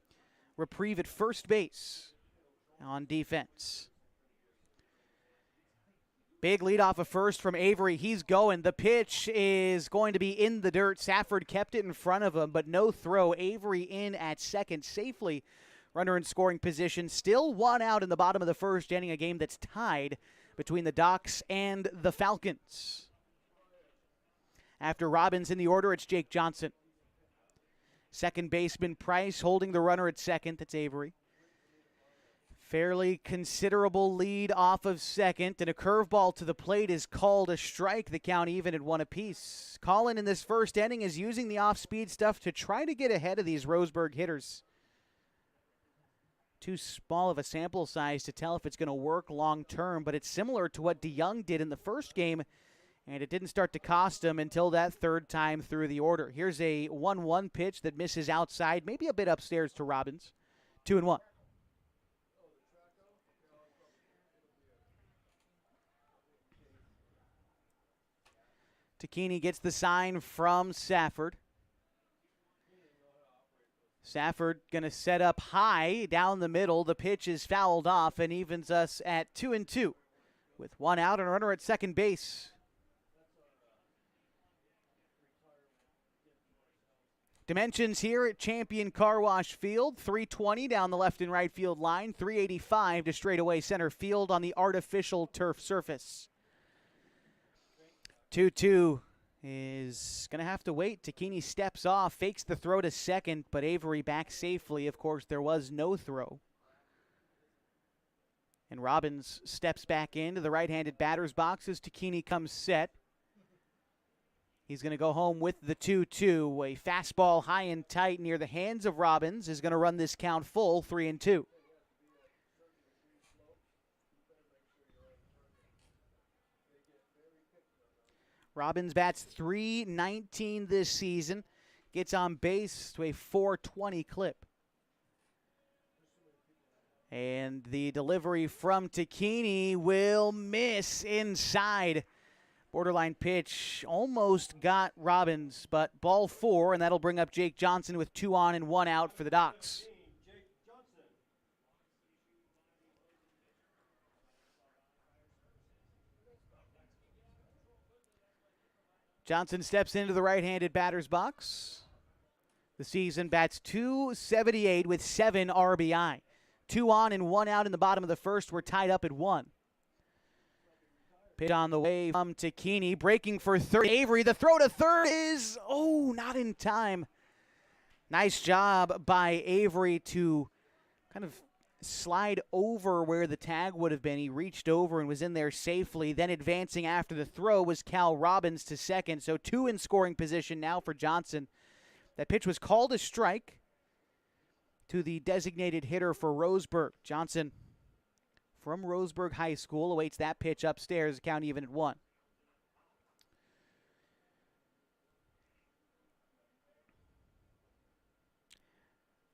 reprieve at first base on defense. Big lead off of first from Avery. He's going. The pitch is going to be in the dirt. Safford kept it in front of him, but no throw. Avery in at second safely. Runner in scoring position. Still 1 out in the bottom of the first inning, a game that's tied between the Docs and the Falcons. After Robbins in the order, it's Jake Johnson. Second baseman Price holding the runner at second. That's Avery. Fairly considerable lead off of second, and a curveball to the plate is called a strike. The count even at 1 apiece. Colin in this first inning is using the off-speed stuff to try to get ahead of these Roseburg hitters. Too small of a sample size to tell if it's going to work long term, but it's similar to what DeYoung did in the first game, and it didn't start to cost him until that third time through the order. Here's a 1-1 pitch that misses outside, maybe a bit upstairs to Robbins. 2-1. Takini gets the sign from Safford. Safford going to set up high down the middle. The pitch is fouled off and evens us at 2-2 with 1 out and a runner at second base. Dimensions here at Champion Car Wash Field. 320 down the left and right field line. 385 to straightaway center field on the artificial turf surface. 2-2 is going to have to wait. Takini steps off, fakes the throw to second, but Avery back safely. Of course, there was no throw. And Robbins steps back into the right-handed batter's box as Takini comes set. He's going to go home with the 2-2. A fastball high and tight near the hands of Robbins is going to run this count full, 3-2. Robbins bats .319 this season. Gets on base to a .420 clip. And the delivery from Takini will miss inside. Borderline pitch almost got Robbins, but ball 4, and that'll bring up Jake Johnson with 2 on and 1 out for the Docs. Johnson steps into the right-handed batter's box. The season bats .278 with 7 RBI. 2 on and 1 out in the bottom of the first. We're tied up at 1. Pitch on the way from Takini, breaking for third. Avery, the throw to third is, not in time. Nice job by Avery to kind of slide over where the tag would have been. He reached over and was in there safely. Then advancing after the throw was Cal Robbins to second. So 2 in scoring position now for Johnson. That pitch was called a strike to the designated hitter for Roseburg. Johnson from Roseburg High School awaits that pitch upstairs, count even at 1.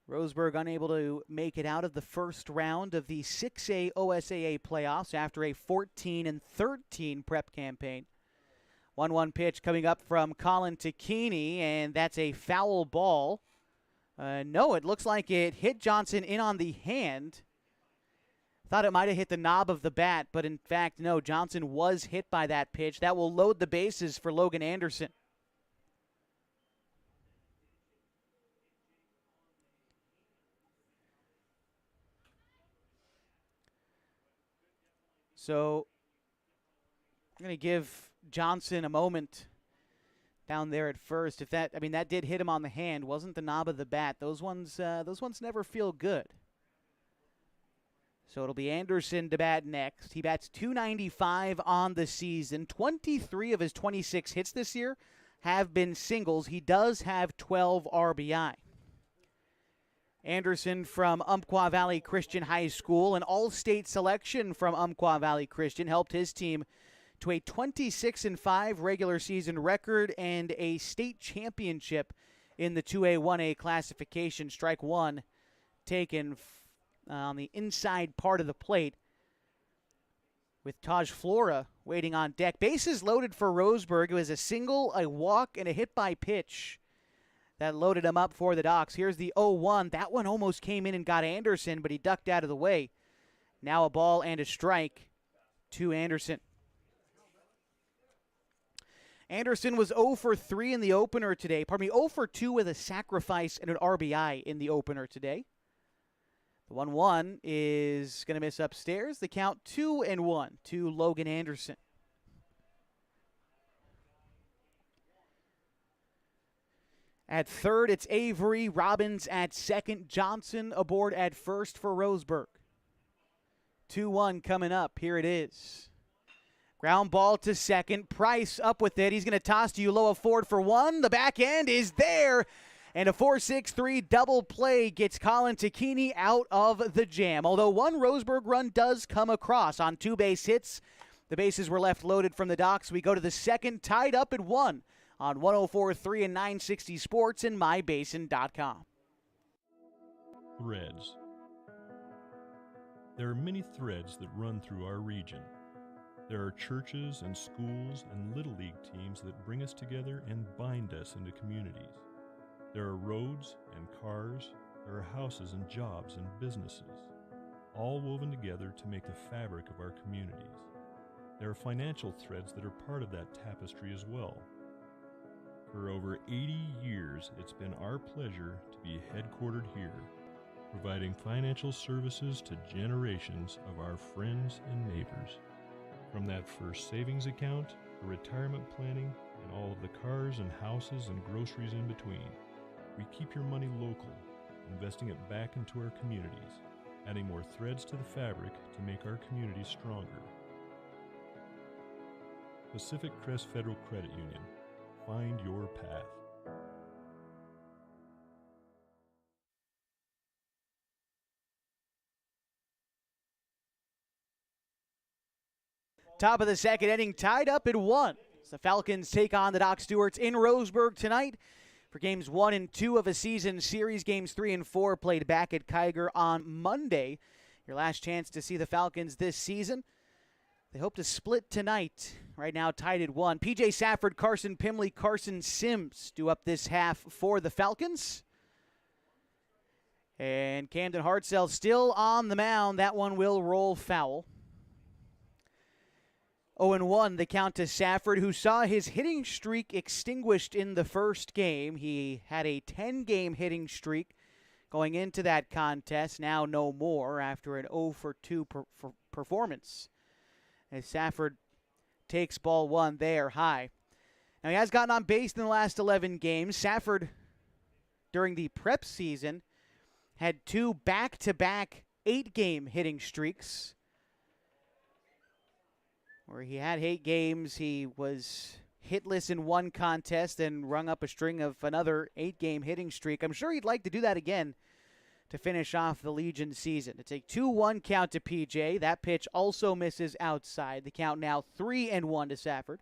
Roseburg unable to make it out of the first round of the 6A OSAA playoffs after a 14-13 prep campaign. 1-1 pitch coming up from Colin Takini, and that's a foul ball. No, it looks like it hit Johnson in on the hand. Thought it might have hit the knob of the bat, but in fact, no, Johnson was hit by that pitch. That will load the bases for Logan Anderson. So I'm going to give Johnson a moment down there at first. If that did hit him on the hand, wasn't the knob of the bat. Those ones never feel good. So it'll be Anderson to bat next. He bats .295 on the season. 23 of his 26 hits this year have been singles. He does have 12 RBI. Anderson from Umpqua Valley Christian High School, an all-state selection from Umpqua Valley Christian, helped his team to a 26-5 regular season record and a state championship in the 2A, 1A classification. Strike 1 taken on the inside part of the plate with Taj Flora waiting on deck. Bases loaded for Roseburg. It was a single, a walk, and a hit by pitch that loaded him up for the Docs. Here's the 0-1. That one almost came in and got Anderson, but he ducked out of the way. Now a ball and a strike to Anderson. Anderson was 0 for 3 in the opener today. 0 for 2 with a sacrifice and an RBI in the opener today. The 1-1 is going to miss upstairs. The count 2-1 to Logan Anderson. At third, it's Avery. Robbins at second. Johnson aboard at first for Roseburg. 2-1 coming up. Here it is. Ground ball to second. Price up with it. He's going to toss to Ulloa Ford for 1. The back end is there. And a 4-6-3 double play gets Colin Takini out of the jam. Although one Roseburg run does come across on 2 base hits. The bases were left loaded from the Docs. We go to the second, tied up at 1 on 104.3 and 960 Sports and MyBasin.com. Threads. There are many threads that run through our region. There are churches and schools and Little League teams that bring us together and bind us into communities. There are roads and cars, there are houses and jobs and businesses, all woven together to make the fabric of our communities. There are financial threads that are part of that tapestry as well. For over 80 years, it's been our pleasure to be headquartered here, providing financial services to generations of our friends and neighbors. From that first savings account, to retirement planning, and all of the cars and houses and groceries in between, we keep your money local, investing it back into our communities, adding more threads to the fabric to make our communities stronger. Pacific Crest Federal Credit Union. Find your path. Top of the second inning, tied up at 1. The Falcons take on the Doc Stewarts in Roseburg tonight for games 1 and 2 of a season series. Games 3 and 4 played back at Kiger on Monday. Your last chance to see the Falcons this season. They hope to split tonight. Right now tied at 1. P.J. Safford, Carson Pimley, Carson Sims do up this half for the Falcons. And Camden Hartzell still on the mound. That one will roll foul. 0-1 the count to Safford, who saw his hitting streak extinguished in the first game. He had a 10-game hitting streak going into that contest. Now no more after an 0-for-2 performance. As Safford takes ball 1 there high. Now he has gotten on base in the last 11 games. Safford, during the prep season, had 2 back-to-back 8-game hitting streaks. Where he had 8 games, he was hitless in one contest and rung up a string of another 8-game hitting streak. I'm sure he'd like to do that again to finish off the Legion season. It's a 2-1 count to PJ. That pitch also misses outside. The count now 3-1 to Safford.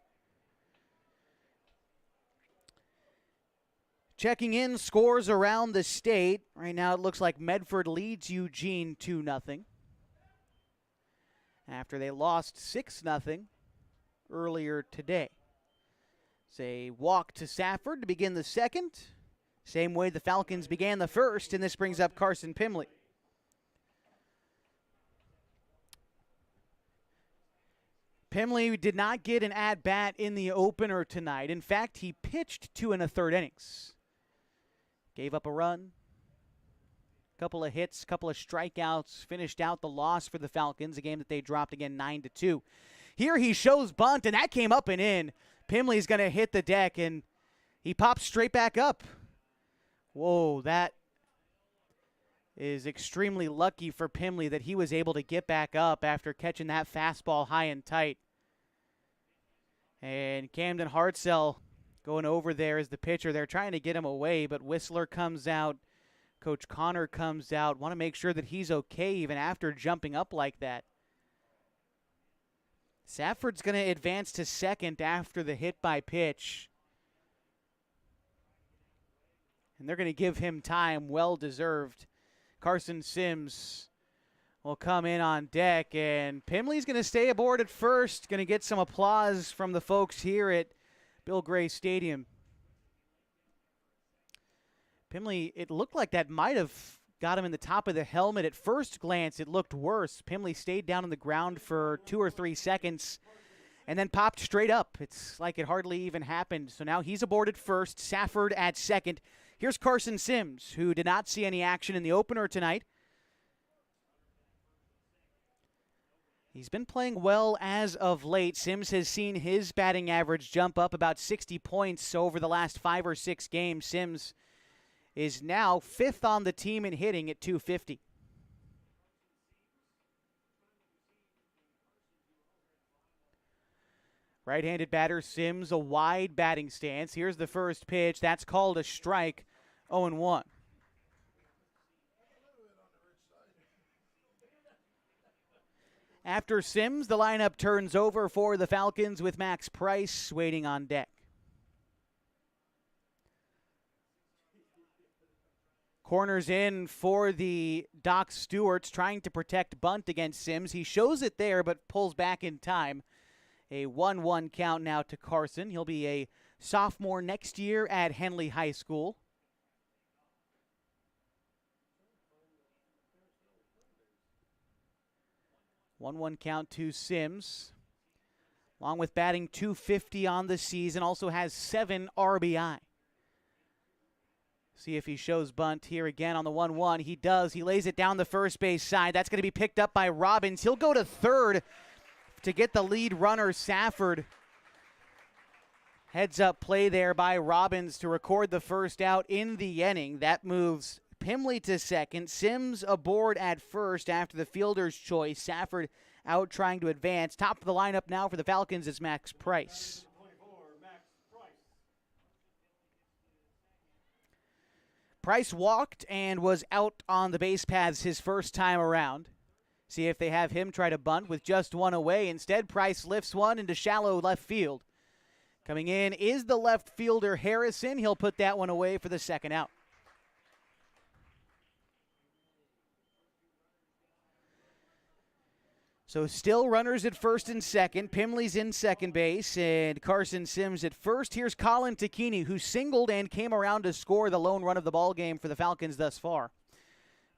Checking in scores around the state. Right now it looks like Medford leads Eugene 2-0. After they lost 6-0 earlier today. It's a walk to Safford to begin the second. Same way the Falcons began the first, and this brings up Carson Pimley. Pimley did not get an at-bat in the opener tonight. In fact, he pitched 2 1/3 innings. Gave up a run, couple of hits, couple of strikeouts, finished out the loss for the Falcons, a game that they dropped again 9-2. Here he shows bunt, and that came up and in. Pimley's going to hit the deck, and he pops straight back up. Whoa, that is extremely lucky for Pimley that he was able to get back up after catching that fastball high and tight. And Camden Hartzell going over there as the pitcher. They're trying to get him away, but Whistler comes out. Coach Connor comes out. Want to make sure that he's okay even after jumping up like that. Safford's going to advance to second after the hit by pitch. And they're going to give him time, well-deserved. Carson Sims will come in on deck, and Pimley's going to stay aboard at first. Going to get some applause from the folks here at Bill Gray Stadium. Pimley, it looked like that might have got him in the top of the helmet. At first glance, it looked worse. Pimley stayed down on the ground for 2 or 3 seconds and then popped straight up. It's like it hardly even happened. So now he's aboard at first, Safford at second. Here's Carson Sims, who did not see any action in the opener tonight. He's been playing well as of late. Sims has seen his batting average jump up about 60 points over the last 5 or 6 games. Sims is now 5th on the team in hitting at .250. Right-handed batter Sims, a wide batting stance. Here's the first pitch. That's called a strike, 0-1. After Sims, the lineup turns over for the Falcons with Max Price waiting on deck. Corners in for the Doc Stewarts, trying to protect bunt against Sims. He shows it there, but pulls back in time. A 1-1 count now to Carson. He'll be a sophomore next year at Henley High School. 1-1 count to Sims. along with batting .250 on the season, also has 7 RBI. See if he shows bunt here again on the 1-1. He does. He lays it down the first base side. That's going to be picked up by Robbins. He'll go to third to get the lead runner, Safford. Heads up play there by Robbins to record the first out in the inning. That moves Pimley to second. Sims aboard at first after the fielder's choice. Safford out trying to advance. Top of the lineup now for the Falcons is Max Price. Price walked and was out on the base paths his first time around. See if they have him try to bunt with just one away. Instead, Price lifts one into shallow left field. Coming in is the left fielder Harrison. He'll put that one away for the second out. So still runners at first and second. Pimley's in second base and Carson Sims at first. Here's Colin Takini, who singled and came around to score the lone run of the ball game for the Falcons thus far.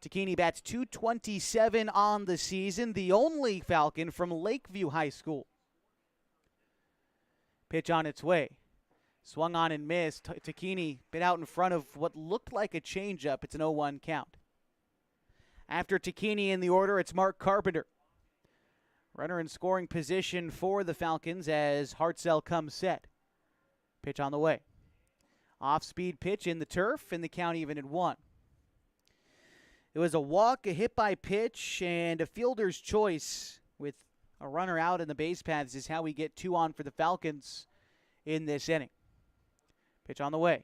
Takini bats .227 on the season, the only Falcon from Lakeview High School. Pitch on its way. Swung on and missed. Takini bit out in front of what looked like a changeup. It's an 0-1 count. After Takini in the order, it's Mark Carpenter. Runner in scoring position for the Falcons as Hartzell comes set. Pitch on the way. Off-speed pitch in the turf, and the count even at 1. It was a walk, a hit by pitch, and a fielder's choice with a runner out in the base paths is how we get 2 on for the Falcons in this inning. Pitch on the way.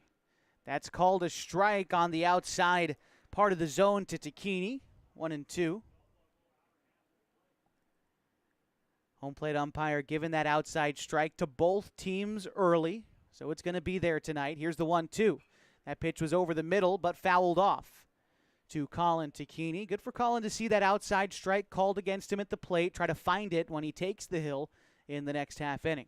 That's called a strike on the outside part of the zone to Takini. 1-2. Home plate umpire giving that outside strike to both teams early, so it's going to be there tonight. Here's the 1-2. That pitch was over the middle, but fouled off to Colin Takini. Good for Colin to see that outside strike called against him at the plate, try to find it when he takes the hill in the next half inning.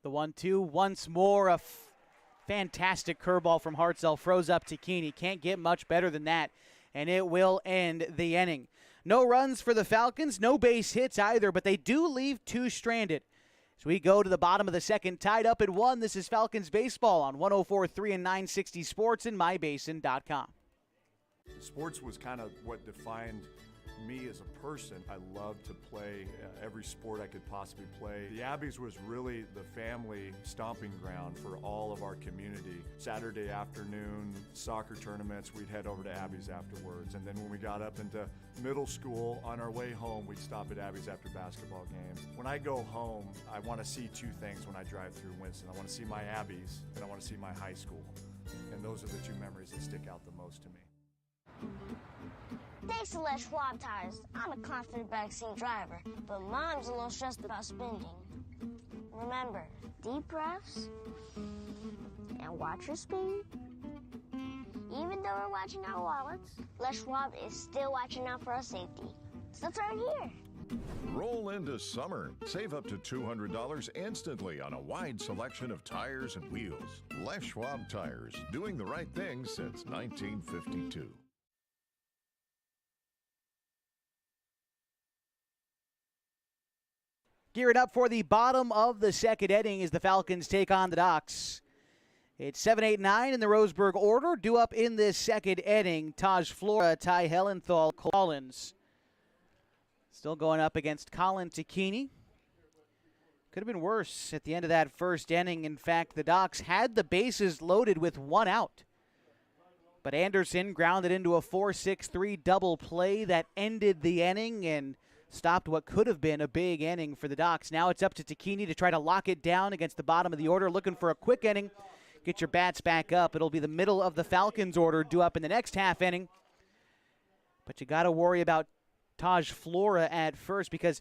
The 1-2, once more a fantastic curveball from Hartzell, froze up Takini. Can't get much better than that, and it will end the inning. No runs for the Falcons, no base hits either, but they do leave 2 stranded. So we go to the bottom of the second, tied up at 1. This is Falcons baseball on 104.3 and 960 Sports and MyBasin.com. Sports was kind of what defined me as a person. I loved to play every sport I could possibly play. The Abbeys was really the family stomping ground for all of our community. Saturday afternoon soccer tournaments, we'd head over to Abbeys afterwards. And then when we got up into middle school, on our way home, we'd stop at Abbeys after basketball games. When I go home, I want to see 2 things when I drive through Winston. I want to see my Abbeys and I want to see my high school. And those are the 2 memories that stick out the most to me. Thanks to Les Schwab Tires, I'm a confident backseat driver, but Mom's a little stressed about spending. Remember, deep breaths and watch your speed. Even though we're watching our wallets, Les Schwab is still watching out for our safety. So it's right here. Roll into summer. Save up to $200 instantly on a wide selection of tires and wheels. Les Schwab Tires, doing the right thing since 1952. Gearing up for the bottom of the second inning as the Falcons take on the Ducks. It's 7, 8, 9 in the Roseburg order. Due up in this second inning, Taj Flora, Ty Hellenthal, Collins. Still going up against Colin Takini. Could have been worse at the end of that first inning. In fact, the Ducks had the bases loaded with 1 out. But Anderson grounded into a 4-6-3 double play that ended the inning and stopped what could have been a big inning for the Ducks. Now it's up to Takini to try to lock it down against the bottom of the order, looking for a quick inning. Get your bats back up. It'll be the middle of the Falcons order due up in the next half inning. But you got to worry about Taj Flora at first because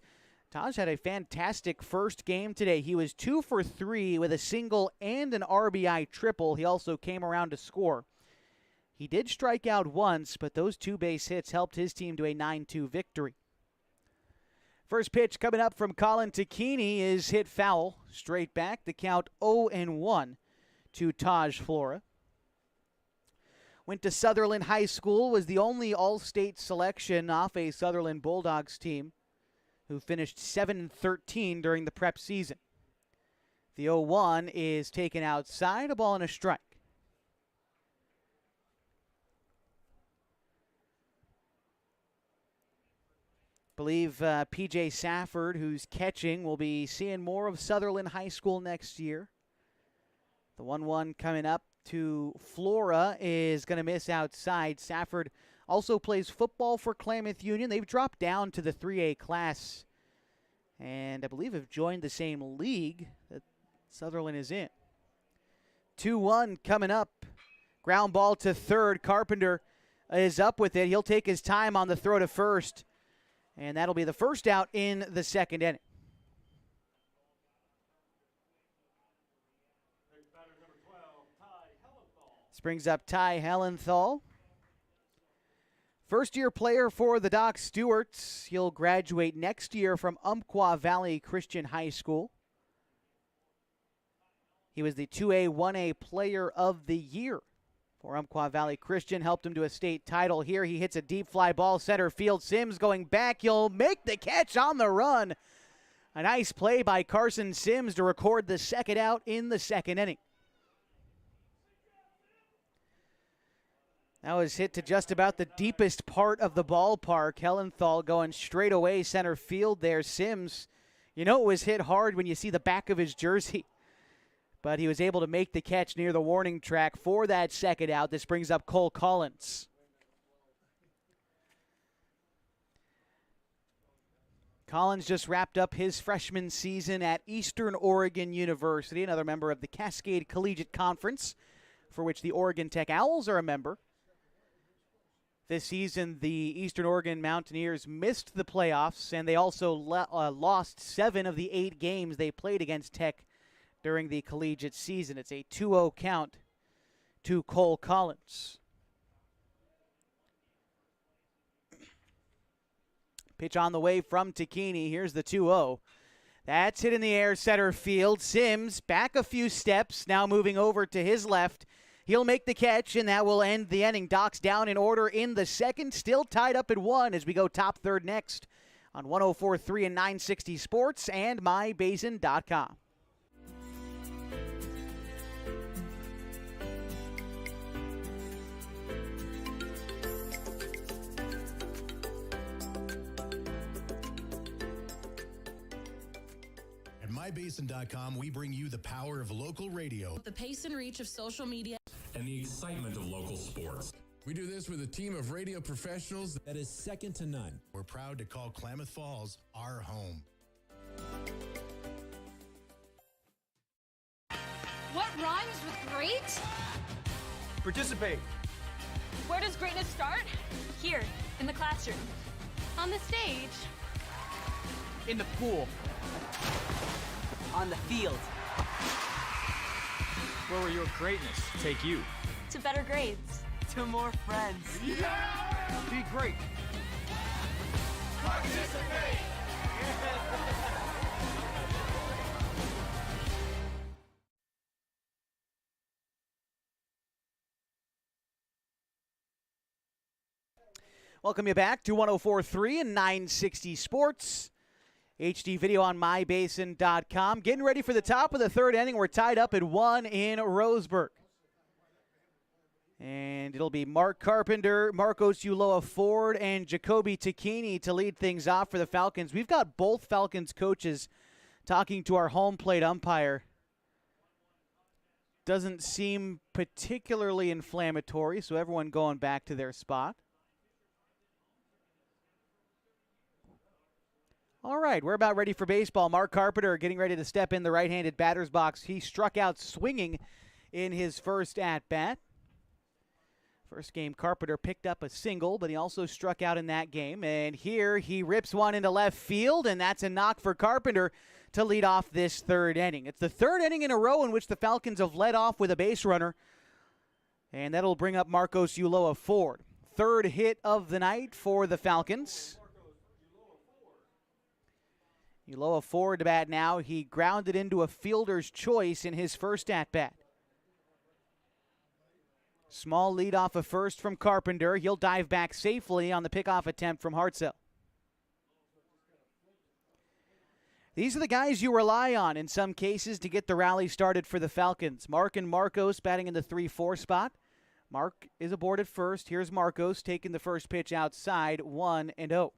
Taj had a fantastic first game today. He was 2 for 3 with a single and an RBI triple. He also came around to score. He did strike out once, but those 2 base hits helped his team to a 9-2 victory. First pitch coming up from Colin Takini is hit foul. Straight back, the count 0-1 to Taj Flora. Went to Sutherland High School, was the only all-state selection off a Sutherland Bulldogs team who finished 7-13 during the prep season. The 0-1 is taken outside, a ball and a strike. Believe P.J. Safford, who's catching, will be seeing more of Sutherland High School next year. The 1-1 coming up to Flora is going to miss outside. Safford also plays football for Klamath Union. They've dropped down to the 3A class and I believe have joined the same league that Sutherland is in. 2-1 coming up. Ground ball to third. Carpenter is up with it. He'll take his time on the throw to first. And that'll be the first out in the second inning. This brings up Ty Hellenthal. First-year player for the Doc Stewarts. He'll graduate next year from Umpqua Valley Christian High School. He was the 2A, 1A Player of the Year for Umpqua Valley Christian. Helped him to a state title here. He hits a deep fly ball center field. Sims going back. He'll make the catch on the run. A nice play by Carson Sims to record the second out in the second inning. That was hit to just about the deepest part of the ballpark. Hellenthal going straight away center field there. Sims, you know it was hit hard when you see the back of his jersey. But he was able to make the catch near the warning track for that second out. This brings up Cole Collins. Collins just wrapped up his freshman season at Eastern Oregon University, another member of the Cascade Collegiate Conference, for which the Oregon Tech Owls are a member. This season, the Eastern Oregon Mountaineers missed the playoffs, and they also lost 7 of the 8 games they played against Tech during the collegiate season. It's a 2-0 count to Cole Collins. Pitch on the way from Takini. Here's the 2-0. That's hit in the air, center field. Sims back a few steps, now moving over to his left. He'll make the catch, and that will end the inning. Docs down in order in the second, still tied up at 1 as we go top third next on 104.3 and 960 Sports and mybasin.com. At mybasin.com, we bring you the power of local radio. The pace and reach of social media. And the excitement of local sports. We do this with a team of radio professionals that is second to none. We're proud to call Klamath Falls our home. What rhymes with great? Participate. Where does greatness start? Here, in the classroom. On the stage. In the pool. On the field. Where will your greatness take you? To better grades. To more friends. Be great. Participate. Welcome you back to 104.3 and 960 Sports. HD video on mybasin.com. Getting ready for the top of the third inning. We're tied up at 1 in Roseburg. And it'll be Mark Carpenter, Marcos Ulloa Ford, and Jacoby Takini to lead things off for the Falcons. We've got both Falcons coaches talking to our home plate umpire. Doesn't seem particularly inflammatory, so everyone going back to their spot. All right, we're about ready for baseball. Mark Carpenter getting ready to step in the right-handed batter's box. He struck out swinging in his first at-bat. First game, Carpenter picked up a single, but he also struck out in that game. And here he rips one into left field, and that's a knock for Carpenter to lead off this third inning. It's the third inning in a row in which the Falcons have led off with a base runner, and that'll bring up Marcos Ulloa Ford. Third hit of the night for the Falcons. Ulloa Ford to bat now. He grounded into a fielder's choice in his first at-bat. Small lead off of first from Carpenter. He'll dive back safely on the pickoff attempt from Hartzell. These are the guys you rely on in some cases to get the rally started for the Falcons. Mark and Marcos batting in the 3-4 spot. Mark is aboard at first. Here's Marcos taking the first pitch outside, 1-0.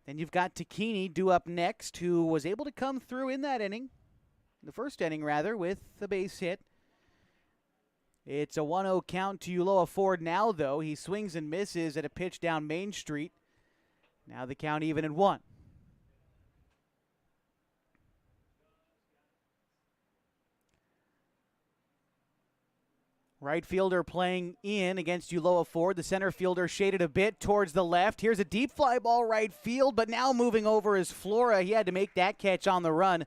Then you've got Takini due up next, who was able to come through in that inning, the first inning rather, with the base hit. It's a 1-0 count to Ulloa Ford now, though. He swings and misses at a pitch down Main Street. Now the count even at 1. Right fielder playing in against Ulloa Ford. The center fielder shaded a bit towards the left. Here's a deep fly ball right field, but now moving over is Flora. He had to make that catch on the run.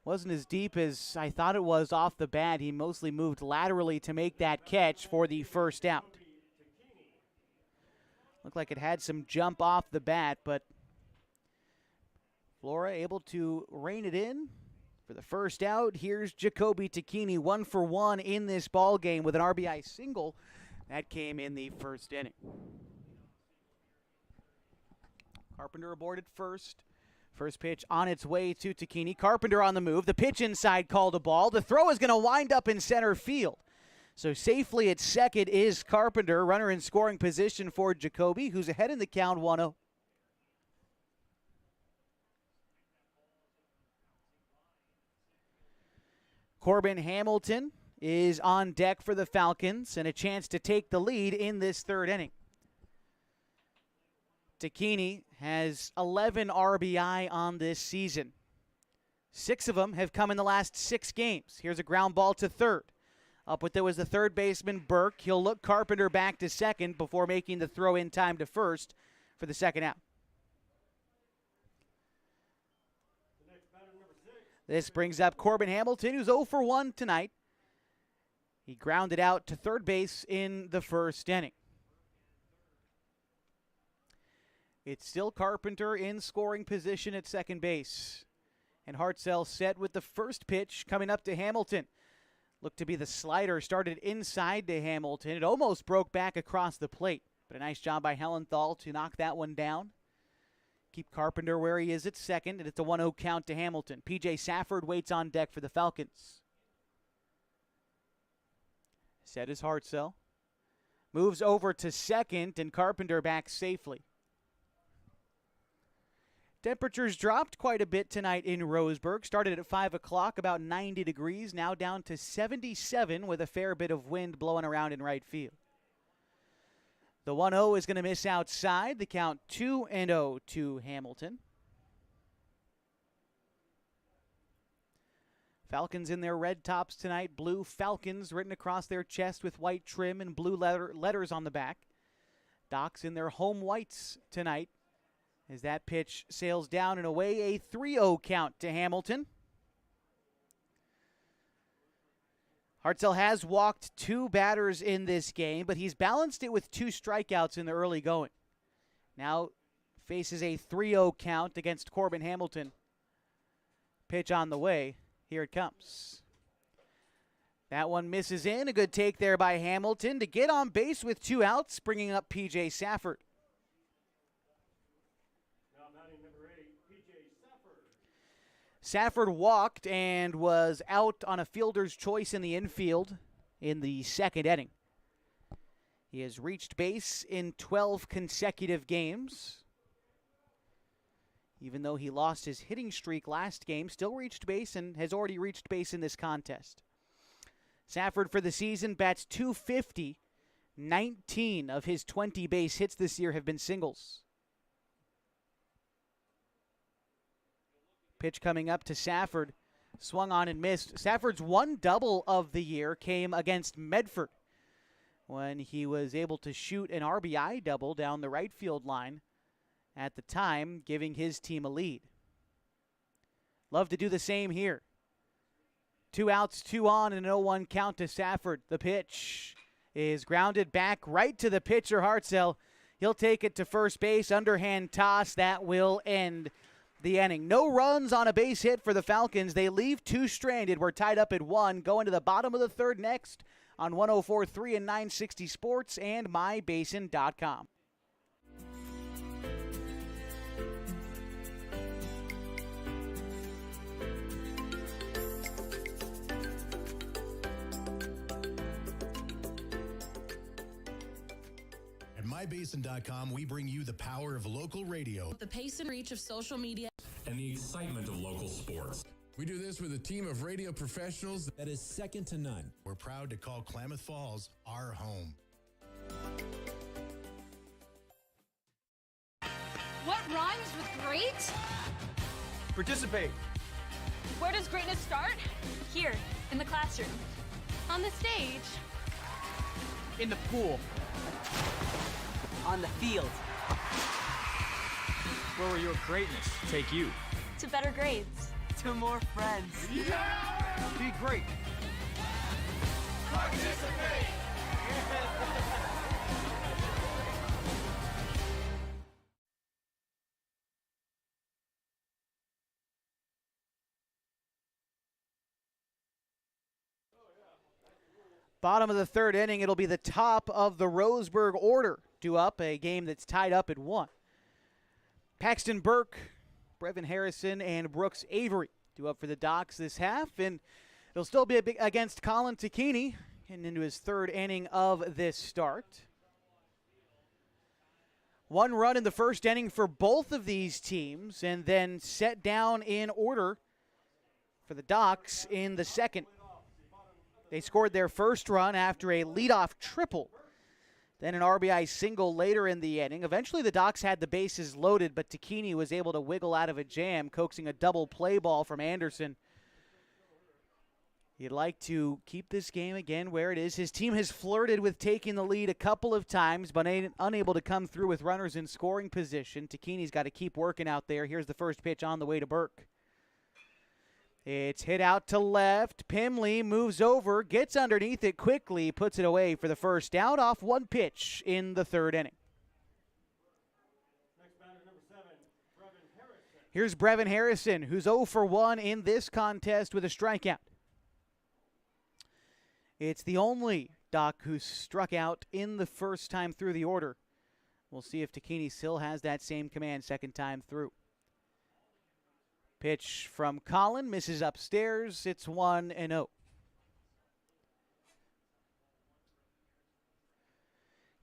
Wasn't as deep as I thought it was off the bat. He mostly moved laterally to make that catch for the first out. Looked like it had some jump off the bat, but Flora able to rein it in. For the first out, here's Jacoby Takini, 1 for 1 in this ball game with an RBI single. That came in the first inning. Carpenter aboard at first. First pitch on its way to Takini. Carpenter on the move. The pitch inside called a ball. The throw is going to wind up in center field. So safely at second is Carpenter. Runner in scoring position for Jacoby, who's ahead in the count 1-0. Corbin Hamilton is on deck for the Falcons and a chance to take the lead in this third inning. Takini has 11 RBI on this season. 6 of them have come in the last 6 games. Here's a ground ball to third. Up with it was the third baseman, Burke. He'll look Carpenter back to second before making the throw in time to first for the second out. This brings up Corbin Hamilton, who's 0 for 1 tonight. He grounded out to third base in the first inning. It's still Carpenter in scoring position at second base. And Hartzell set with the first pitch coming up to Hamilton. Looked to be the slider, started inside to Hamilton. It almost broke back across the plate, but a nice job by Hellenthal to knock that one down. Keep Carpenter where he is at second, and it's a 1-0 count to Hamilton. P.J. Safford waits on deck for the Falcons. Set is Hartzell. Moves over to second, and Carpenter back safely. Temperatures dropped quite a bit tonight in Roseburg. Started at 5 o'clock, about 90 degrees, now down to 77 with a fair bit of wind blowing around in right field. The 1-0 is going to miss outside. The count 2-0 to Hamilton. Falcons in their red tops tonight. Blue Falcons written across their chest with white trim and blue letters on the back. Docs in their home whites tonight. As that pitch sails down and away, a 3-0 count to Hamilton. Hartzell has walked 2 batters in this game, but he's balanced it with 2 strikeouts in the early going. Now faces a 3-0 count against Corbin Hamilton. Pitch on the way. Here it comes. That one misses in. A good take there by Hamilton to get on base with 2 outs, bringing up P.J. Safford. Safford walked and was out on a fielder's choice in the infield in the second inning. He has reached base in 12 consecutive games. Even though he lost his hitting streak last game, still reached base and has already reached base in this contest. Safford for the season bats .250. 19 of his 20 base hits this year have been singles. Pitch coming up to Safford. Swung on and missed. Safford's 1 double of the year came against Medford when he was able to shoot an RBI double down the right field line at the time, giving his team a lead. Love to do the same here. 2 outs, 2 on, and an 0-1 count to Safford. The pitch is grounded back right to the pitcher, Hartzell. He'll take it to first base. Underhand toss. That will end the inning. No runs on a base hit for the Falcons. They leave 2 stranded. We're tied up at 1. Going to the bottom of the third next on 104.3 and 960 Sports and mybasin.com. At mybasin.com, we bring you the power of local radio. The pace and reach of social media. And the excitement of local sports. We do this with a team of radio professionals that is second to none. We're proud to call Klamath Falls our home. What rhymes with great? Participate. Where does greatness start? Here, in the classroom. On the stage. In the pool. On the field. Where will your greatness take you? To better grades. To more friends. Be great. Participate. Bottom of the third inning, it'll be the top of the Roseburg order due up, a game that's tied up at 1. Paxton Burke, Brevin Harrison, and Brooks Avery due up for the Docs this half, and it'll still be against Colin Tacchini getting into his third inning of this start. 1 run in the first inning for both of these teams, and then set down in order for the Docs in the second. They scored their first run after a leadoff triple, then an RBI single later in the inning. Eventually the Docs had the bases loaded, but Tacchini was able to wiggle out of a jam, coaxing a double play ball from Anderson. He'd like to keep this game again where it is. His team has flirted with taking the lead a couple of times, but unable to come through with runners in scoring position. Tacchini's got to keep working out there. Here's the first pitch on the way to Burke. It's hit out to left. Pimley moves over, gets underneath it quickly, puts it away for the first out off 1 pitch in the third inning. Here's Brevin Harrison, who's 0 for 1 in this contest with a strikeout. It's the only Doc who's struck out in the first time through the order. We'll see if Tacchini still has that same command second time through. Pitch from Colin, misses upstairs. It's 1-0.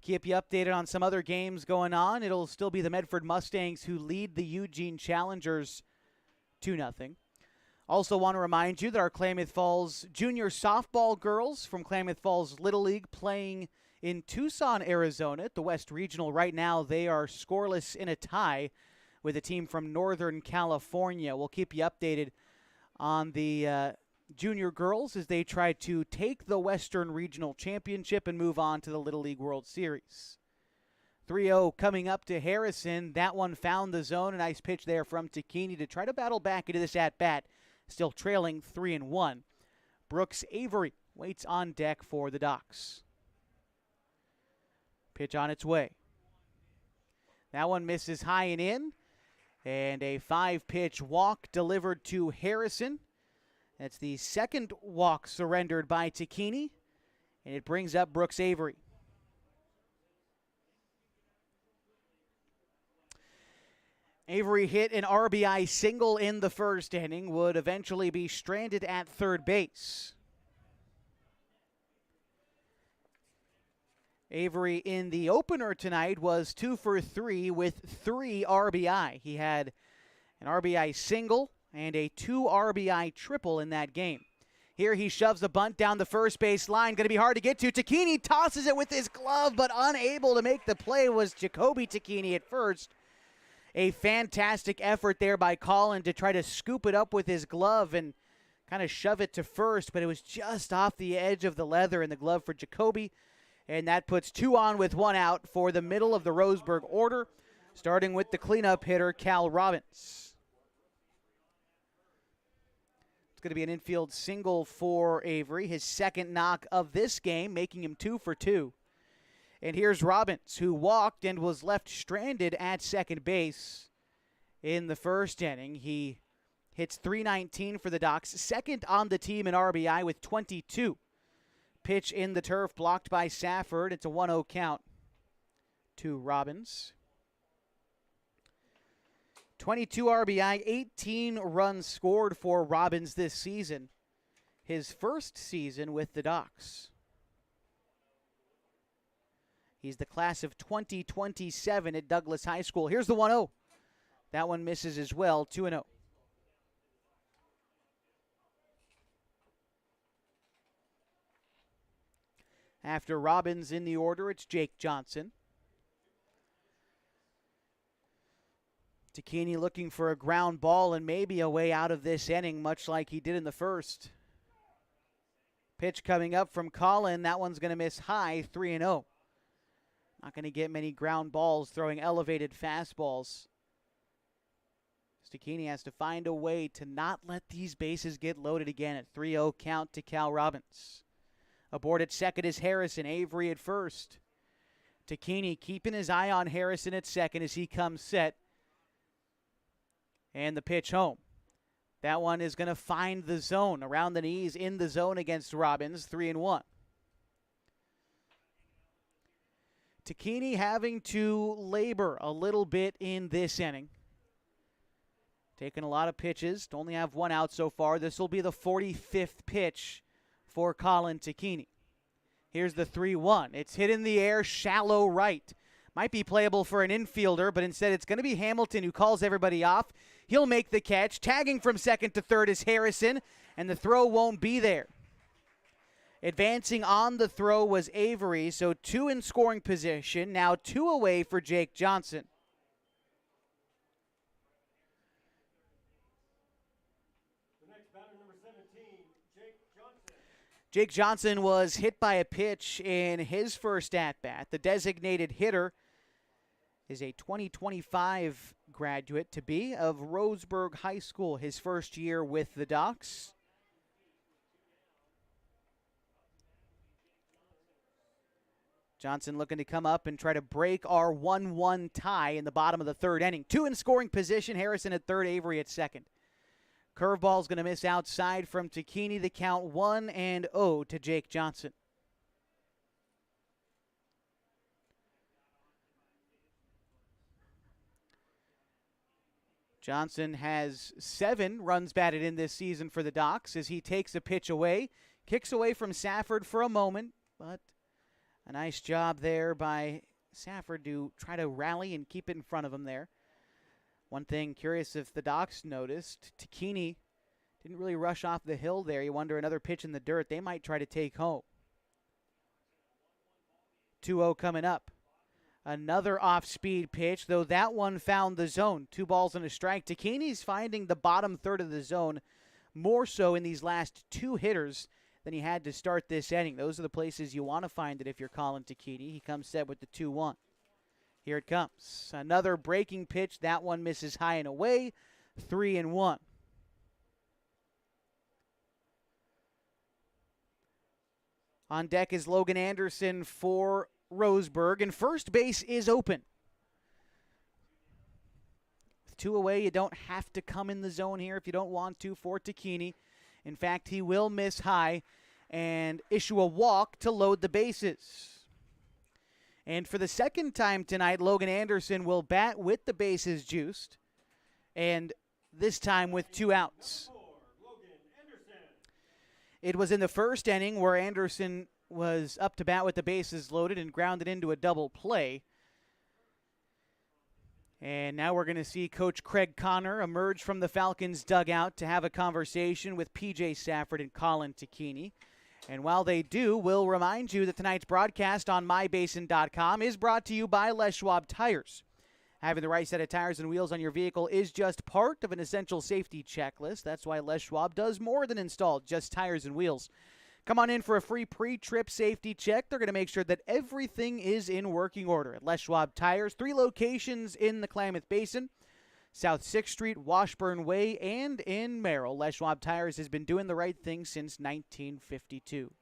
Keep you updated on some other games going on. It'll still be the Medford Mustangs who lead the Eugene Challengers 2-0. Also want to remind you that our Klamath Falls junior softball girls from Klamath Falls Little League playing in Tucson, Arizona at the West Regional. Right now they are scoreless in a tie with a team from Northern California. We'll keep you updated on the junior girls as they try to take the Western Regional Championship and move on to the Little League World Series. 3-0 coming up to Harrison. That one found the zone. A nice pitch there from Tacchini to try to battle back into this at-bat. Still trailing 3-1. Brooks Avery waits on deck for the Docs. Pitch on its way. That one misses high and in. And a 5-pitch walk delivered to Harrison. That's the second walk surrendered by Tacchini. And it brings up Brooks Avery. Avery hit an RBI single in the first inning, would eventually be stranded at third base. Avery in the opener tonight was 2 for 3 with 3 RBI. He had an RBI single and a 2 RBI triple in that game. Here he shoves the bunt down the first base line. Going to be hard to get to. Tacchini tosses it with his glove, but unable to make the play was Jacoby Tacchini at first. A fantastic effort there by Colin to try to scoop it up with his glove and kind of shove it to first, but it was just off the edge of the leather in the glove for Jacoby. And that puts 2 on with 1 out for the middle of the Roseburg order, starting with the cleanup hitter, Cal Robbins. It's going to be an infield single for Avery, his second knock of this game, making him 2 for 2. And here's Robbins, who walked and was left stranded at second base in the first inning. He hits .319 for the Docs, second on the team in RBI with 22. pitch in the turf, blocked by Safford. It's a 1-0 count to Robbins. 22 RBI, 18 runs scored for Robbins this season. His first season with the Docs. He's the class of 2027 at Douglas High School. Here's the 1-0. That one misses as well, 2-0. After Robbins in the order, it's Jake Johnson. Takini looking for a ground ball and maybe a way out of this inning, much like he did in the first. Pitch coming up from Colin. That one's going to miss high, 3-0. Not going to get many ground balls, throwing elevated fastballs. Takini has to find a way to not let these bases get loaded again at 3-0 count to Cal Robbins. Aboard at second is Harrison, Avery at first. Takini keeping his eye on Harrison at second as he comes set. And the pitch home. That one is going to find the zone, around the knees, in the zone against Robbins, 3-1. Takini having to labor a little bit in this inning. Taking a lot of pitches, to only have one out so far. This will be the 45th pitch for Colin Takini. Here's the 3-1. It's hit in the air, shallow right. Might be playable for an infielder, but instead it's going to be Hamilton who calls everybody off. He'll make the catch. Tagging from second to third is Harrison, and the throw won't be there. Advancing on the throw was Avery, so 2 in scoring position. Now 2 away for Jake Johnson. Jake Johnson was hit by a pitch in his first at-bat. The designated hitter is a 2025 graduate to be of Roseburg High School, his first year with the Docs. Johnson looking to come up and try to break our 1-1 tie in the bottom of the third inning. 2 in scoring position, Harrison at third, Avery at second. Curveball's going to miss outside from Takini. The count 1-0 to Jake Johnson. Johnson has 7 runs batted in this season for the Docs as he takes a pitch away. Kicks away from Safford for a moment, but a nice job there by Safford to try to rally and keep it in front of him there. One thing, curious if the Docs noticed, Takini didn't really rush off the hill there. You wonder, another pitch in the dirt they might try to take home. 2-0 coming up. Another off-speed pitch, though that one found the zone. 2 balls and a strike. Takini's finding the bottom third of the zone more so in these last 2 hitters than he had to start this inning. Those are the places you want to find it if you're Colin Takini. He comes set with the 2-1. Here it comes. Another breaking pitch. That one misses high and away. 3-1. On deck is Logan Anderson for Roseburg, and first base is open. With 2 away, you don't have to come in the zone here if you don't want to for Takini. In fact, he will miss high and issue a walk to load the bases. And for the second time tonight, Logan Anderson will bat with the bases juiced, and this time with 2 outs. It was in the first inning where Anderson was up to bat with the bases loaded and grounded into a double play. And now we're going to see Coach Craig Connor emerge from the Falcons dugout to have a conversation with P.J. Safford and Colin Takini. And while they do, we'll remind you that tonight's broadcast on mybasin.com is brought to you by Les Schwab Tires. Having the right set of tires and wheels on your vehicle is just part of an essential safety checklist. That's why Les Schwab does more than install just tires and wheels. Come on in for a free pre-trip safety check. They're going to make sure that everything is in working order at Les Schwab Tires. 3 locations in the Klamath Basin: South 6th Street, Washburn Way, and in Merrill. Les Schwab Tires has been doing the right thing since 1952.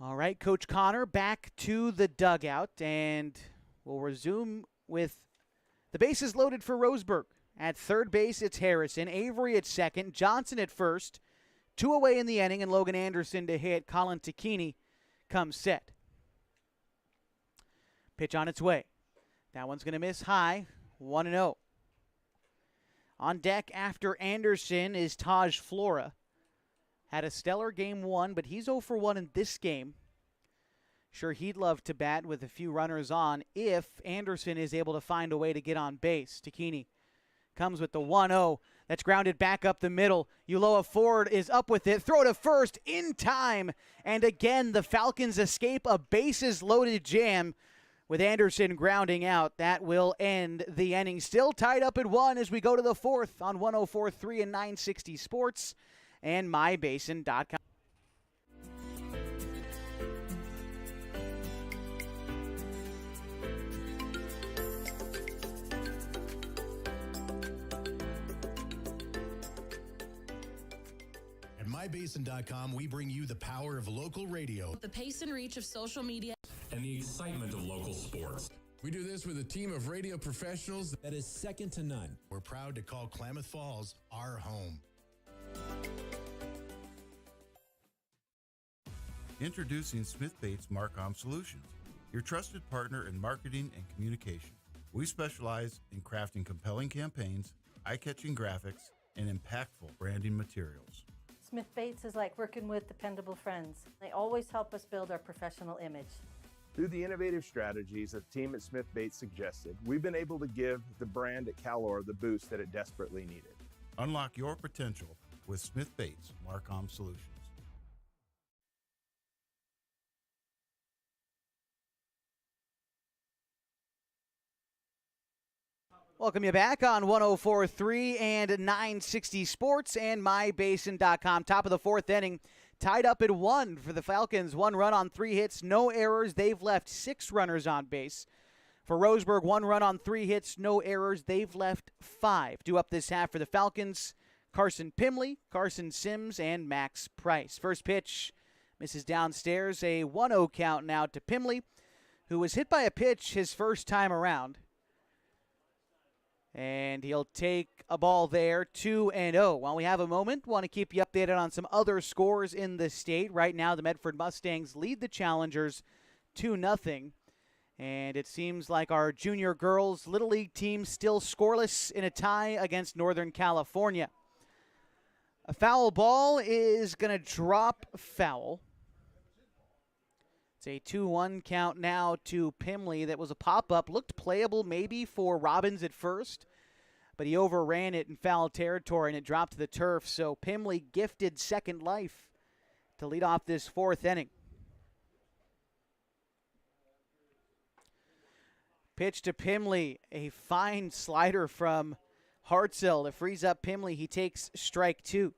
All right, Coach Connor back to the dugout, and we'll resume with the bases loaded for Roseburg. At third base, it's Harrison. Avery at second. Johnson at first. Two away in the inning, and Logan Anderson to hit. Colin Takini comes set. Pitch on its way. That one's going to miss high. 1-0. On deck after Anderson is Taj Flora. Had a stellar game 1, but he's 0 for 1 in this game. Sure, he'd love to bat with a few runners on if Anderson is able to find a way to get on base. Takini comes with the 1-0. That's grounded back up the middle. Ulloa Ford is up with it. Throw to first in time. And again, the Falcons escape a bases-loaded jam with Anderson grounding out. That will end the inning. Still tied up at 1 as we go to the 4th on 104.3 and 960 Sports and mybasin.com. At mybasin.com, we bring you the power of local radio. The pace and reach of social media. And the excitement of local sports. We do this with a team of radio professionals that is second to none. We're proud to call Klamath Falls our home. Introducing Smith Bates Marcom Solutions, your trusted partner in marketing and communication. We specialize in crafting compelling campaigns, eye-catching graphics, and impactful branding materials. Smith Bates is like working with dependable friends. They always help us build our professional image. Through the innovative strategies that the team at Smith Bates suggested, we've been able to give the brand at Calor the boost that it desperately needed. Unlock your potential with Smith Bates Marcom Solutions. Welcome you back on 104.3 and 960 Sports and mybasin.com. Top of the 4th inning, tied up at 1 for the Falcons. 1 run on 3 hits, no errors. They've left 6 runners on base. For Roseburg, 1 run on 3 hits, no errors. They've left 5. Due up this half for the Falcons, Carson Pimley, Carson Sims, and Max Price. First pitch misses downstairs. A 1-0 count now to Pimley, who was hit by a pitch his first time around. And he'll take a ball there, 2-0. While we have a moment, want to keep you updated on some other scores in the state. Right now, the Medford Mustangs lead the Challengers 2-0. And it seems like our junior girls Little League team still scoreless in a tie against Northern California. A foul ball is going to drop foul. It's a 2-1 count now to Pimley. That was a pop-up. Looked playable maybe for Robbins at first, but he overran it in foul territory and it dropped to the turf. So Pimley gifted second life to lead off this 4th inning. Pitch to Pimley. A fine slider from Hartzell to freeze up Pimley. He takes strike 2.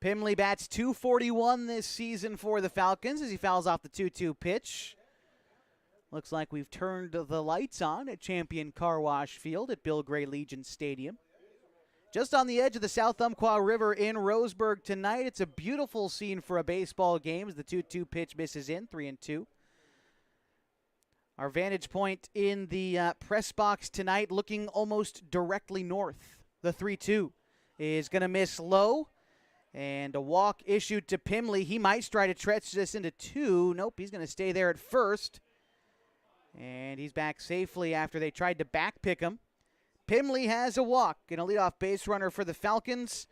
Pimley bats .241 this season for the Falcons as he fouls off the 2-2 pitch. Looks like we've turned the lights on at Champion Car Wash Field at Bill Gray Legion Stadium. Just on the edge of the South Umpqua River in Roseburg tonight. It's a beautiful scene for a baseball game as the 2-2 pitch misses in, 3-2. Our vantage point in the press box tonight looking almost directly north. The 3-2 is going to miss low. And a walk issued to Pimley. He might try to stretch this into 2. Nope, he's going to stay there at first. And he's back safely after they tried to backpick him. Pimley has a walk and a leadoff base runner for the Falcons.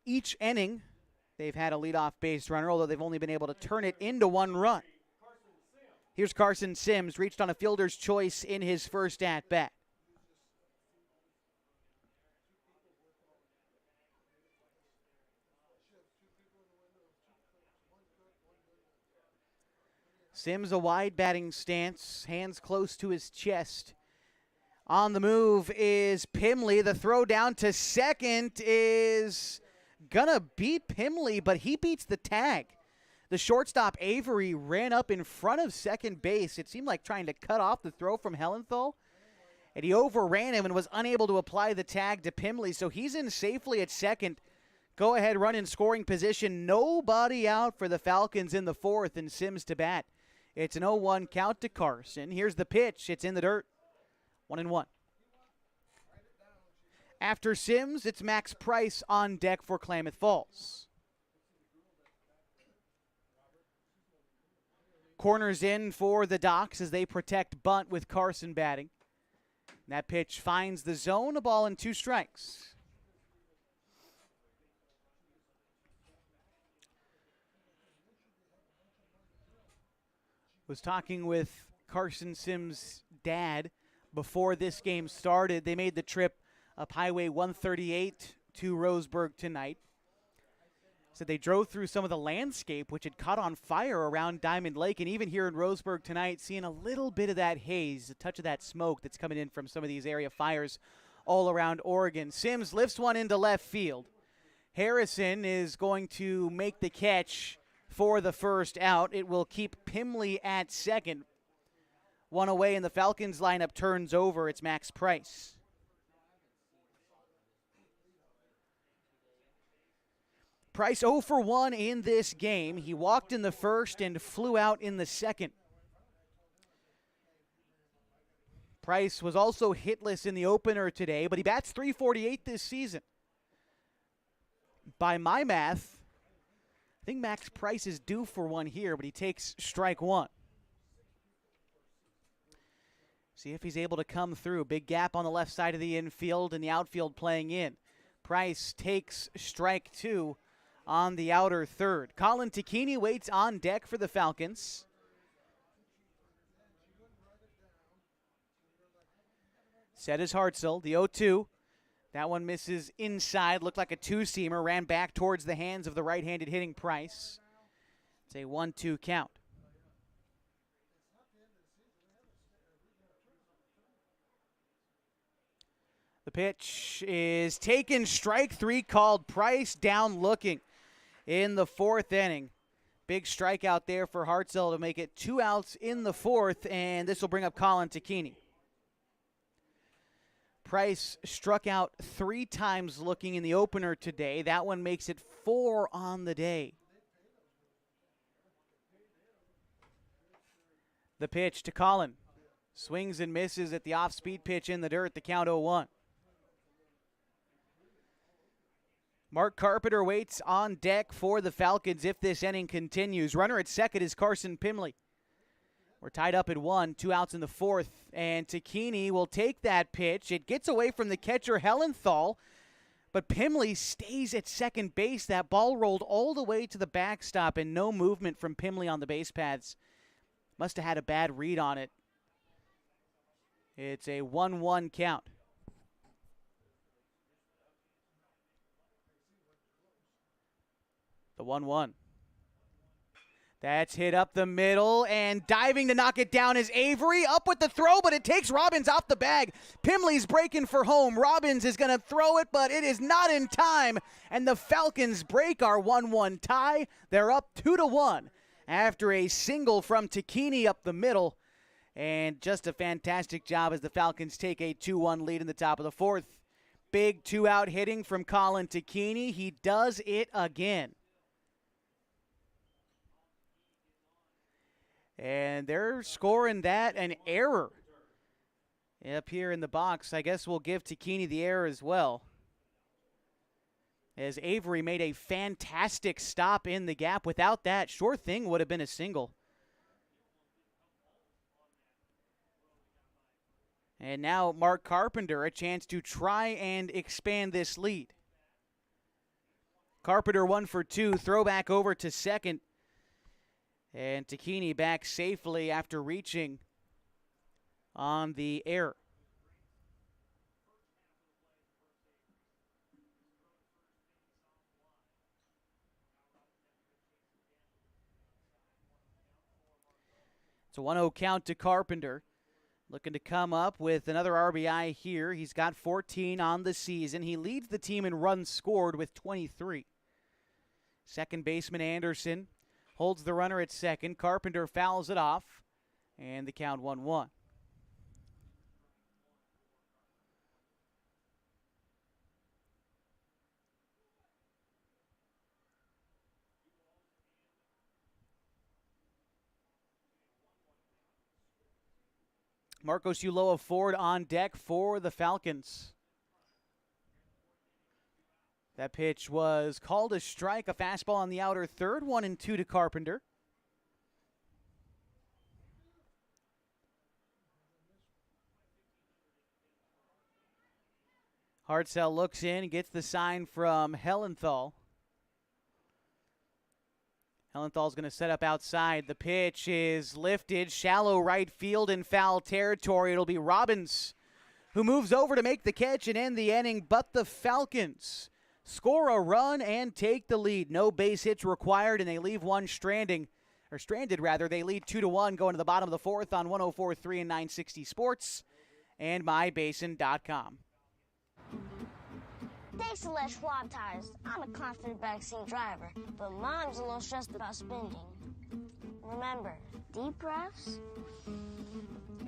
Each inning, they've had a leadoff base runner, although they've only been able to turn it into 1 run. Here's Carson Sims, reached on a fielder's choice in his first at-bat. Sims a wide batting stance, hands close to his chest. On the move is Pimley. The throw down to second is gonna beat Pimley, but he beats the tag. The shortstop Avery ran up in front of second base. It seemed like trying to cut off the throw from Hellenthal, and he overran him and was unable to apply the tag to Pimley, so he's in safely at second. Go ahead run in scoring position. Nobody out for the Falcons in the 4th, and Sims to bat. It's an 0-1 count to Carson. Here's the pitch. It's in the dirt. 1-1. After Sims, it's Max Price on deck for Klamath Falls. Corners in for the Docs as they protect bunt with Carson batting. And that pitch finds the zone, a ball and 2 strikes. Was talking with Carson Sims' dad before this game started. They made the trip up Highway 138 to Roseburg tonight. So they drove through some of the landscape, which had caught on fire around Diamond Lake, and even here in Roseburg tonight, seeing a little bit of that haze, a touch of that smoke that's coming in from some of these area fires all around Oregon. Sims lifts one into left field. Harrison is going to make the catch for the first out. It will keep Pimley at second. One away, and the Falcons lineup turns over. It's Max Price. Price 0 for 1 in this game. He walked in the first and flew out in the second. Price was also hitless in the opener today, but he bats .348 this season. By my math, I think Max Price is due for one here, but he takes strike one. See if he's able to come through. Big gap on the left side of the infield and the outfield playing in. Price takes strike two on the outer third. Colin Tacchini waits on deck for the Falcons. Set is Hartzell, the 0-2. That one misses inside, looked like a two-seamer, ran back towards the hands of the right-handed hitting Price. It's a 1-2 count. The pitch is taken, strike three called. Price down looking in the fourth inning. Big strikeout there for Hartzell to make it 2 outs in the fourth, and this will bring up Colin Tacchini. Price struck out 3 times looking in the opener today. That one makes it 4 on the day. The pitch to Colin. Swings and misses at the off-speed pitch in the dirt. The count 0-1. Mark Carpenter waits on deck for the Falcons if this inning continues. Runner at second is Carson Pimley. We're tied up at 1, 2 outs in the fourth, and Tacchini will take that pitch. It gets away from the catcher, Hellenthal, but Pimley stays at second base. That ball rolled all the way to the backstop, and no movement from Pimley on the base paths. Must have had a bad read on it. It's a 1-1 count. The 1-1. That's hit up the middle, and diving to knock it down is Avery. Up with the throw, but it takes Robbins off the bag. Pimley's breaking for home. Robbins is going to throw it, but it is not in time, and the Falcons break our 1-1 tie. They're up 2-1 after a single from Tacchini up the middle, and just a fantastic job as the Falcons take a 2-1 lead in the top of the fourth. Big 2-out hitting from Colin Tacchini. He does it again. And they're scoring that an error up here in the box. I guess we'll give Tacchini the error as well, as Avery made a fantastic stop in the gap. Without that, sure thing would have been a single. And now Mark Carpenter, a chance to try and expand this lead. Carpenter 1 for 2, throwback over to second. And Tacchini back safely after reaching on the error. It's a 1-0 count to Carpenter. Looking to come up with another RBI here. He's got 14 on the season. He leads the team in runs scored with 23. Second baseman Anderson holds the runner at second. Carpenter fouls it off, and the count 1-1. Marcos Ulloa Ford on deck for the Falcons. That pitch was called a strike, a fastball on the outer third, 1-2 to Carpenter. Hartzell looks in and gets the sign from Hellenthal. Hellenthal's going to set up outside. The pitch is lifted, shallow right field in foul territory. It'll be Robbins who moves over to make the catch and end the inning, but the Falcons score a run and take the lead. No base hits required, and they leave one stranded. They lead 2-1 going to the bottom of the fourth on 104.3 and 960 Sports and mybasin.com. Thanks to Les Schwab Tires, I'm a confident backseat driver, but Mom's a little stressed about spending. Remember, deep breaths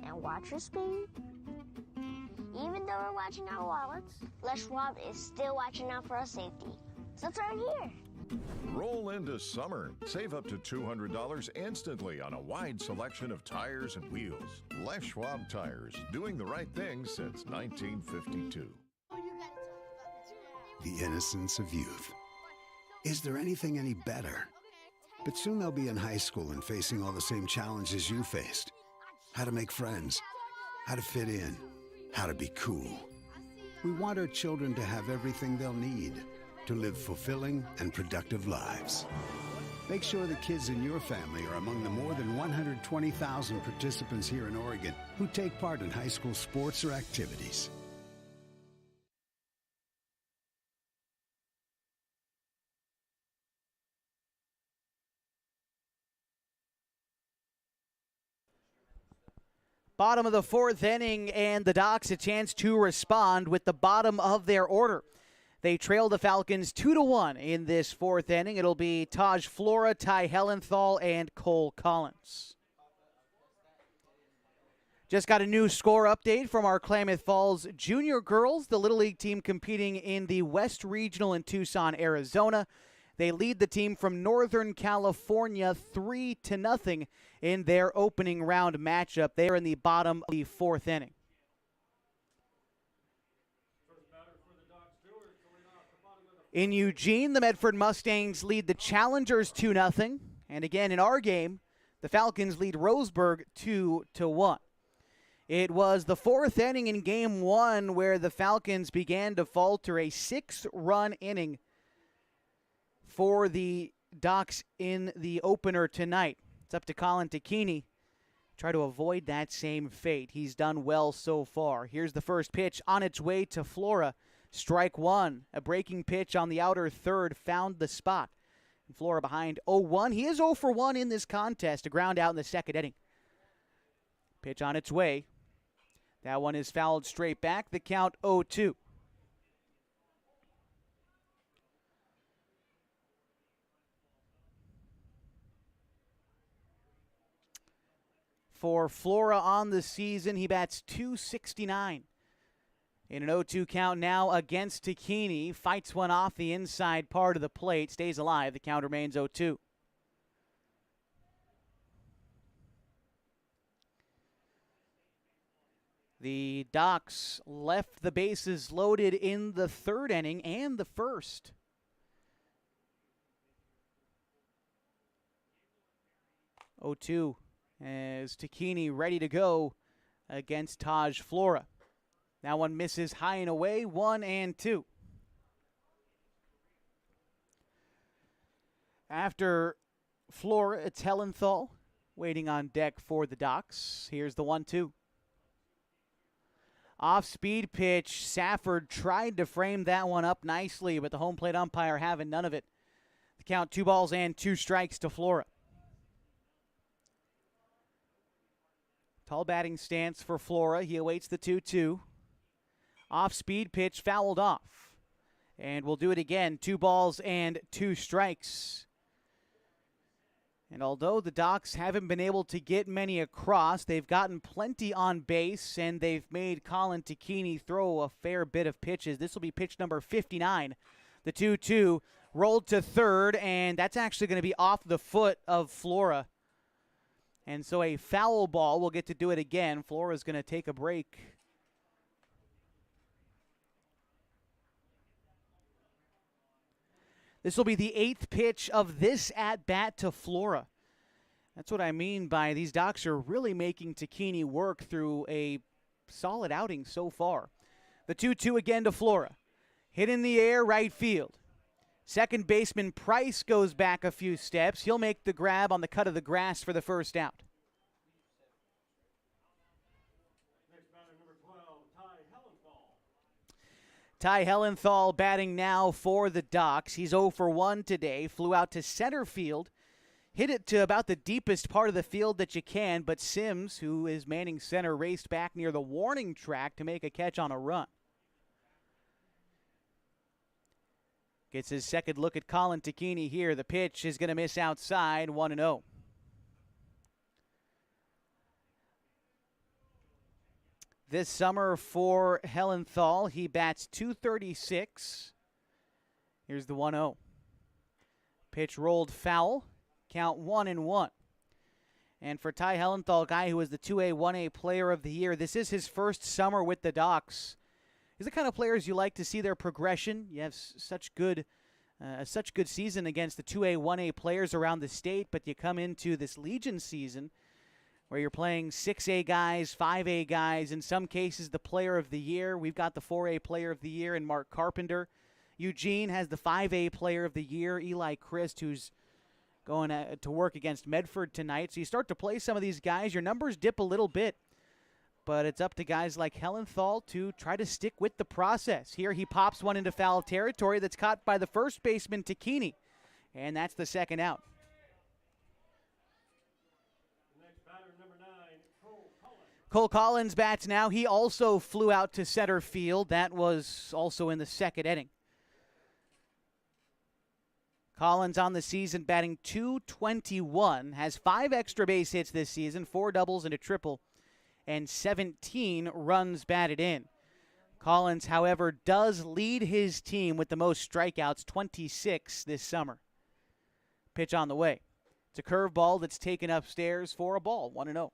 and watch your speed. Even though we're watching our wallets, Les Schwab is still watching out for our safety. So turn here. Roll into summer. Save up to $200 instantly on a wide selection of tires and wheels. Les Schwab Tires, doing the right thing since 1952. The innocence of youth. Is there anything any better? But soon they'll be in high school and facing all the same challenges you faced. How to make friends, how to fit in, how to be cool. We want our children to have everything they'll need to live fulfilling and productive lives. Make sure the kids in your family are among the more than 120,000 participants here in Oregon who take part in high school sports or activities. Bottom of the fourth inning, and the Docs a chance to respond with the bottom of their order. They trail the Falcons 2-1 in this fourth inning. It'll be Taj Flora, Ty Hellenthal, and Cole Collins. Just got a new score update from our Klamath Falls Junior Girls, the Little League team competing in the West Regional in Tucson, Arizona. They lead the team from Northern California 3-0 in their opening round matchup. They are in the bottom of the fourth inning. In Eugene, the Medford Mustangs lead the Challengers 2-0. And again, in our game, the Falcons lead Roseburg 2-1. It was the fourth inning in Game 1 where the Falcons began to falter, a 6-run inning for the Docs in the opener tonight. It's up to Colin Tacchini. Try to avoid that same fate. He's done well so far. Here's the first pitch on its way to Flora. Strike one. A breaking pitch on the outer third found the spot. And Flora behind 0-1. He is 0-for-1 in this contest. A ground out in the second inning. Pitch on its way. That one is fouled straight back. The count 0-2. For Flora on the season, he bats .269. In an 0-2 count now against Tacchini. Fights one off the inside part of the plate. Stays alive. The count remains 0-2. The Docs left the bases loaded in the third inning and the first. .0-2 as Tacchini ready to go against Taj Flora. That one misses high and away, 1-2. After Flora, it's Hellenthal waiting on deck for the Docs. Here's the 1-2. Off-speed pitch. Safford tried to frame that one up nicely, but the home plate umpire having none of it. The count 2-2 to Flora. Tall batting stance for Flora. He awaits the 2-2. Off-speed pitch fouled off. And we'll do it again. 2-2. And although the Docs haven't been able to get many across, they've gotten plenty on base, and they've made Colin Tacchini throw a fair bit of pitches. This will be pitch number 59. The 2-2 rolled to third, and that's actually going to be off the foot of Flora. And so a foul ball. We'll get to do it again. Flora's going to take a break. This will be the 8th pitch of this at-bat to Flora. That's what I mean by these Docs are really making Takini work through a solid outing so far. The 2-2 again to Flora. Hit in the air, right field. Second baseman Price goes back a few steps. He'll make the grab on the cut of the grass for the first out. Ty Hellenthal batting now for the Docs. He's 0 for 1 today. Flew out to center field. Hit it to about the deepest part of the field that you can, but Sims, who is manning center, raced back near the warning track to make a catch on a run. Gets his second look at Colin Takini here. The pitch is going to miss outside, 1-0. This summer for Hellenthal, he bats .236. Here's the 1-0. Pitch rolled foul. Count 1-1. And for Ty Hellenthal, guy who was the 2A, 1A player of the year, this is his first summer with the Docs. He's the kind of players you like to see their progression. You have such good season against the 2A, 1A players around the state, but you come into this Legion season where you're playing 6A guys, 5A guys, in some cases the player of the year. We've got the 4A player of the year in Mark Carpenter. Eugene has the 5A player of the year, Eli Christ, who's going to work against Medford tonight. So you start to play some of these guys. Your numbers dip a little bit, but it's up to guys like Hellenthal to try to stick with the process. Here he pops one into foul territory that's caught by the first baseman, Takini, and that's the second out. Cole Collins bats now. He also flew out to center field. That was also in the second inning. Collins on the season batting .221, has 5 extra base hits this season, 4 doubles and a triple, and 17 runs batted in. Collins, however, does lead his team with the most strikeouts, 26 this summer. Pitch on the way. It's a curveball that's taken upstairs for a ball, 1-0.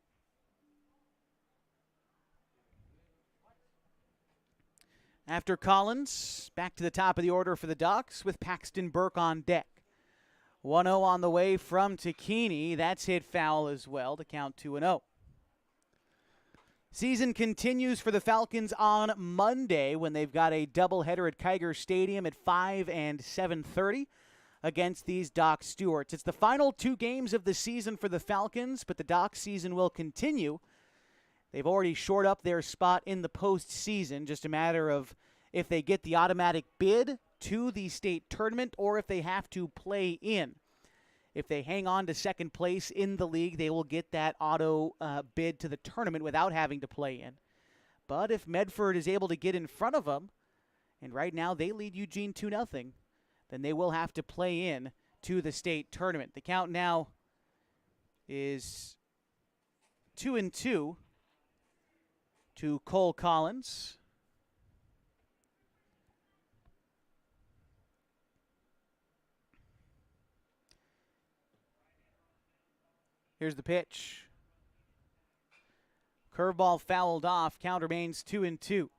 After Collins, back to the top of the order for the Ducks with Paxton Burke on deck. 1-0 on the way from Takini. That's hit foul as well to count 2-0. Season continues for the Falcons on Monday when they've got a doubleheader at Kiger Stadium at 5 and 7:30 against these Doc Stewarts. It's the final 2 games of the season for the Falcons, but the Doc season will continue. They've already shored up their spot in the postseason, just a matter of if they get the automatic bid to the state tournament or if they have to play in. If they hang on to second place in the league, they will get that auto bid to the tournament without having to play in. But if Medford is able to get in front of them, and right now they lead Eugene 2-0, then they will have to play in to the state tournament. The count now is 2-2 to Cole Collins. Here's the pitch. Curveball fouled off. Count remains 2-2.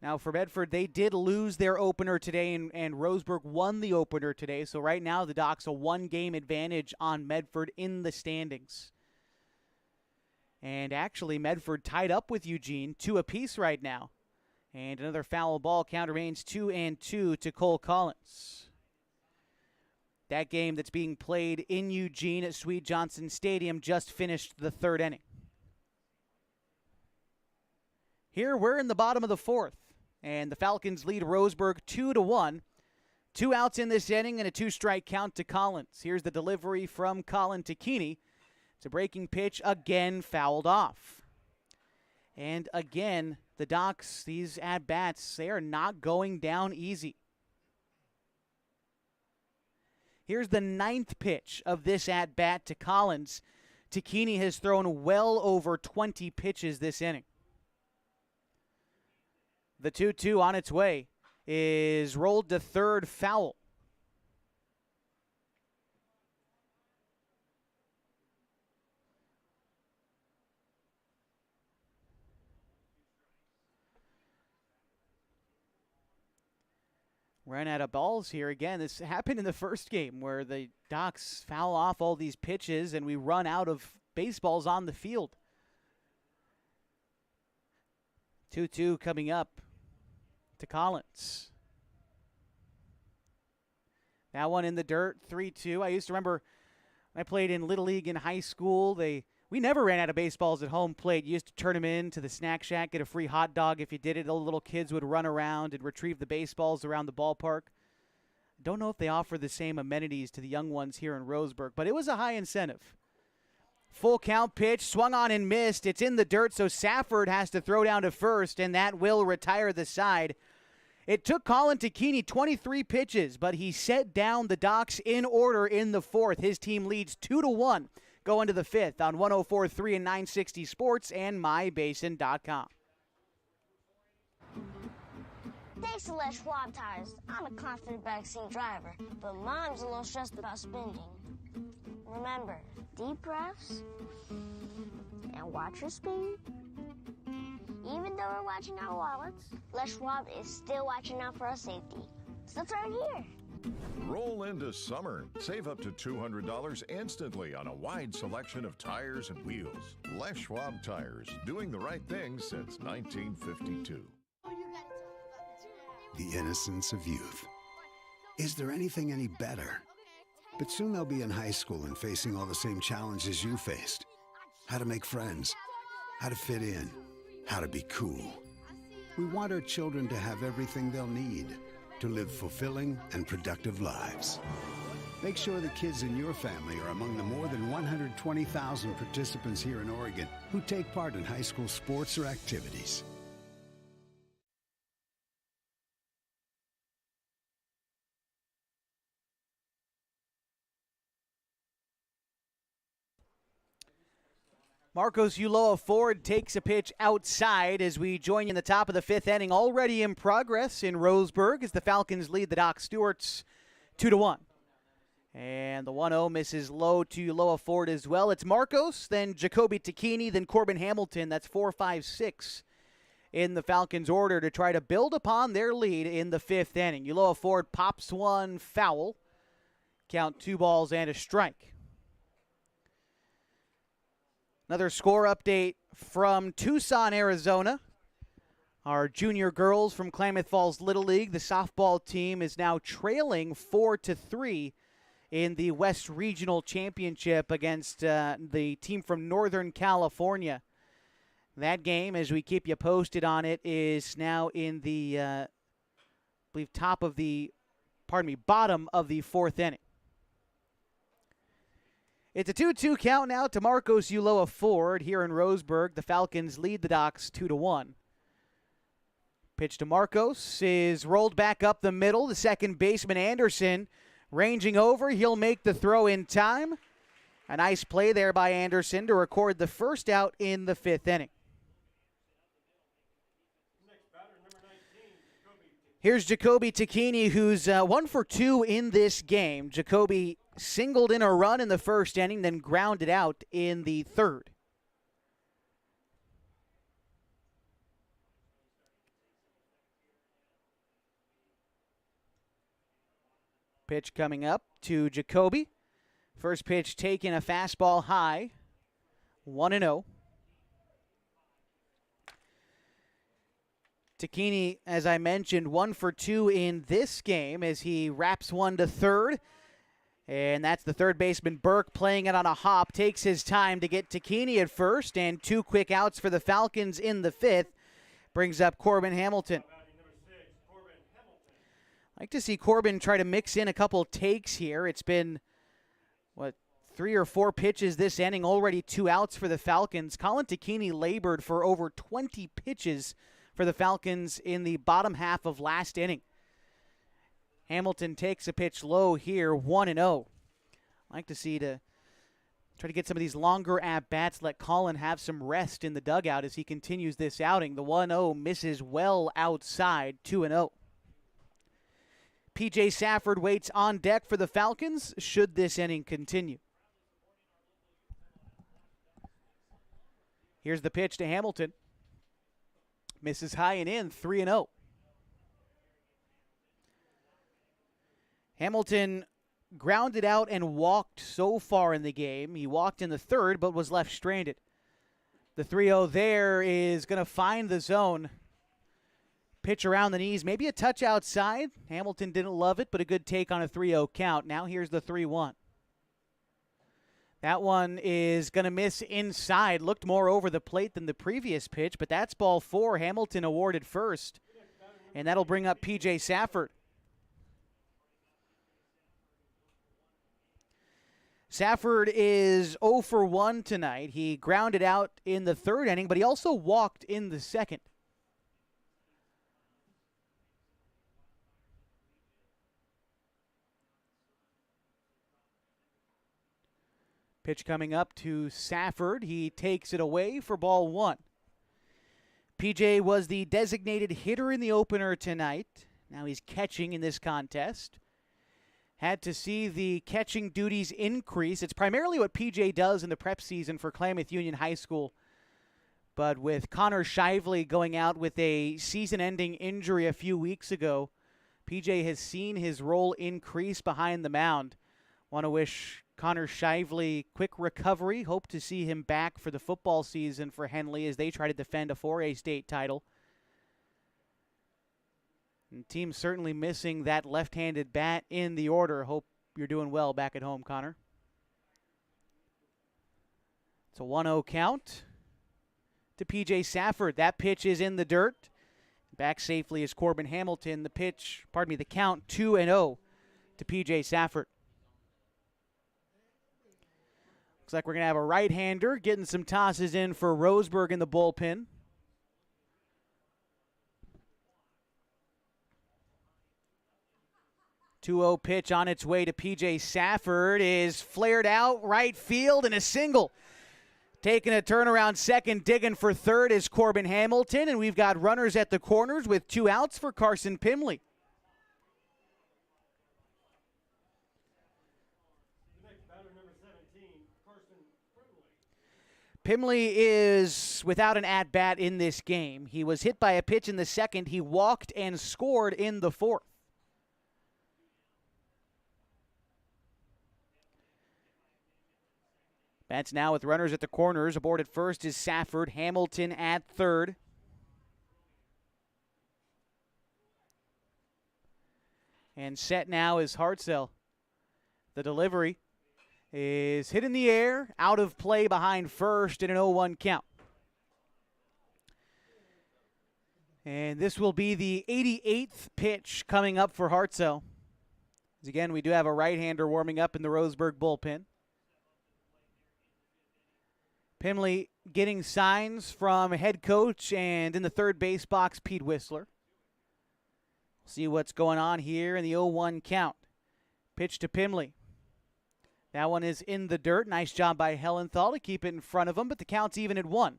Now for Medford, they did lose their opener today, and Roseburg won the opener today. So right now the Docs a 1-game advantage on Medford in the standings. And actually Medford tied up with Eugene 2 apiece right now. And another foul ball. Count remains 2-2 to Cole Collins. That game that's being played in Eugene at Swede Johnson Stadium just finished the 3rd inning. Here we're in the bottom of the 4th, and the Falcons lead Roseburg 2-1. 2 outs in this inning and a 2-strike count to Collins. Here's the delivery from Colin Takini. It's a breaking pitch, again fouled off. And again, the Docs, these at-bats, they are not going down easy. Here's the 9th pitch of this at-bat to Collins. Takini has thrown well over 20 pitches this inning. The 2-2 on its way is rolled to third, foul. ran out of balls here again. This happened in the first game where the Docs foul off all these pitches and we run out of baseballs on the field. 2-2 coming up to Collins. That one in the dirt, 3-2. I used to remember when I played in Little League in high school, we never ran out of baseballs at home plate. You used to turn them in to the snack shack, get a free hot dog if you did it. The little kids would run around and retrieve the baseballs around the ballpark. Don't know if they offer the same amenities to the young ones here in Roseburg, but it was a high incentive. Full count pitch, swung on and missed. It's in the dirt, so Safford has to throw down to first, and that will retire the side. It took Colin Tacchini 23 pitches, but he set down the Docs in order in the fourth. His team leads 2-1 going to the fifth on 104.3 and 960 Sports and mybasin.com. Thanks to Les Schwab Tires. I'm a confident backseat driver, but Mom's a little stressed about spending. Remember, deep breaths and watch your speed. Even though we're watching our wallets, Les Schwab is still watching out for our safety. So turn here. Roll into summer. Save up to $200 instantly on a wide selection of tires and wheels. Les Schwab Tires, doing the right thing since 1952. The innocence of youth. Is there anything any better? But soon they'll be in high school and facing all the same challenges you faced. How to make friends, how to fit in, how to be cool. We want our children to have everything they'll need to live fulfilling and productive lives. Make sure the kids in your family are among the more than 120,000 participants here in Oregon who take part in high school sports or activities. Marcos Ulloa Ford takes a pitch outside as we join you in the top of the fifth inning. Already in progress in Roseburg as the Falcons lead the Doc Stewarts 2-1. And the 1-0 misses low to Ulloa Ford as well. It's Marcos, then Jacoby Tacchini, then Corbin Hamilton. That's 4, 5, 6 in the Falcons' order to try to build upon their lead in the fifth inning. Ulloa Ford pops one foul. Count 2 balls and a strike. Another score update from Tucson, Arizona. Our junior girls from Klamath Falls Little League, the softball team, is now trailing 4-3 in the West Regional Championship against the team from Northern California. That game, as we keep you posted on it, is now in the, I believe, bottom of the fourth inning. It's a 2-2 count now to Marcos Ulloa Ford here in Roseburg. The Falcons lead the Docs 2-1. Pitch to Marcos is rolled back up the middle. The second baseman Anderson ranging over. He'll make the throw in time. A nice play there by Anderson to record the first out in the fifth inning. Here's Jacoby Tacchini, who's 1 for 2 in this game. Jacoby singled in a run in the first inning, then grounded out in the third. Pitch coming up to Jacoby. First pitch taken, a fastball high. 1-0. Tacchini, as I mentioned, 1 for 2 in this game as he wraps one to third. And that's the third baseman, Burke, playing it on a hop. Takes his time to get Tacchini at first, and 2 quick outs for the Falcons in the fifth. Brings up Corbin Hamilton. I like to see Corbin try to mix in a couple takes here. It's been, 3 or 4 pitches this inning, already 2 outs for the Falcons. Colin Tacchini labored for over 20 pitches for the Falcons in the bottom half of last inning. Hamilton takes a pitch low here, 1-0. I like to see to try to get some of these longer at-bats, let Colin have some rest in the dugout as he continues this outing. The 1-0 misses well outside, 2-0. P.J. Safford waits on deck for the Falcons should this inning continue. Here's the pitch to Hamilton. Misses high and in, 3-0. Hamilton grounded out and walked so far in the game. He walked in the third, but was left stranded. The 3-0 there is going to find the zone. Pitch around the knees, maybe a touch outside. Hamilton didn't love it, but a good take on a 3-0 count. Now here's the 3-1. That one is going to miss inside. Looked more over the plate than the previous pitch, but that's ball 4. Hamilton awarded first, and that'll bring up P.J. Safford. Safford is 0 for 1 tonight. He grounded out in the third inning, but he also walked in the second. Pitch coming up to Safford. He takes it away for ball 1. PJ was the designated hitter in the opener tonight. Now he's catching in this contest. Had to see the catching duties increase. It's primarily what PJ does in the prep season for Klamath Union High School. But with Connor Shively going out with a season-ending injury a few weeks ago, PJ has seen his role increase behind the mound. Want to wish Connor Shively quick recovery. Hope to see him back for the football season for Henley as they try to defend a 4A state title. And the team's certainly missing that left-handed bat in the order. Hope you're doing well back at home, Connor. It's a 1-0 count to P.J. Safford. That pitch is in the dirt. Back safely is Corbin Hamilton. The count 2-0 to P.J. Safford. Looks like we're going to have a right-hander getting some tosses in for Roseburg in the bullpen. .2-0 pitch on its way to P.J. Safford is flared out right field and a single. Taking a turnaround second, digging for third is Corbin Hamilton, and we've got runners at the corners with 2 outs for Carson Pimley. Pimley is without an at-bat in this game. He was hit by a pitch in the second. He walked and scored in the fourth. Bats now with runners at the corners. Aboard at first is Safford. Hamilton at third. And set now is Hartzell. The delivery is hit in the air, out of play behind first in an 0-1 count. And this will be the 88th pitch coming up for Hartzell. As again, we do have a right-hander warming up in the Roseburg bullpen. Pimley getting signs from head coach and in the third base box, Pete Whistler. See what's going on here in the 0-1 count. Pitch to Pimley. That one is in the dirt. Nice job by Hellenthal to keep it in front of him, but the count's even at 1.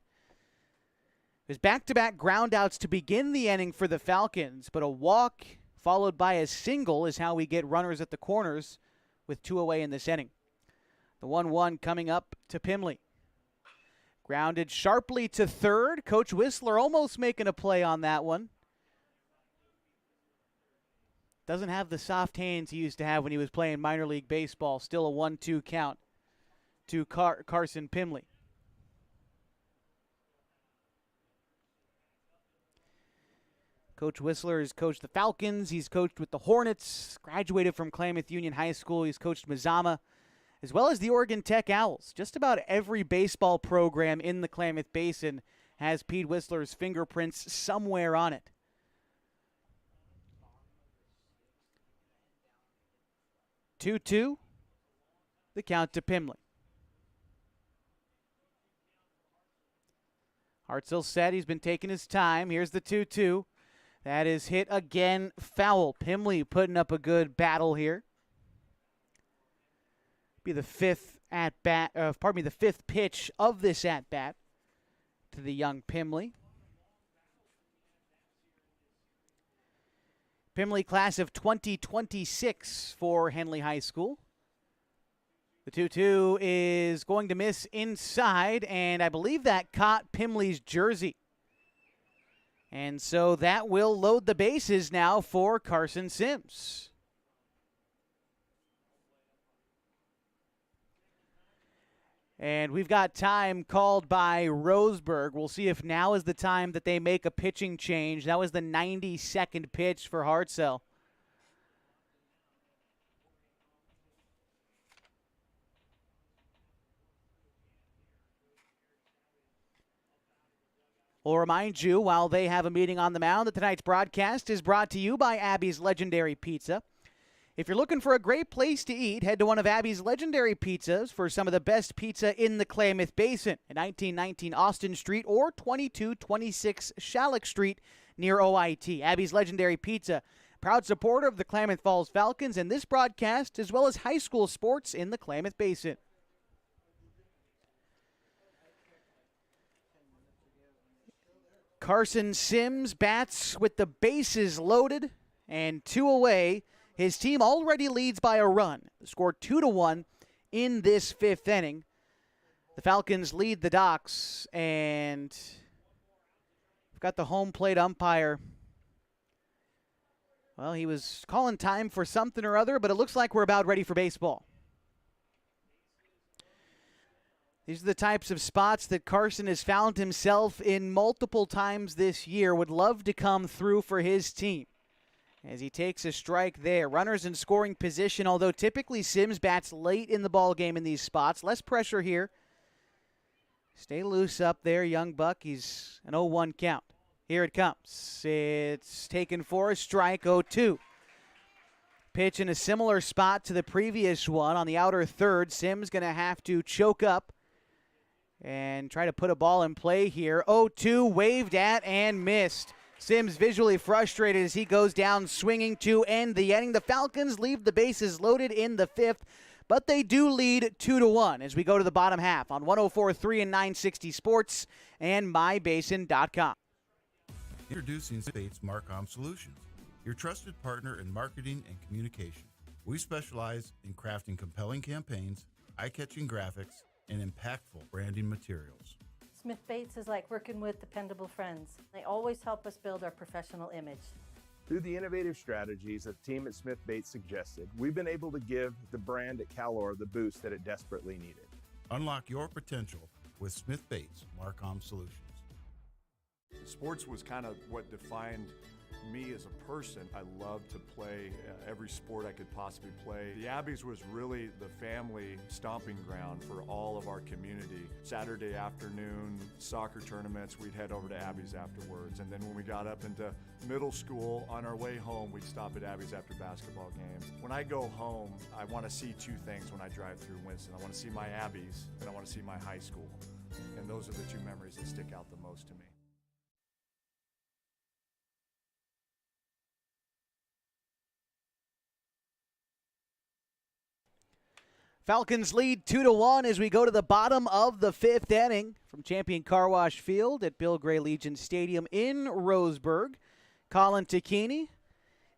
There's back-to-back groundouts to begin the inning for the Falcons, but a walk followed by a single is how we get runners at the corners with 2 away in this inning. The 1-1 coming up to Pimley. Grounded sharply to third. Coach Whistler almost making a play on that one. Doesn't have the soft hands he used to have when he was playing minor league baseball. Still a 1-2 count to Carson Pimley. Coach Whistler has coached the Falcons. He's coached with the Hornets. Graduated from Klamath Union High School. He's coached Mazama, as well as the Oregon Tech Owls. Just about every baseball program in the Klamath Basin has Pete Whistler's fingerprints somewhere on it. 2-2, the count to Pimley. Hartzell said he's been taking his time. Here's the 2-2. That is hit again, foul. Pimley putting up a good battle here. Be the fifth pitch of this at bat to the young Pimley. Pimley class of 2026 for Henley High School. The 2-2 is going to miss inside, and I believe that caught Pimley's jersey. And so that will load the bases now for Carson Sims. And we've got time called by Roseburg. We'll see if now is the time that they make a pitching change. That was the 92nd pitch for Hartzell. We'll remind you, while they have a meeting on the mound, that tonight's broadcast is brought to you by Abby's Legendary Pizza. If you're looking for a great place to eat, head to one of Abby's Legendary Pizzas for some of the best pizza in the Klamath Basin at 1919 Austin Street or 2226 Shalleck Street near OIT. Abby's Legendary Pizza, proud supporter of the Klamath Falls Falcons and this broadcast, as well as high school sports in the Klamath Basin. Carson Sims bats with the bases loaded and 2 away. His team already leads by a run. Scored 2-1 in this 5th inning. The Falcons lead the Docks, and we've got the home plate umpire. Well, he was calling time for something or other, but it looks like we're about ready for baseball. These are the types of spots that Carson has found himself in multiple times this year. Would love to come through for his team as he takes a strike there. Runners in scoring position, although typically Sims bats late in the ball game in these spots. Less pressure here. Stay loose up there, young buck. He's an 0-1 count. Here it comes. It's taken for a strike, 0-2. Pitch in a similar spot to the previous one on the outer third. Sims going to have to choke up and try to put a ball in play here. 0-2, waved at and missed. Sims visually frustrated as he goes down swinging to end the inning. The Falcons leave the bases loaded in the 5th, but they do lead 2-1 as we go to the bottom half on 104.3 and 960 Sports and mybasin.com. Introducing Bates Marcom Solutions, your trusted partner in marketing and communication. We specialize in crafting compelling campaigns, eye-catching graphics, and impactful branding materials. Smith Bates is like working with dependable friends. They always help us build our professional image. Through the innovative strategies that the team at Smith Bates suggested, we've been able to give the brand at Calor the boost that it desperately needed. Unlock your potential with Smith Bates Marcom Solutions. Sports was kind of what defined me as a person. I loved to play every sport I could possibly play. The Abbeys was really the family stomping ground for all of our community. Saturday afternoon soccer tournaments, we'd head over to Abbeys afterwards. And then when we got up into middle school, on our way home, we'd stop at Abbeys after basketball games. When I go home, I want to see 2 things when I drive through Winston. I want to see my Abbeys and I want to see my high school. And those are the 2 memories that stick out the most to me. Falcons lead 2-1 as we go to the bottom of the 5th inning from Champion Car Wash Field at Bill Gray Legion Stadium in Roseburg. Colin Tacchini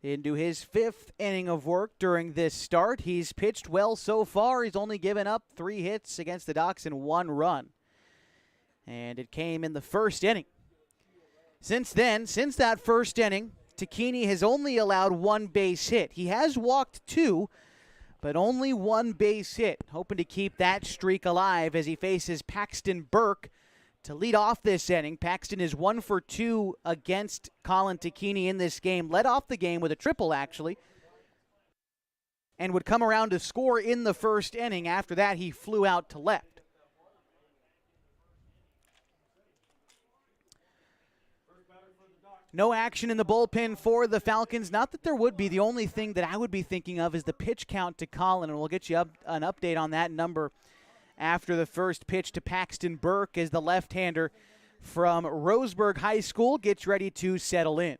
into his 5th inning of work during this start. He's pitched well so far. He's only given up 3 hits against the Docks and 1 run. And it came in the 1st inning. Since then, since that 1st inning, Tacchini has only allowed 1 base hit. He has walked 2, but only 1 base hit, hoping to keep that streak alive as he faces Paxton Burke to lead off this inning. Paxton is 1 for 2 against Colin Tacchini in this game. Led off the game with a triple, actually, and would come around to score in the 1st inning. After that, he flew out to left. No action in the bullpen for the Falcons. Not that there would be. The only thing that I would be thinking of is the pitch count to Colin, and we'll get you an update on that number after the first pitch to Paxton Burke as the left-hander from Roseburg High School gets ready to settle in.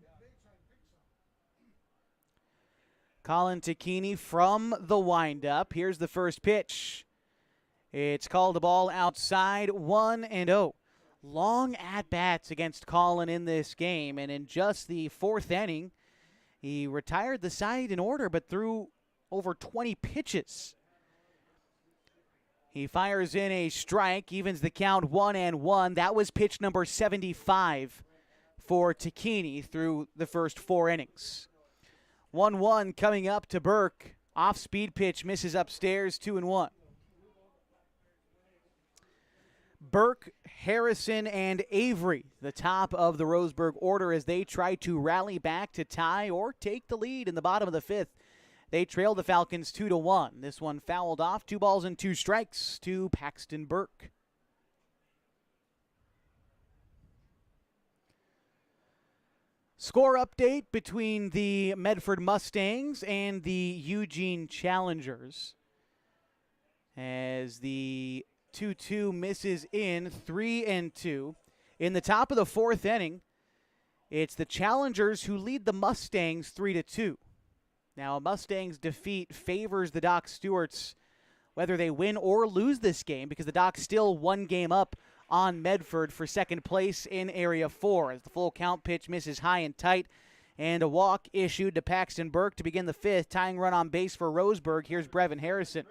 Colin Tacchini from the windup. Here's the first pitch. It's called a ball outside, 1-0. Long at-bats against Colin in this game, and in just the 4th inning, he retired the side in order but threw over 20 pitches. He fires in a strike, evens the count 1-1. That was pitch number 75 for Tacchini through the first 4 innings. 1-1 coming up to Burke. Off-speed pitch misses upstairs, 2-1. Burke, Harrison, and Avery, the top of the Roseburg order as they try to rally back to tie or take the lead in the bottom of the fifth. They trail the Falcons 2-1. This one fouled off. 2 balls and 2 strikes to Paxton Burke. Score update between the Medford Mustangs and the Eugene Challengers. As the 2-2 misses in 3-2. In the top of the fourth inning, it's the Challengers who lead the Mustangs 3-2. Now, a Mustangs defeat favors the Doc Stewarts whether they win or lose this game because the Docs still 1 game up on Medford for second place in Area 4 as the full count pitch misses high and tight, and a walk issued to Paxton Burke to begin the fifth. Tying run on base for Roseburg. Here's Brevin Harrison.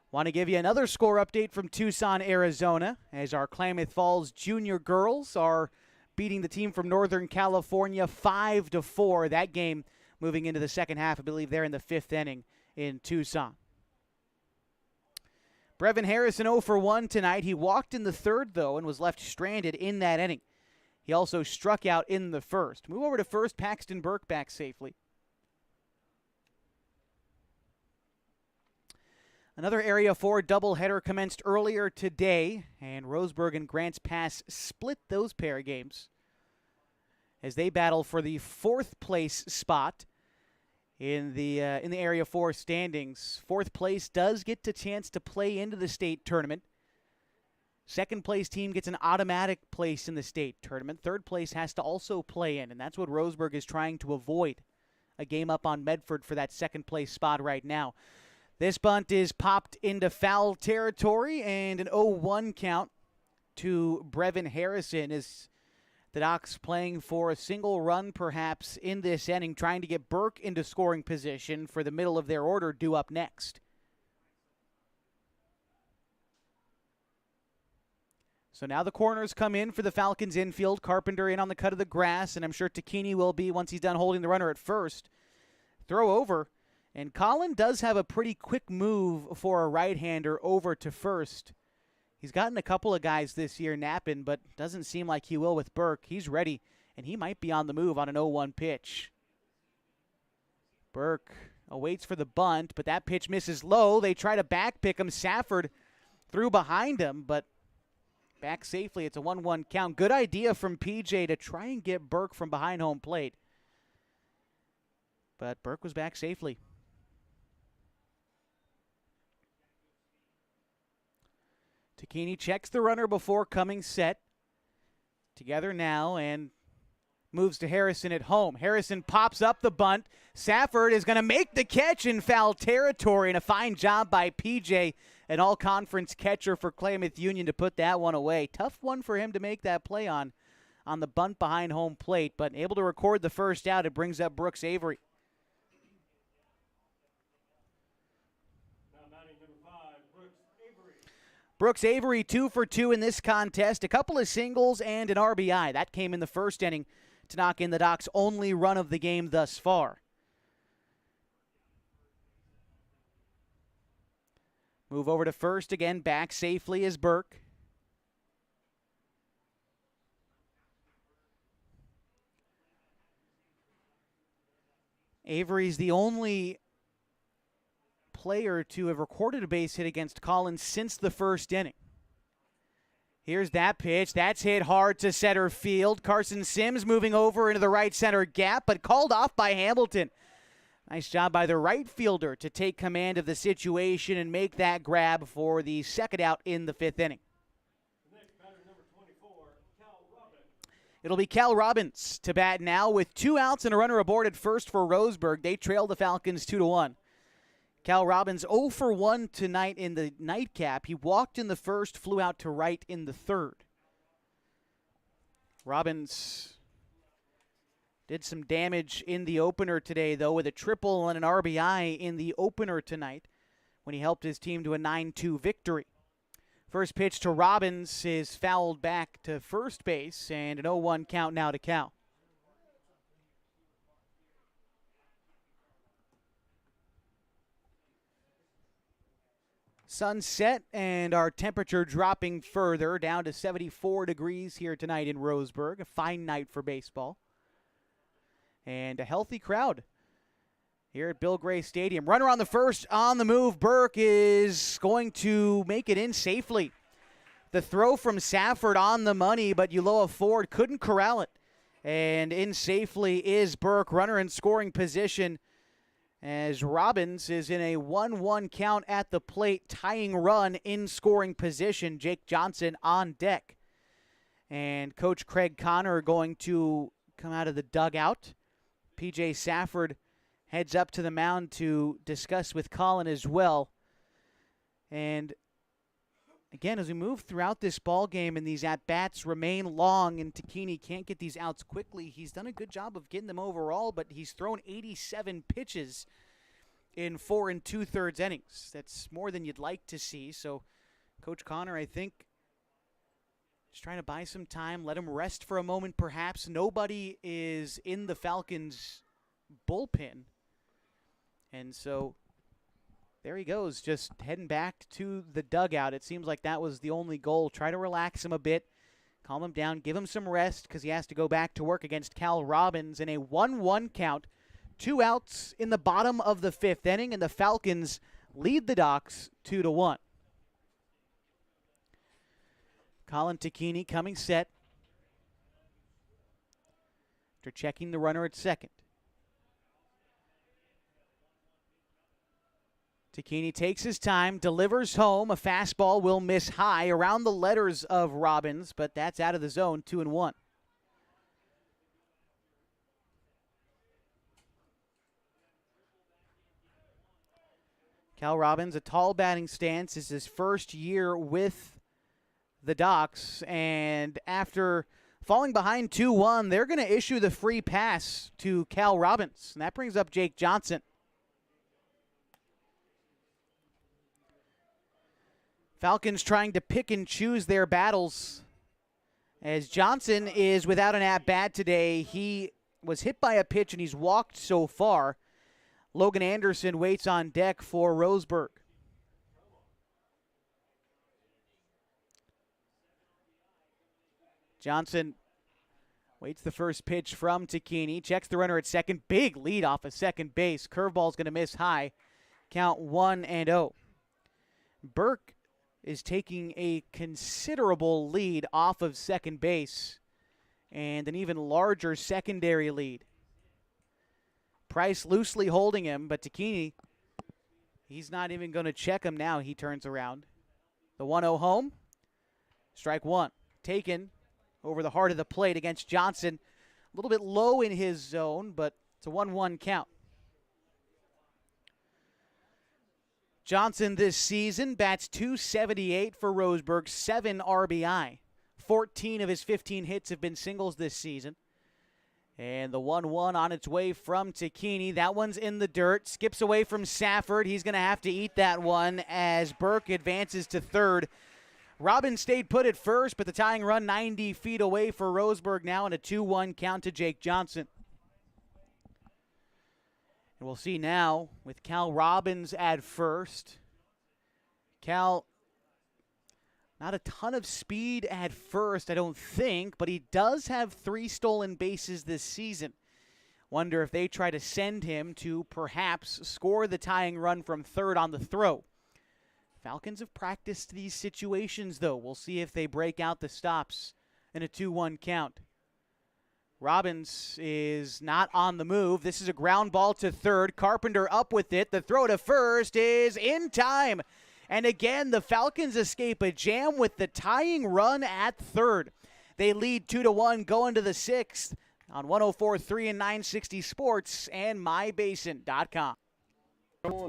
Want to give you another score update from Tucson, Arizona, as our Klamath Falls junior girls are beating the team from Northern California 5-4. That game moving into the second half. I believe they're in the 5th inning in Tucson. Brevin Harrison 0 for 1 tonight. He walked in the third, though, and was left stranded in that inning. He also struck out in the first. Move over to first. Paxton Burke back safely. Another Area 4 doubleheader commenced earlier today, and Roseburg and Grants Pass split those pair of games as they battle for the 4th place spot in the Area 4 standings. 4th place does get the chance to play into the state tournament. 2nd place team gets an automatic place in the state tournament. 3rd place has to also play in, and that's what Roseburg is trying to avoid. A game up on Medford for that 2nd place spot right now. This bunt is popped into foul territory, and an 0-1 count to Brevin Harrison as the Docs playing for a single run perhaps in this inning, trying to get Burke into scoring position for the middle of their order due up next. So now the corners come in for the Falcons infield. Carpenter in on the cut of the grass, and I'm sure Takini will be once he's done holding the runner at first. Throw over, and Colin does have a pretty quick move for a right-hander over to first. He's gotten a couple of guys this year napping, but doesn't seem like he will with Burke. He's ready, and he might be on the move on an 0-1 pitch. Burke awaits for the bunt, but that pitch misses low. They try to back pick him. Safford threw behind him, but back safely. It's a 1-1 count. Good idea from PJ to try and get Burke from behind home plate. But Burke was back safely. Takini checks the runner before coming set. Together now and moves to Harrison at home. Harrison pops up the bunt. Safford is going to make the catch in foul territory, and a fine job by PJ, an all-conference catcher for Klamath Union, to put that one away. Tough one for him to make that play on the bunt behind home plate, but able to record the first out. It brings up Brooks Avery. Brooks Avery 2 for 2 in this contest. A couple of singles and an RBI. That came in the first inning to knock in the Docs' only run of the game thus far. Move over to first again. Back safely is Burke. Avery's the only player to have recorded a base hit against Collins since the first inning. Here's that pitch. That's hit hard to center field. Carson Sims moving over into the right center gap, but called off by Hamilton. Nice job by the right fielder to take command of the situation and make that grab for the second out in the 5th inning. It'll be Cal Robbins to bat now with 2 outs and a runner aboard at first for Roseburg. They trail the Falcons 2-1. Cal Robbins 0 for 1 tonight in the nightcap. He walked in the first, flew out to right in the third. Robbins did some damage in the opener today, though, with a triple and an RBI in the opener tonight when he helped his team to a 9-2 victory. First pitch to Robbins is fouled back to first base, and an 0-1 count now to Cal. Sun set and our temperature dropping further down to 74 degrees here tonight in Roseburg. A fine night for baseball. And a healthy crowd here at Bill Gray Stadium. Runner on the first, on the move. Burke is going to make it in safely. The throw from Safford on the money, but Ulloa Ford couldn't corral it. And in safely is Burke, runner in scoring position, as Robbins is in a 1-1 count at the plate, tying run in scoring position. Jake Johnson on deck. And Coach Craig Connor going to come out of the dugout. P.J. Safford heads up to the mound to discuss with Colin as well. And again, as we move throughout this ball game and these at-bats remain long and Takini can't get these outs quickly, he's done a good job of getting them overall, but he's thrown 87 pitches in 4 2/3 innings. That's more than you'd like to see. So Coach Connor, I think, is trying to buy some time, let him rest for a moment perhaps. Nobody is in the Falcons' bullpen. And so there he goes, just heading back to the dugout. It seems like that was the only goal. Try to relax him a bit, calm him down, give him some rest because he has to go back to work against Cal Robbins in a 1-1 count. 2 outs in the bottom of the 5th inning, and the Falcons lead the Docs 2-1. Colin Takini coming set after checking the runner at second. Takini takes his time, delivers home. A fastball will miss high around the letters of Robbins, but that's out of the zone, 2-1. Cal Robbins, a tall batting stance, is his first year with the Docs, and after falling behind 2-1, they're going to issue the free pass to Cal Robbins, and that brings up Jake Johnson. Falcons trying to pick and choose their battles as Johnson is without an at-bat today. He was hit by a pitch and he's walked so far. Logan Anderson waits on deck for Roseburg. Johnson waits the first pitch from Takini, checks the runner at second. Big lead off of second base. Curveball's going to miss high. Count 1-0. Burke is taking a considerable lead off of second base and an even larger secondary lead. Price loosely holding him, but Takini, he's not even going to check him now. He turns around. The 1-0 home. Strike one. Taken over the heart of the plate against Johnson. A little bit low in his zone, but it's a 1-1 count. Johnson this season bats .278 for Roseburg, 7 RBI. 14 of his 15 hits have been singles this season. And the 1-1 on its way from Takini. That one's in the dirt. Skips away from Safford. He's going to have to eat that one as Burke advances to third. Robbins stayed put at first, but the tying run 90 feet away for Roseburg now, and a 2-1 count to Jake Johnson. And we'll see now with Cal Robbins at first. Cal, not a ton of speed at first, I don't think, but he does have 3 stolen bases this season. Wonder if they try to send him to perhaps score the tying run from third on the throw. Falcons have practiced these situations, though. We'll see if they break out the stops in a 2-1 count. Robbins is not on the move. This is a ground ball to third. Carpenter up with it. The throw to first is in time. And again, the Falcons escape a jam with the tying run at third. They lead 2-1 going to the 6th on 104.3 and 960 Sports and MyBasin.com.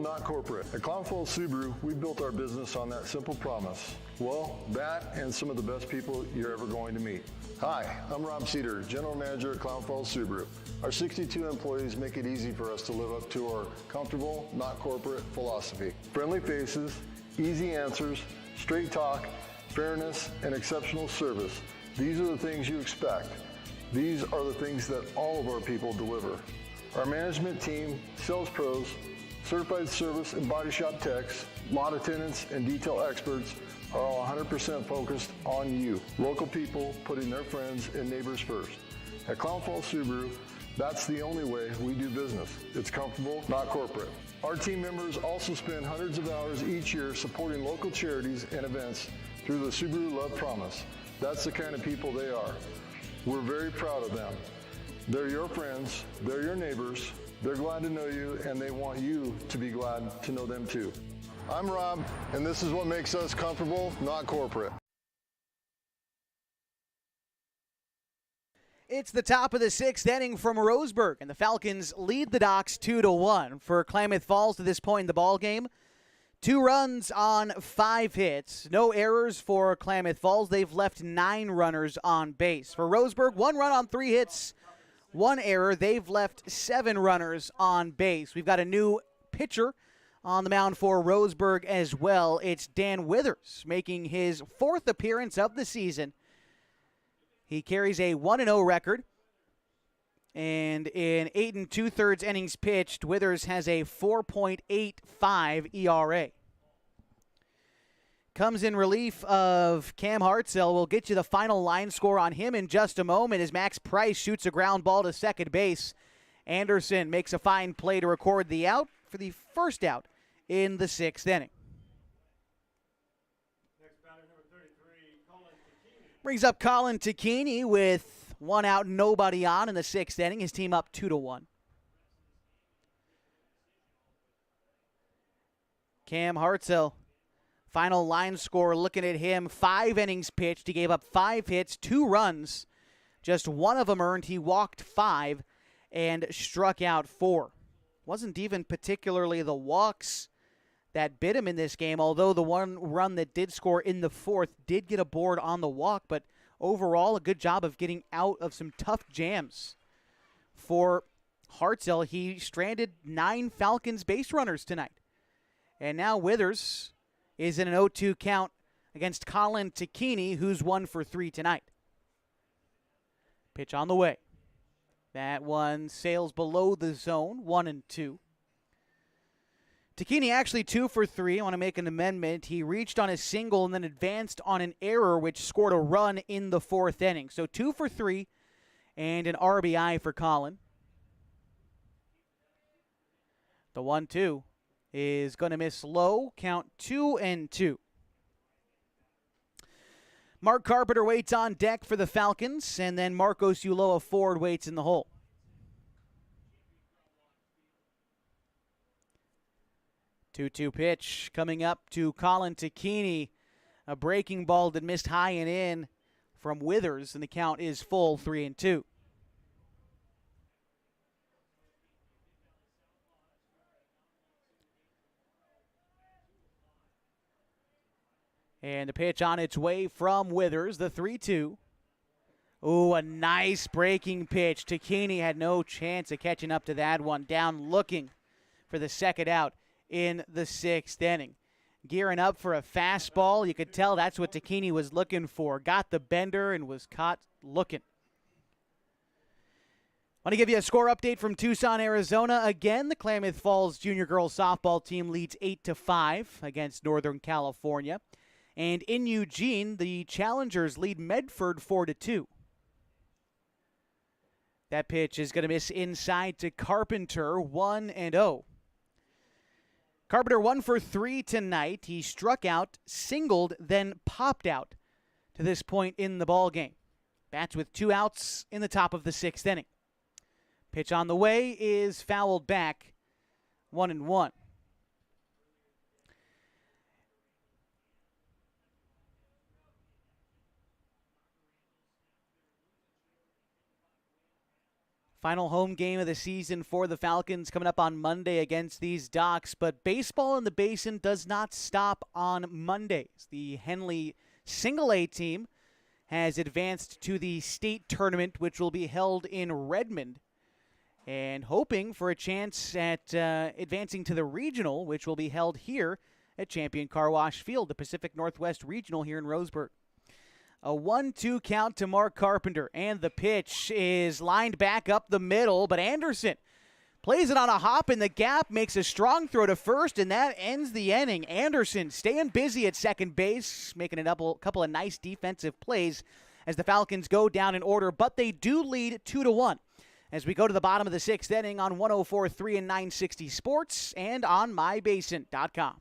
Not corporate. At Klamath Subaru, we built our business on that simple promise. Well, that and some of the best people you're ever going to meet. Hi, I'm Rob Cedar, General Manager at Klamath Subaru. Our 62 employees make it easy for us to live up to our comfortable, not corporate philosophy. Friendly faces, easy answers, straight talk, fairness, and exceptional service. These are the things you expect. These are the things that all of our people deliver. Our management team, sales pros, certified service and body shop techs, lot attendants, and detail experts are all 100% focused on you. Local people putting their friends and neighbors first. At Klamath Subaru, that's the only way we do business. It's comfortable, not corporate. Our team members also spend hundreds of hours each year supporting local charities and events through the Subaru Love Promise. That's the kind of people they are. We're very proud of them. They're your friends, they're your neighbors, they're glad to know you, and they want you to be glad to know them too. I'm Rob, and this is what makes us comfortable, not corporate. It's the top of the sixth inning from Roseburg, and the Falcons lead the Docs 2-1. For Klamath Falls to this point in the ballgame, 2 runs on 5 hits. No errors for Klamath Falls. They've left 9 runners on base. For Roseburg, 1 run on 3 hits, 1 error. They've left 7 runners on base. We've got a new pitcher on the mound for Roseburg as well. It's Dan Withers making his 4th appearance of the season. He carries a 1-0 record. And in 8 2/3 innings pitched, Withers has a 4.85 ERA. Comes in relief of Cam Hartzell. We'll get you the final line score on him in just a moment as Max Price shoots a ground ball to second base. Anderson makes a fine play to record the out for the first out in the 6th inning. Brings up Colin Tacchini with 1 out, nobody on in the 6th inning. His team up 2-1. Cam Hartzell, final line score, looking at him, 5 innings pitched. He gave up 5 hits, 2 runs. Just 1 of them earned. He walked 5 and struck out 4. Wasn't even particularly the walks that bit him in this game, although the 1 run that did score in the 4th did get aboard on the walk, but overall a good job of getting out of some tough jams for Hartzell. He stranded 9 Falcons base runners tonight. And now Withers is in an 0-2 count against Colin Tacchini, who's 1 for 3 tonight. Pitch on the way. That one sails below the zone, 1-2. Tacchini actually 2 for 3. I want to make an amendment. He reached on a single and then advanced on an error, which scored a run in the 4th inning. So 2 for 3 and an RBI for Colin. The 1-2 is going to miss low. Count 2-2. Mark Carpenter waits on deck for the Falcons, and then Marcos Ulloa Ford waits in the hole. 2-2 pitch coming up to Colin Tacchini. A breaking ball that missed high and in from Withers, and the count is full, 3-2. And the pitch on its way from Withers, the 3-2. Ooh, a nice breaking pitch. Tacchini had no chance of catching up to that one. Down looking for the second out in the 6th inning. Gearing up for a fastball. You could tell that's what Tacchini was looking for. Got the bender and was caught looking. Want to give you a score update from Tucson, Arizona. Again, the Klamath Falls Junior Girls Softball team leads 8-5 against Northern California. And in Eugene, the Challengers lead Medford 4-2. That pitch is going to miss inside to Carpenter, 1-0. Carpenter 1 for 3 tonight. He struck out, singled, then popped out to this point in the ball game. Bats with 2 outs in the top of the 6th inning. Pitch on the way is fouled back, 1-1. Final home game of the season for the Falcons coming up on Monday against these Docs. But baseball in the Basin does not stop on Mondays. The Henley Single A team has advanced to the state tournament, which will be held in Redmond, and hoping for a chance at advancing to the regional, which will be held here at Champion Car Wash Field, the Pacific Northwest Regional here in Roseburg. A 1-2 count to Mark Carpenter, and the pitch is lined back up the middle, but Anderson Plays it on a hop in the gap, makes a strong throw to first, and that ends the inning. Anderson staying busy at second base, making a couple of nice defensive plays as the Falcons go down in order, but they do lead 2-1 as we go to the bottom of the sixth inning on 104.3 and 960 Sports and on mybasin.com.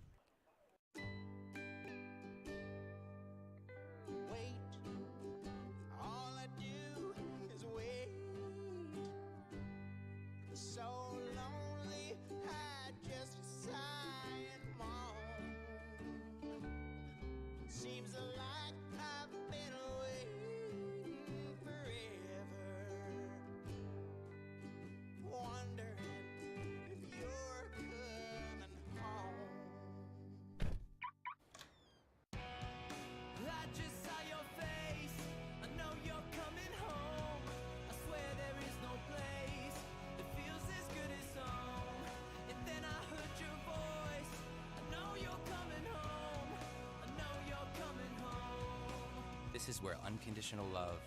This is where unconditional love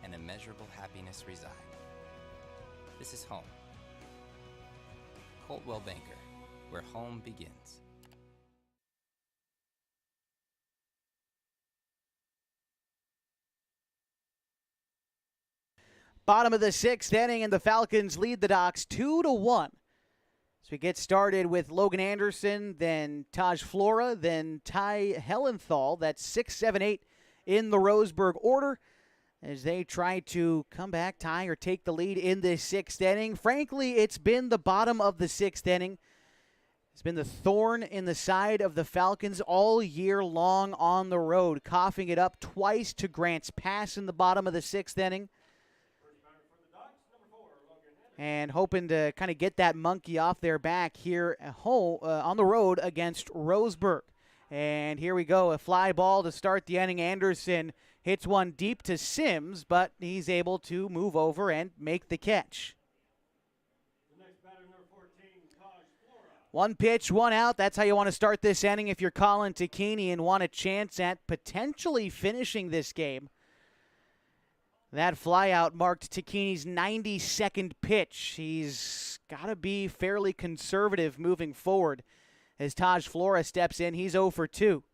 and immeasurable happiness reside. This is home. Coldwell Banker, where home begins. Bottom of the sixth inning, and the Falcons lead the Docs 2-1. So we get started with Logan Anderson, then Taj Flora, then Ty Hellenthal. That's 6, 7, 8 in the Roseburg order as they try to come back, tie, or take the lead in this sixth inning. Frankly, it's been the bottom of the sixth inning. It's been the thorn in the side of the Falcons all year long on the road, coughing it up twice to Grant's Pass in the bottom of the sixth inning. And hoping to kind of get that monkey off their back here at home on the road against Roseburg. And here we go, a fly ball to start the inning. Anderson hits one deep to Sims, but he's able to move over and make the catch. One pitch, one out. That's how you want to start this inning if you're Colin Takini and want a chance at potentially finishing this game. That flyout marked Takini's 92nd pitch. He's got to be fairly conservative moving forward as Taj Flora steps in. He's 0 for 2.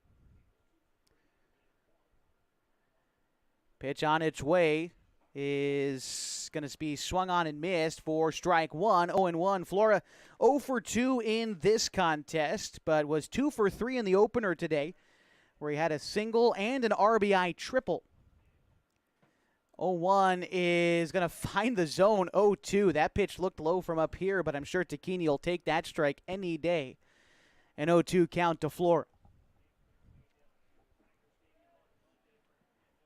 Pitch on its way is going to be swung on and missed for strike one. 0-1. Flora 0 for 2 in this contest, but was 2 for 3 in the opener today, where he had a single and an RBI triple. 0-1 is going to find the zone. 0-2. That pitch looked low from up here, but I'm sure Takini will take that strike any day. An 0-2 count to Flora.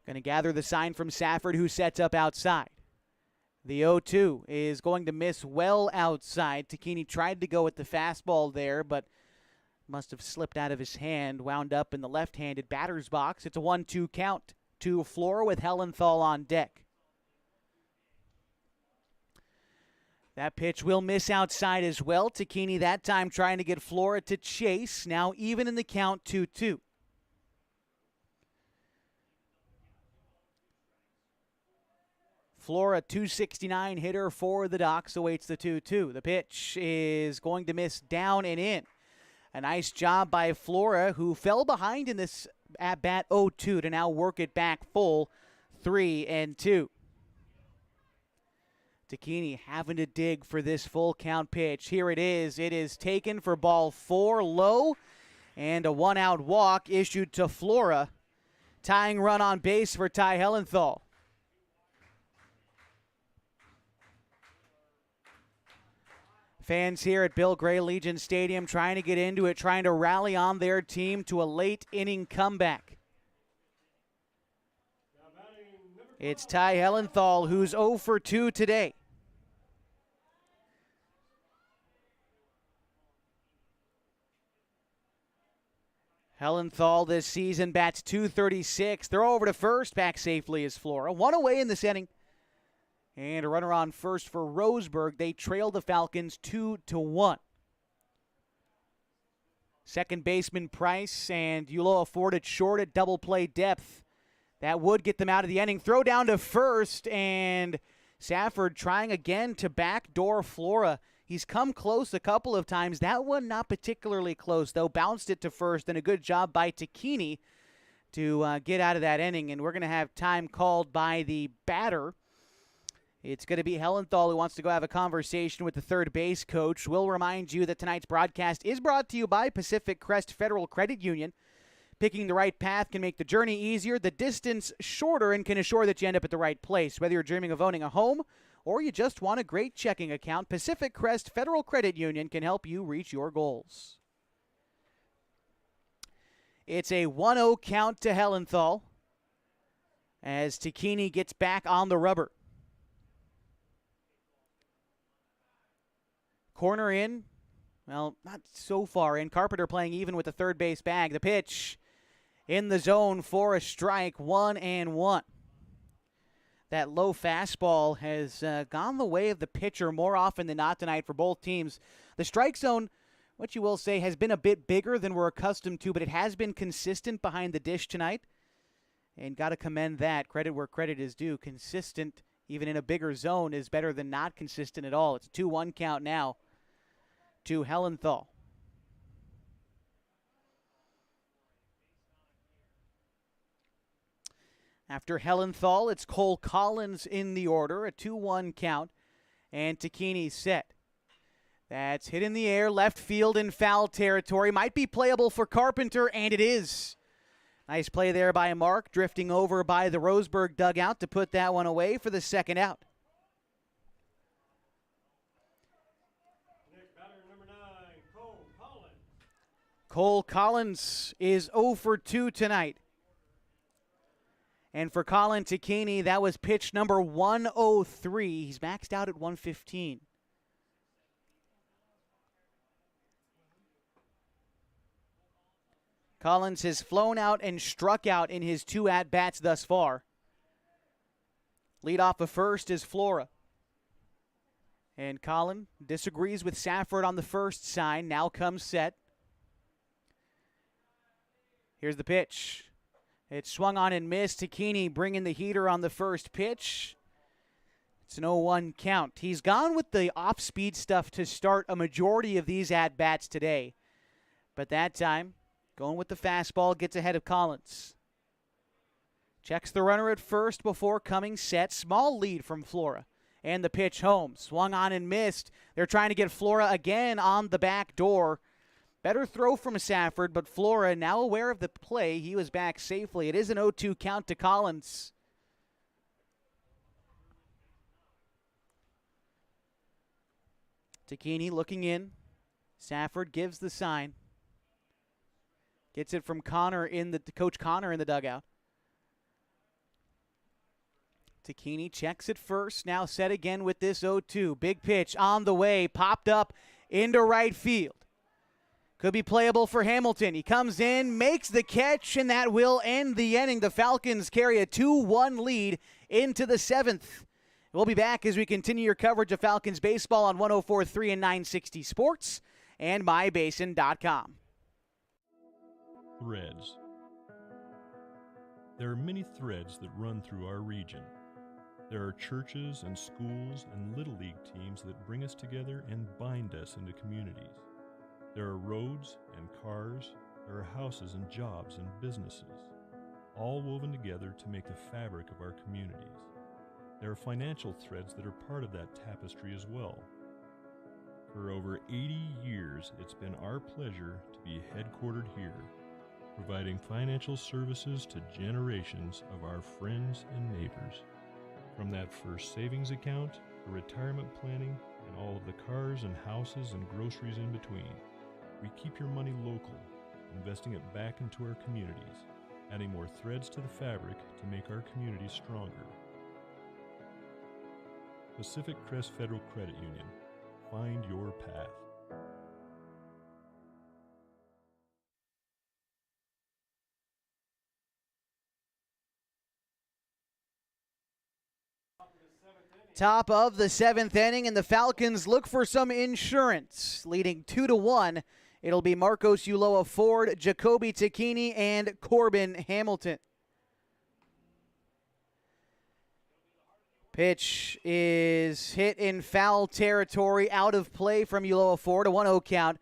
Going to gather the sign from Safford, who sets up outside. The 0-2 is going to miss well outside. Takini tried to go at the fastball there, but must have slipped out of his hand, wound up in the left-handed batter's box. It's a 1-2 count to Flora with Hellenthal on deck. That pitch will miss outside as well. Takini that time trying to get Flora to chase. Now even in the count, 2-2. Flora, 269 hitter for the Docs, awaits the 2-2. The pitch is going to miss down and in. A nice job by Flora, who fell behind in this at-bat 0-2 to now work it back full 3-2. Takini having to dig for this full count pitch. Here it is. It is taken for ball 4 low, and a one-out walk issued to Flora. Tying run on base for Ty Hellenthal. Fans here at Bill Gray Legion Stadium trying to get into it, trying to rally on their team to a late inning comeback. It's Ty Hellenthal, who's 0 for 2 today. Hellenthal this season bats .236. Throw over to first, back safely is Flora. One away in this inning. And a runner on first for Roseburg. They trail the Falcons 2-1. Second baseman Price and Yulo afforded short at double play depth. That would get them out of the inning. Throw down to first, and Safford trying again to backdoor Flora. He's come close a couple of times. That one not particularly close, though. Bounced it to first, and a good job by Takini to get out of that inning. And we're going to have time called by the batter. It's going to be Hellenthal who wants to go have a conversation with the third base coach. We'll remind you that tonight's broadcast is brought to you by Pacific Crest Federal Credit Union. Picking the right path can make the journey easier, the distance shorter, and can assure that you end up at the right place. Whether you're dreaming of owning a home or you just want a great checking account, Pacific Crest Federal Credit Union can help you reach your goals. It's a 1-0 count to Hellenthal as Takini gets back on the rubber. Corner in. Well, not so far in. Carpenter playing even with the third base bag. The pitch in the zone for a strike, 1-1. That low fastball has gone the way of the pitcher more often than not tonight for both teams. The strike zone, what you will say, has been a bit bigger than we're accustomed to, but it has been consistent behind the dish tonight. And got to commend that. Credit where credit is due. Consistent, even in a bigger zone, is better than not consistent at all. It's a 2-1 count now to Hellenthal. After Hellenthal, it's Cole Collins in the order, a 2-1 count, and Takini set. That's hit in the air, left field in foul territory. Might be playable for Carpenter, and it is. Nice play there by Mark, drifting over by the Roseburg dugout to put that one away for the second out. Cole Collins is 0 for 2 tonight. And for Colin Takini, that was pitch number 103. He's maxed out at 115. Collins has flown out and struck out in his 2 at-bats thus far. Lead off of first is Flora. And Colin disagrees with Safford on the first sign. Now comes set. Here's the pitch. It's swung on and missed. Takini bringing the heater on the first pitch. It's an 0-1 count. He's gone with the off-speed stuff to start a majority of these at-bats today. But that time, going with the fastball, gets ahead of Collins. Checks the runner at first before coming set. Small lead from Flora. And the pitch home. Swung on and missed. They're trying to get Flora again on the back door. Better throw from Safford, but Flora now aware of the play. He was back safely. It is an 0-2 count to Collins. Takini looking in. Safford gives the sign. Gets it from Coach Connor in the dugout. Takini checks it first. Now set again with this 0-2. Big pitch on the way. Popped up into right field. Could be playable for Hamilton. He comes in, makes the catch, and that will end the inning. The Falcons carry a 2-1 lead into the 7th. We'll be back as we continue your coverage of Falcons baseball on 104.3 and 960 Sports and mybasin.com. Threads. There are many threads that run through our region. There are churches and schools and Little League teams that bring us together and bind us into communities. There are roads and cars, there are houses and jobs and businesses, all woven together to make the fabric of our communities. There are financial threads that are part of that tapestry as well. For over 80 years, it's been our pleasure to be headquartered here, providing financial services to generations of our friends and neighbors. From that first savings account to retirement planning and all of the cars and houses and groceries in between. We keep your money local, investing it back into our communities, adding more threads to the fabric to make our communities stronger. Pacific Crest Federal Credit Union. Find your path. Top of the 7th inning, and the Falcons look for some insurance, leading 2-1. It'll be Marcos Ulloa Ford, Jacoby Takini, and Corbin Hamilton. Pitch is hit in foul territory, out of play from Ulloa Ford, a 1-0 count.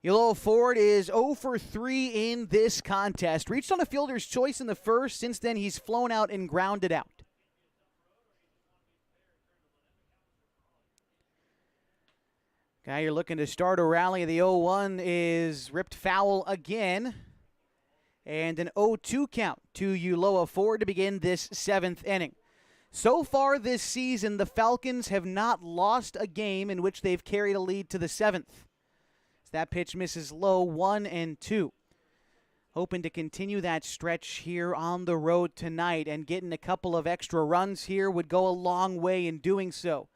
Ulloa Ford is 0 for 3 in this contest. Reached on a fielder's choice in the first. Since then, he's flown out and grounded out. Guy you're looking to start a rally. The 0-1 is ripped foul again. And an 0-2 count to Ulloa Ford to begin this 7th inning. So far this season, the Falcons have not lost a game in which they've carried a lead to the 7th. As that pitch misses low, 1-2. Hoping to continue that stretch here on the road tonight, and getting a couple of extra runs here would go a long way in doing so.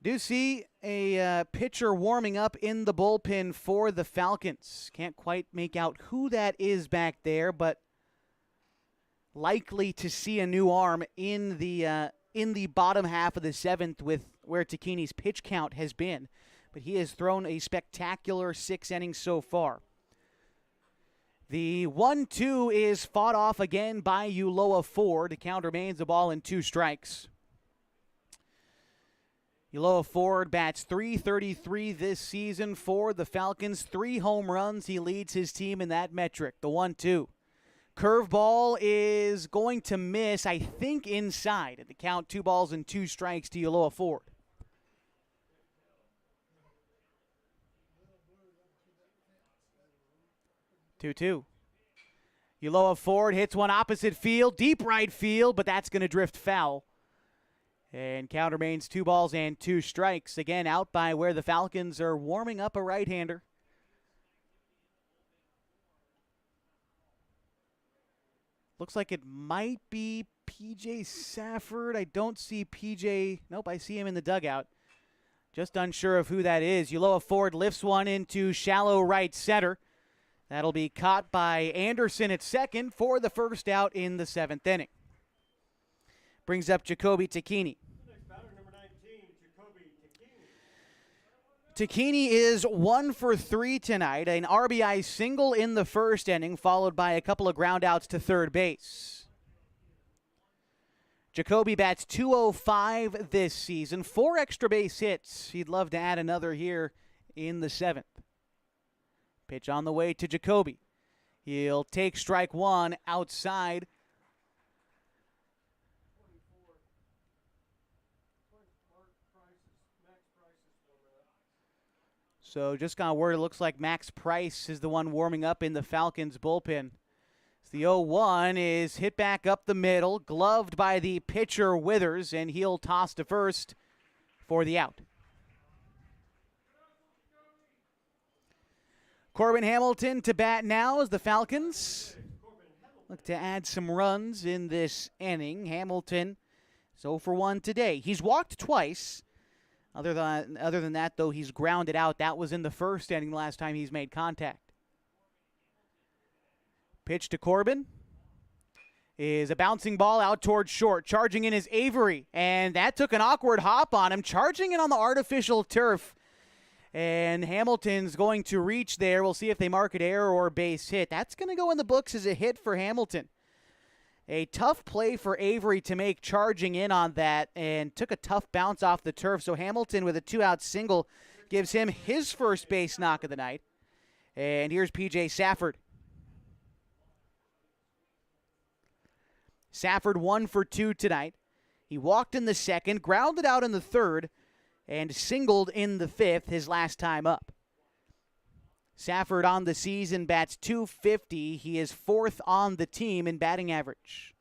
Do see a pitcher warming up in the bullpen for the Falcons. Can't quite make out who that is back there, but likely to see a new arm in the bottom half of the 7th with where Takini's pitch count has been. But he has thrown a spectacular 6 innings so far. The 1-2 is fought off again by Ulloa Ford. The count remains a ball and 2 strikes. Ulloa Ford bats .333 this season for the Falcons. 3 home runs. He leads his team in that metric. The 1-2. Curveball is going to miss, I think, inside. At the count, 2 balls and 2 strikes to Ulloa Ford. Two. Ulloa Ford hits one opposite field, deep right field, but that's going to drift foul. And count remains 2 balls and 2 strikes. Again, out by where the Falcons are warming up a right-hander. Looks like it might be P.J. Safford. I don't see P.J. Nope, I see him in the dugout. Just unsure of who that is. Ulloa Ford lifts one into shallow right center. That'll be caught by Anderson at second for the first out in the 7th inning. Brings up Jacoby Takini. Takini is 1 for 3 tonight. An RBI single in the first inning, followed by a couple of ground outs to third base. Jacoby bats .205 this season, 4 extra base hits. He'd love to add another here in the 7th. Pitch on the way to Jacoby. He'll take strike 1 outside. So just got word, it looks like Max Price is the one warming up in the Falcons bullpen. The 0-1 is hit back up the middle, gloved by the pitcher Withers, and he'll toss to first for the out. Corbin Hamilton to bat now as the Falcons look to add some runs in this inning. Hamilton is 0 for 1 today. He's walked twice. Other than that, though, he's grounded out. That was in the first inning last time he's made contact. Pitch to Corbin is a bouncing ball out towards short. Charging in is Avery, and that took an awkward hop on him. Charging in on the artificial turf, and Hamilton's going to reach there. We'll see if they mark it error or base hit. That's going to go in the books as a hit for Hamilton. A tough play for Avery to make, charging in on that, and took a tough bounce off the turf. So Hamilton with a 2-out single gives him his first base knock of the night. And here's P.J. Safford. Safford 1 for 2 tonight. He walked in the second, grounded out in the third, and singled in the fifth his last time up. Safford on the season bats .250. He is 4th on the team in batting average.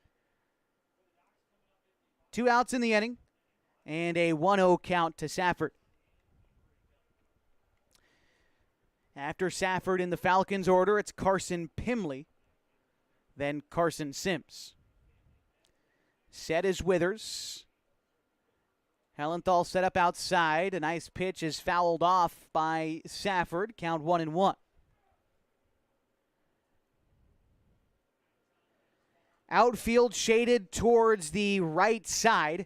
2 outs in the inning and a 1-0 count to Safford. After Safford in the Falcons order, it's Carson Pimley, then Carson Sims. Set is Withers. Hellenthal set up outside. A nice pitch is fouled off by Safford. Count 1-1. Outfield shaded towards the right side.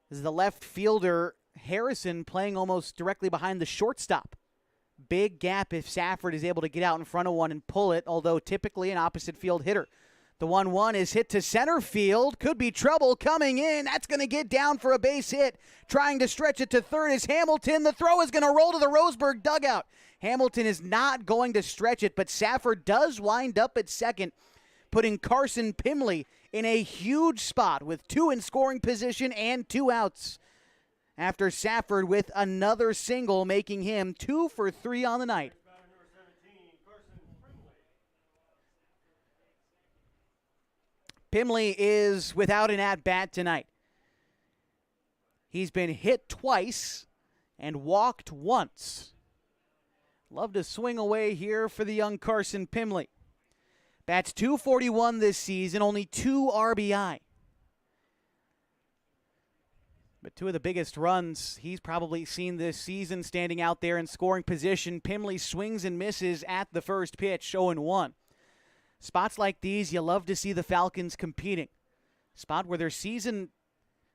This is the left fielder, Harrison, playing almost directly behind the shortstop. Big gap if Safford is able to get out in front of one and pull it, although typically an opposite field hitter. The 1-1 is hit to center field. Could be trouble coming in. That's going to get down for a base hit. Trying to stretch it to third is Hamilton. The throw is going to roll to the Roseburg dugout. Hamilton is not going to stretch it, but Safford does wind up at second, putting Carson Pimley in a huge spot with 2 in scoring position and 2 outs. After Safford with another single, making him 2 for 3 on the night. Pimley is without an at-bat tonight. He's been hit twice and walked once. Love to swing away here for the young Carson Pimley. Bats .241 this season, only 2 RBI. But 2 of the biggest runs he's probably seen this season, standing out there in scoring position. Pimley swings and misses at the first pitch, 0-1. Spots like these, you love to see the Falcons competing. Spot where their season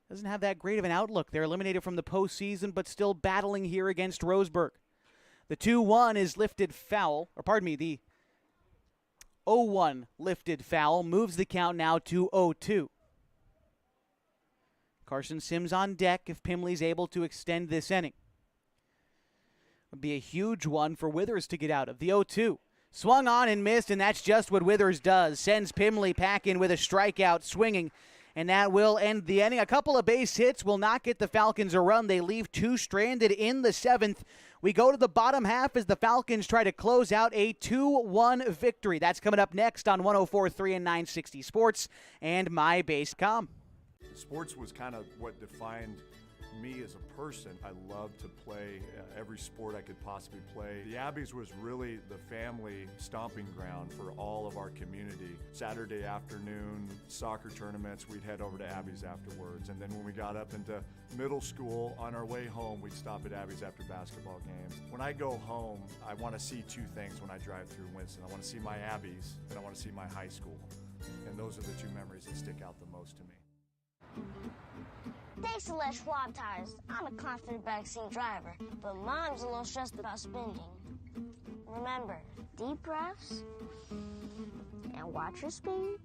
doesn't have that great of an outlook. They're eliminated from the postseason, but still battling here against Roseburg. The 2-1 is lifted foul, or pardon me, the 0-1 lifted foul moves the count now to 0-2. Carson Sims on deck if Pimley's able to extend this inning. Would be a huge one for Withers to get out of. The 0-2. Swung on and missed, and that's just what Withers does. Sends Pimley back in with a strikeout, swinging, and that will end the inning. A couple of base hits will not get the Falcons a run. They leave 2 stranded in the 7th. We go to the bottom half as the Falcons try to close out a 2-1 victory. That's coming up next on 104.3 and 960 Sports and MyBase.com. Sports was kind of what defined me as a person. I loved to play every sport I could possibly play. The Abbeys was really the family stomping ground for all of our community. Saturday afternoon soccer tournaments, we'd head over to Abbeys afterwards. And then when we got up into middle school, on our way home, we'd stop at Abbeys after basketball games. When I go home, I want to see 2 things when I drive through Winston. I want to see my Abbeys, and I want to see my high school. And those are the 2 memories that stick out the most to me. Thanks to Les Schwab Tires, I'm a confident backseat driver, but Mom's a little stressed about spending. Remember, deep breaths and watch your speed.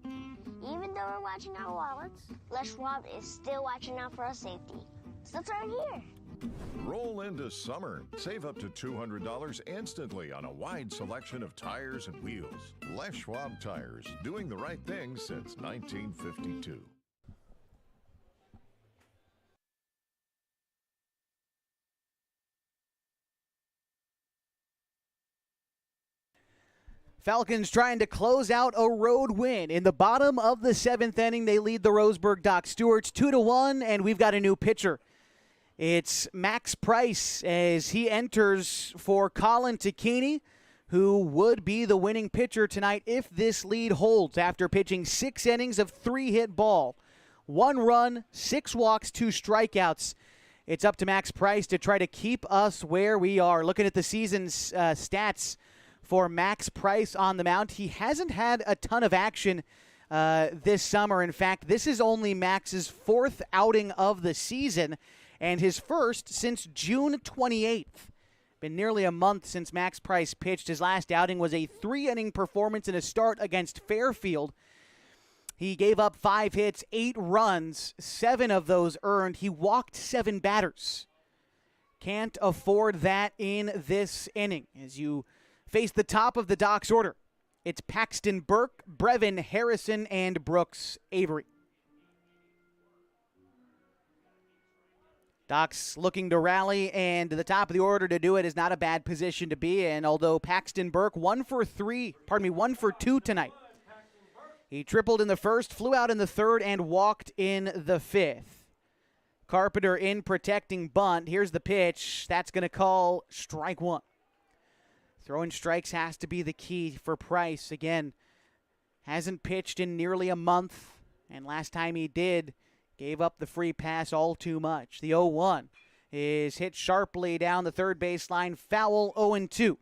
Even though we're watching our wallets, Les Schwab is still watching out for our safety. So turn here. Roll into summer. Save up to $200 instantly on a wide selection of tires and wheels. Les Schwab Tires, doing the right thing since 1952. Falcons trying to close out a road win. In the bottom of the 7th inning, they lead the Roseburg Doc Stewarts 2-1, and we've got a new pitcher. It's Max Price as he enters for Colin Tacchini, who would be the winning pitcher tonight if this lead holds after pitching 6 innings of 3-hit ball. 1 run, 6 walks, 2 strikeouts. It's up to Max Price to try to keep us where we are. Looking at the season's stats for Max Price on the mound, he hasn't had a ton of action this summer. In fact, this is only Max's 4th outing of the season and his first since June 28th. Been nearly a month since Max Price pitched. His last outing was a 3-inning performance in a start against Fairfield. He gave up 5 hits, 8 runs, 7 of those earned. He walked 7 batters. Can't afford that in this inning. As you face the top of the Doc's order, it's Paxton Burke, Brevin Harrison, and Brooks Avery. Doc's looking to rally, and the top of the order to do it is not a bad position to be in, although Paxton Burke 1 for 2 tonight. He tripled in the first, flew out in the 3rd, and walked in the 5th. Carpenter in protecting bunt. Here's the pitch. That's going to call strike 1. Throwing strikes has to be the key for Price. Again, hasn't pitched in nearly a month, and last time he did, gave up the free pass all too much. The 0-1 is hit sharply down the third baseline. Foul, 0-2.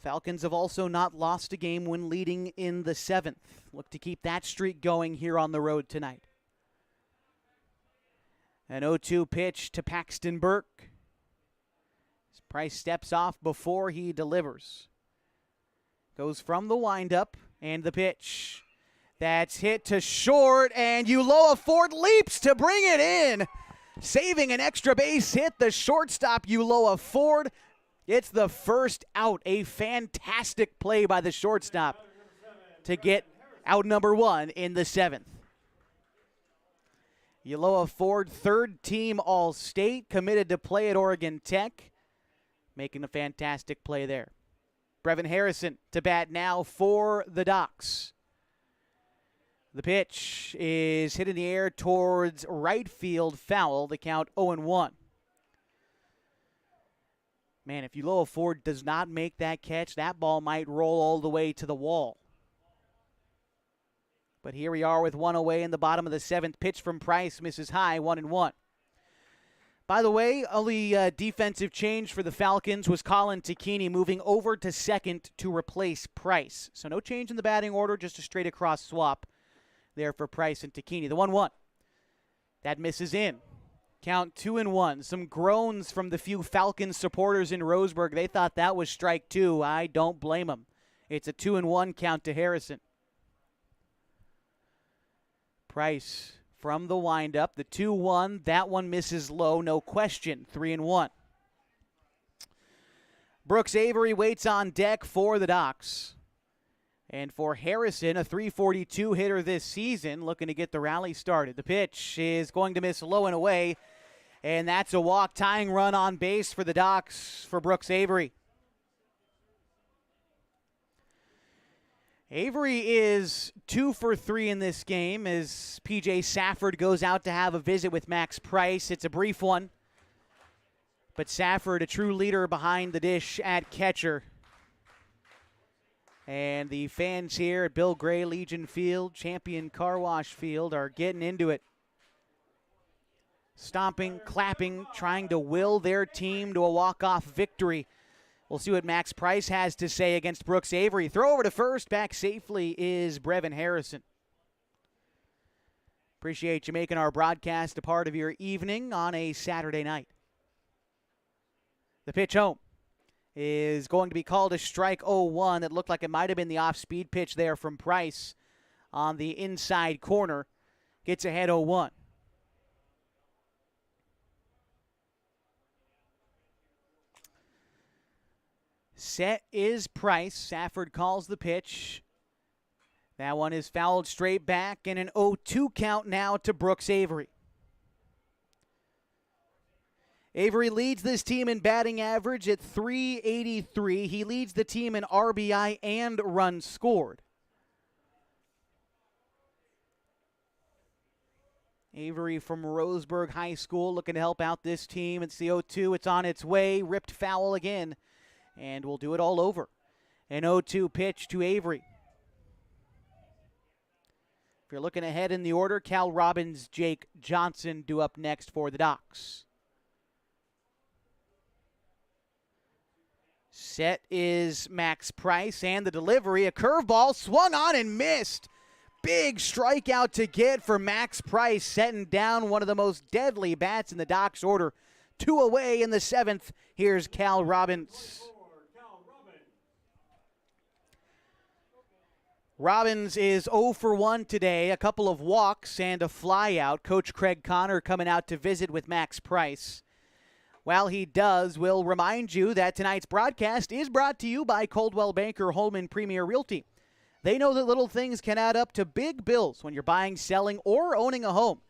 Falcons have also not lost a game when leading in the 7th. Look to keep that streak going here on the road tonight. An 0-2 pitch to Paxton Burke. Price steps off before he delivers. Goes from the windup, and the pitch. That's hit to short, and Uloa Ford leaps to bring it in. Saving an extra base hit, the shortstop Uloa Ford. It's the first out. A fantastic play by the shortstop to get out number 1 in the 7th. Uloa Ford, third team All-State, committed to play at Oregon Tech, making a fantastic play there. Brevin Harrison to bat now for the Docs. The pitch is hit in the air towards right field, foul. The count 0-1. Man, if Uloa Ford does not make that catch, that ball might roll all the way to the wall. But here we are with one away in the bottom of the 7th. Pitch from Price misses high, 1-1. By the way, only defensive change for the Falcons was Colin Tacchini moving over to second to replace Price. So no change in the batting order, just a straight across swap there for Price and Tacchini. The 1-1. That misses in. Count 2-1. Some groans from the few Falcons supporters in Roseburg. They thought that was strike 2. I don't blame them. It's a 2-1 count to Harrison. Price from the windup. The 2-1. That one misses low, no question. 3-1. Brooks Avery waits on deck for the Docs. And for Harrison, a .342 hitter this season, looking to get the rally started. The pitch is going to miss low and away, and that's a walk, tying run on base for the Docs for Brooks Avery. Avery is 2 for 3 in this game as P.J. Safford goes out to have a visit with Max Price. It's a brief one, but Safford, a true leader behind the dish at catcher. And the fans here at Bill Gray Legion Field, Champion Car Wash Field, are getting into it. Stomping, clapping, trying to will their team to a walk-off victory. We'll see what Max Price has to say against Brooks Avery. Throw over to first, back safely is Brevin Harrison. Appreciate you making our broadcast a part of your evening on a Saturday night. The pitch home is going to be called a strike 0-1. It looked like it might have been the off-speed pitch there from Price on the inside corner. Gets ahead 0-1. Set is Price. Safford calls the pitch. That one is fouled straight back, and an 0-2 count now to Brooks Avery. Avery leads this team in batting average at .383. He leads the team in RBI and runs scored. Avery from Roseburg High School looking to help out this team. It's the 0-2. It's on its way. Ripped foul again. And we'll do it all over. An 0-2 pitch to Avery. If you're looking ahead in the order, Cal Robbins, Jake Johnson due up next for the Docs. Set is Max Price, and the delivery, a curveball swung on and missed. Big strikeout to get for Max Price, setting down one of the most deadly bats in the Docs order. 2 away in the 7th. Here's Cal Robbins. Robbins is 0 for 1 today, a couple of walks and a flyout. Coach Craig Connor coming out to visit with Max Price. While he does, we'll remind you that tonight's broadcast is brought to you by Coldwell Banker Holman Premier Realty. They know that little things can add up to big bills when you're buying, selling, or owning a home.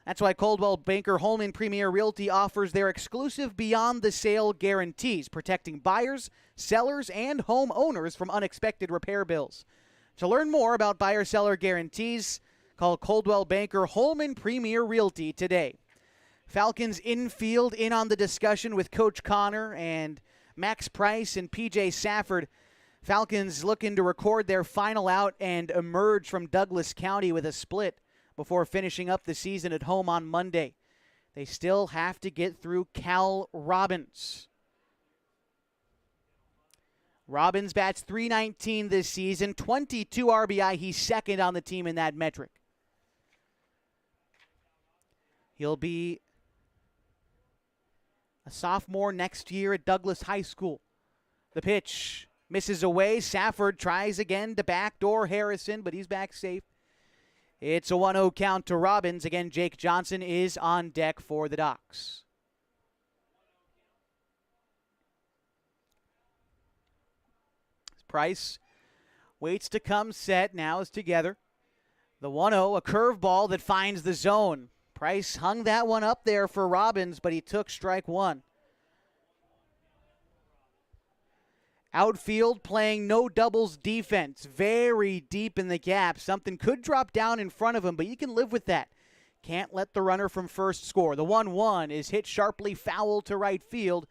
That's why Coldwell Banker Holman Premier Realty offers their exclusive Beyond the Sale guarantees, protecting buyers, sellers, and homeowners from unexpected repair bills. To learn more about buyer-seller guarantees, call Coldwell Banker Holman Premier Realty today. Falcons infield in on the discussion with Coach Connor and Max Price and P.J. Safford. Falcons looking to record their final out and emerge from Douglas County with a split before finishing up the season at home on Monday. They still have to get through Cal Robbins. Robbins bats .319 this season, 22 RBI. He's second on the team in that metric. He'll be a sophomore next year at Douglas High School. The pitch misses away. Safford tries again to backdoor Harrison, but he's back safe. It's a 1-0 count to Robbins. Again, Jake Johnson is on deck for the Docs. Price waits to come set. Now is together. The 1-0, a curveball that finds the zone. Price hung that one up there for Robbins, but he took strike one. Outfield playing no doubles defense. Very deep in the gap. Something could drop down in front of him, but you can live with that. Can't let the runner from first score. The 1-1 is hit sharply foul to right field,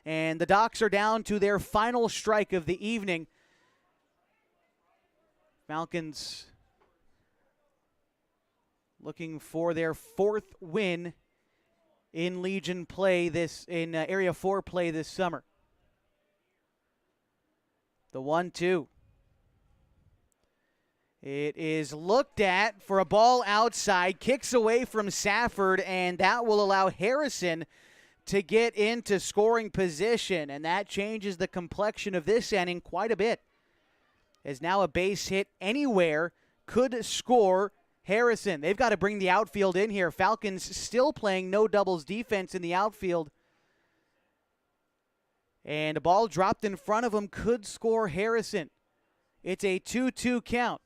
and the Docs are down to their final strike of the evening. Falcons looking for their fourth win in Legion play in Area 4 play this summer. The 1-2. It is looked at for a ball outside, kicks away from Safford, and that will allow Harrison to get into scoring position, and that changes the complexion of this inning quite a bit. As now a base hit anywhere could score Harrison. They've got to bring the outfield in here. Falcons still playing no doubles defense in the outfield. And a ball dropped in front of him could score Harrison. It's a 2-2 count.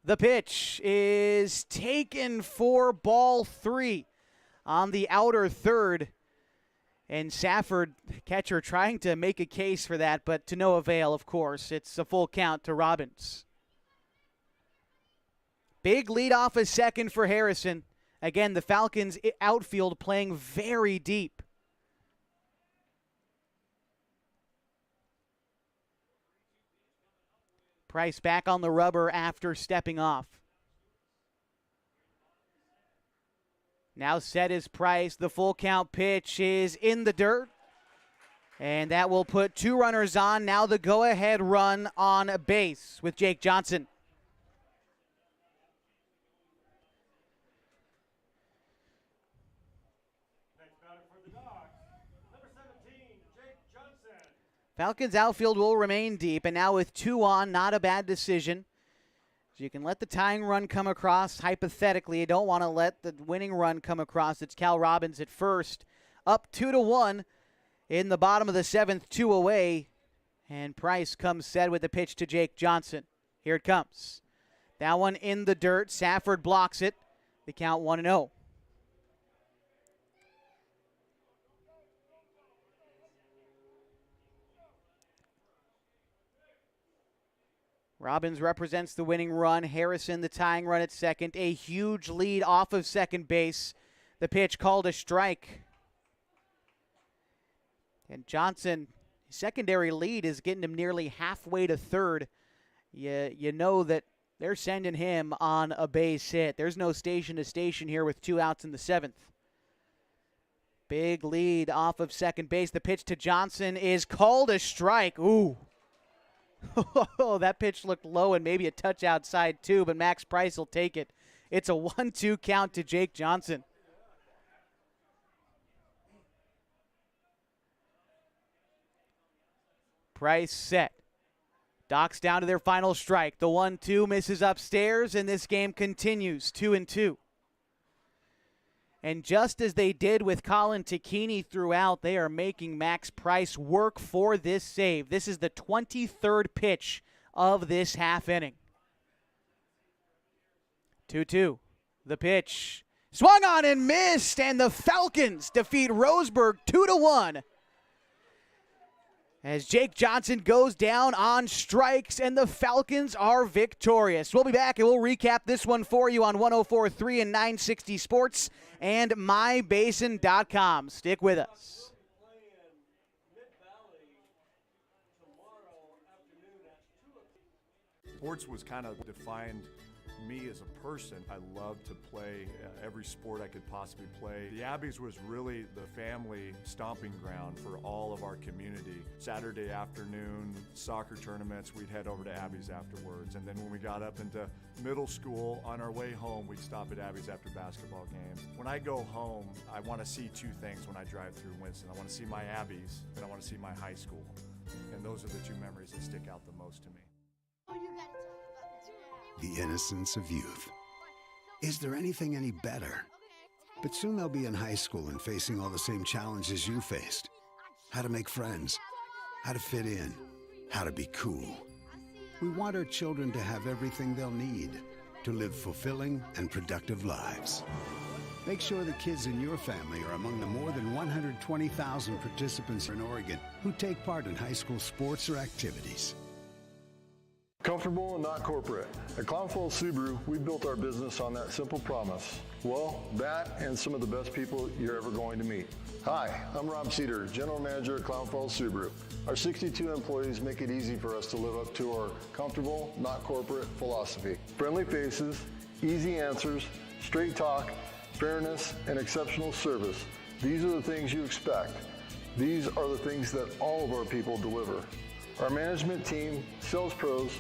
The pitch is taken for ball 3 on the outer third. And Safford, catcher, trying to make a case for that, but to no avail, of course. It's a full count to Robbins. Big lead off a second for Harrison. Again, the Falcons outfield playing very deep. Price back on the rubber after stepping off. Now set is Price. The full count pitch is in the dirt. And that will put 2 runners on. Now the go-ahead run on base with Jake Johnson. Falcons outfield will remain deep, and now with 2 on, not a bad decision. So you can let the tying run come across. Hypothetically, you don't want to let the winning run come across. It's Cal Robbins at first. Up 2-1 in the bottom of the 7th, 2 away. And Price comes set with the pitch to Jake Johnson. Here it comes. That one in the dirt. Safford blocks it. The count 1-0. Robbins represents the winning run. Harrison the tying run at second. A huge lead off of second base. The pitch called a strike. And Johnson, secondary lead is getting him nearly halfway to third. You know that they're sending him on a base hit. There's no station to station here with 2 outs in the 7th. Big lead off of second base. The pitch to Johnson is called a strike. Ooh. Oh, that pitch looked low and maybe a touch outside too, but Max Price will take it. It's a 1-2 count to Jake Johnson. Price set. Docs down to their final strike. The 1-2 misses upstairs, and this game continues 2-2. And just as they did with Colin Tacchini throughout, they are making Max Price work for this save. This is the 23rd pitch of this half inning. 2-2. The pitch. Swung on and missed, and the Falcons defeat Roseburg 2-1. As Jake Johnson goes down on strikes, and the Falcons are victorious. We'll be back, and we'll recap this one for you on 104.3 and 960 Sports and mybasin.com. Stick with us. Sports was kind of defined me as a person. I loved to play every sport I could possibly play. The Abbeys was really the family stomping ground for all of our community. Saturday afternoon soccer tournaments, we'd head over to Abbeys afterwards. And then when we got up into middle school, on our way home, we'd stop at Abbeys after basketball games. When I go home, I want to see 2 things when I drive through Winston. I want to see my Abbeys, and I want to see my high school. And those are the two memories that stick out the most to me. The innocence of youth. Is there anything any better? But soon they'll be in high school and facing all the same challenges you faced. How to make friends, how to fit in, how to be cool. We want our children to have everything they'll need to live fulfilling and productive lives. Make sure the kids in your family are among the more than 120,000 participants in Oregon who take part in high school sports or activities. Comfortable and not corporate. At Klamath Subaru, we built our business on that simple promise. Well, that and some of the best people you're ever going to meet. Hi, I'm Rob Cedar, General Manager at Klamath Subaru. Our 62 employees make it easy for us to live up to our comfortable, not corporate philosophy. Friendly faces, easy answers, straight talk, fairness, and exceptional service. These are the things you expect. These are the things that all of our people deliver. Our management team, sales pros,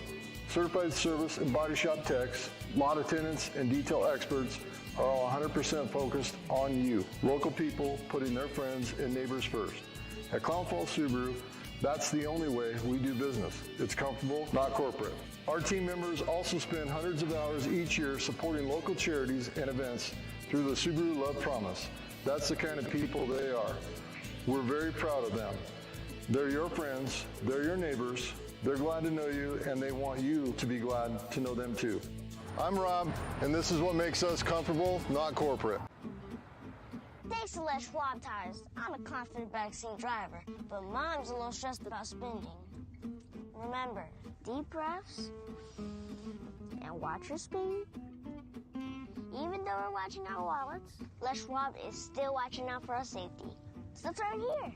certified service and body shop techs, lot attendants, and detail experts are all 100% focused on you. Local people putting their friends and neighbors first. At Klamath Subaru, that's the only way we do business. It's comfortable, not corporate. Our team members also spend hundreds of hours each year supporting local charities and events through the Subaru Love Promise. That's the kind of people they are. We're very proud of them. They're your friends, they're your neighbors, they're glad to know you, and they want you to be glad to know them too. I'm Rob, and this is what makes us comfortable, not corporate. Thanks to Les Schwab Tires, I'm a confident backseat driver, but Mom's a little stressed about spending. Remember, deep breaths and watch your speed. Even though we're watching our wallets, Les Schwab is still watching out for our safety. So turn here.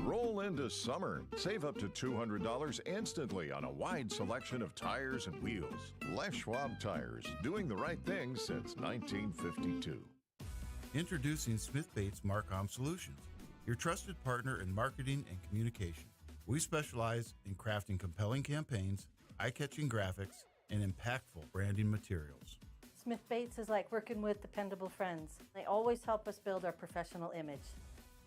Roll into summer. Save up to $200 instantly on a wide selection of tires and wheels. Les Schwab Tires, doing the right thing since 1952. Introducing Smith Bates Marcom Solutions, your trusted partner in marketing and communication. We specialize in crafting compelling campaigns, eye-catching graphics, and impactful branding materials. Smith Bates is like working with dependable friends. They always help us build our professional image.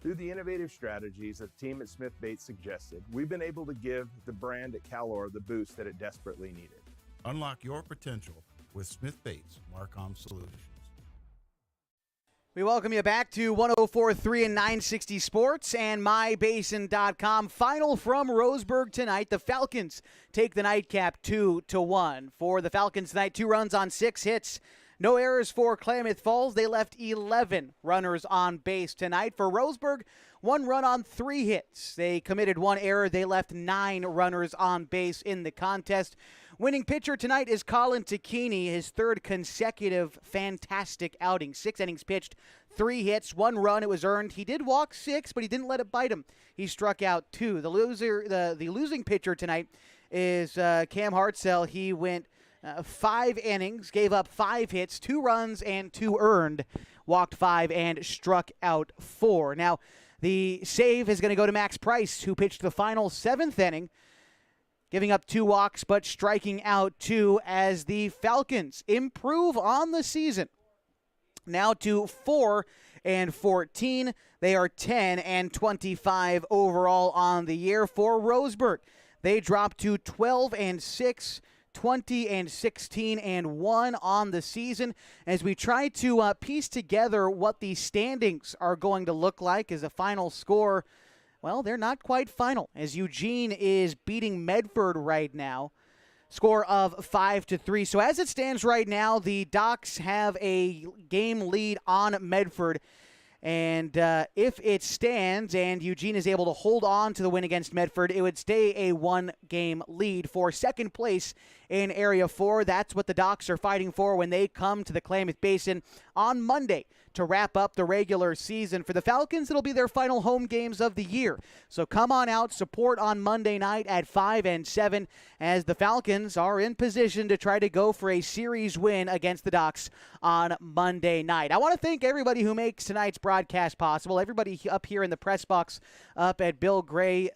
Through the innovative strategies that the team at Smith Bates suggested, we've been able to give the brand at Calor the boost that it desperately needed. Unlock your potential with Smith Bates Marcom Solutions. We welcome you back to 104.3 and 960 Sports and MyBasin.com. Final from Roseburg tonight. The Falcons take the nightcap 2-1. For the Falcons tonight, 2 runs on 6 hits. No errors for Klamath Falls. They left 11 runners on base tonight. For Roseburg, 1 run on 3 hits. They committed 1 error. They left 9 runners on base in the contest. Winning pitcher tonight is Colin Tacchini, his 3rd consecutive fantastic outing. 6 innings pitched, 3 hits, 1 run. It was earned. He did walk 6, but he didn't let it bite him. He struck out 2. The losing pitcher tonight is Cam Hartzell. He went 5 innings, gave up 5 hits, 2 runs, and 2 earned, walked 5, and struck out 4. Now, the save is going to go to Max Price, who pitched the final 7th inning, giving up 2 walks but striking out 2 as the Falcons improve on the season. Now to 4-14. They are 10-25 overall on the year. For Roseburg, they drop to 12-6. 20-16-1 on the season as we try to piece together what the standings are going to look like as a final score. Well, they're not quite final as Eugene is beating Medford right now. Score of 5-3. So as it stands right now, the Docs have a game lead on Medford. And if it stands and Eugene is able to hold on to the win against Medford, it would stay a 1-game lead for second place in Area 4. That's what the Docs are fighting for when they come to the Klamath Basin on Monday to wrap up the regular season. For the Falcons, it'll be their final home games of the year. So come on out, support on Monday night at 5 and 7 as the Falcons are in position to try to go for a series win against the Docs on Monday night. I want to thank everybody who makes tonight's broadcast possible, everybody up here in the press box up at Bill Gray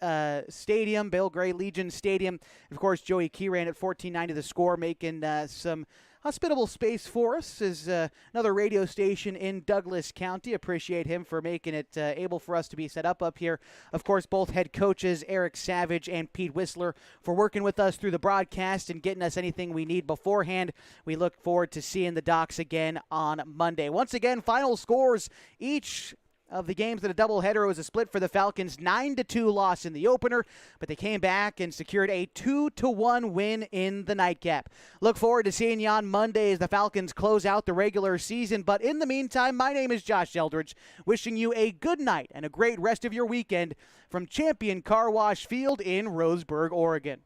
Stadium, Bill Gray Legion Stadium. Of course, Joey Keyran at 1490 The Score making some hospitable space for us is another radio station in Douglas County. Appreciate him for making it able for us to be set up here. Of course, both head coaches, Eric Savage and Pete Whistler, for working with us through the broadcast and getting us anything we need beforehand. We look forward to seeing the Docs again on Monday. Once again, final scores each of the games that a doubleheader was a split for the Falcons. 9-2 loss in the opener, but they came back and secured a 2-1 win in the nightcap. Look forward to seeing you on Monday as the Falcons close out the regular season. But in the meantime, my name is Josh Eldridge, wishing you a good night and a great rest of your weekend from Champion Car Wash Field in Roseburg, Oregon.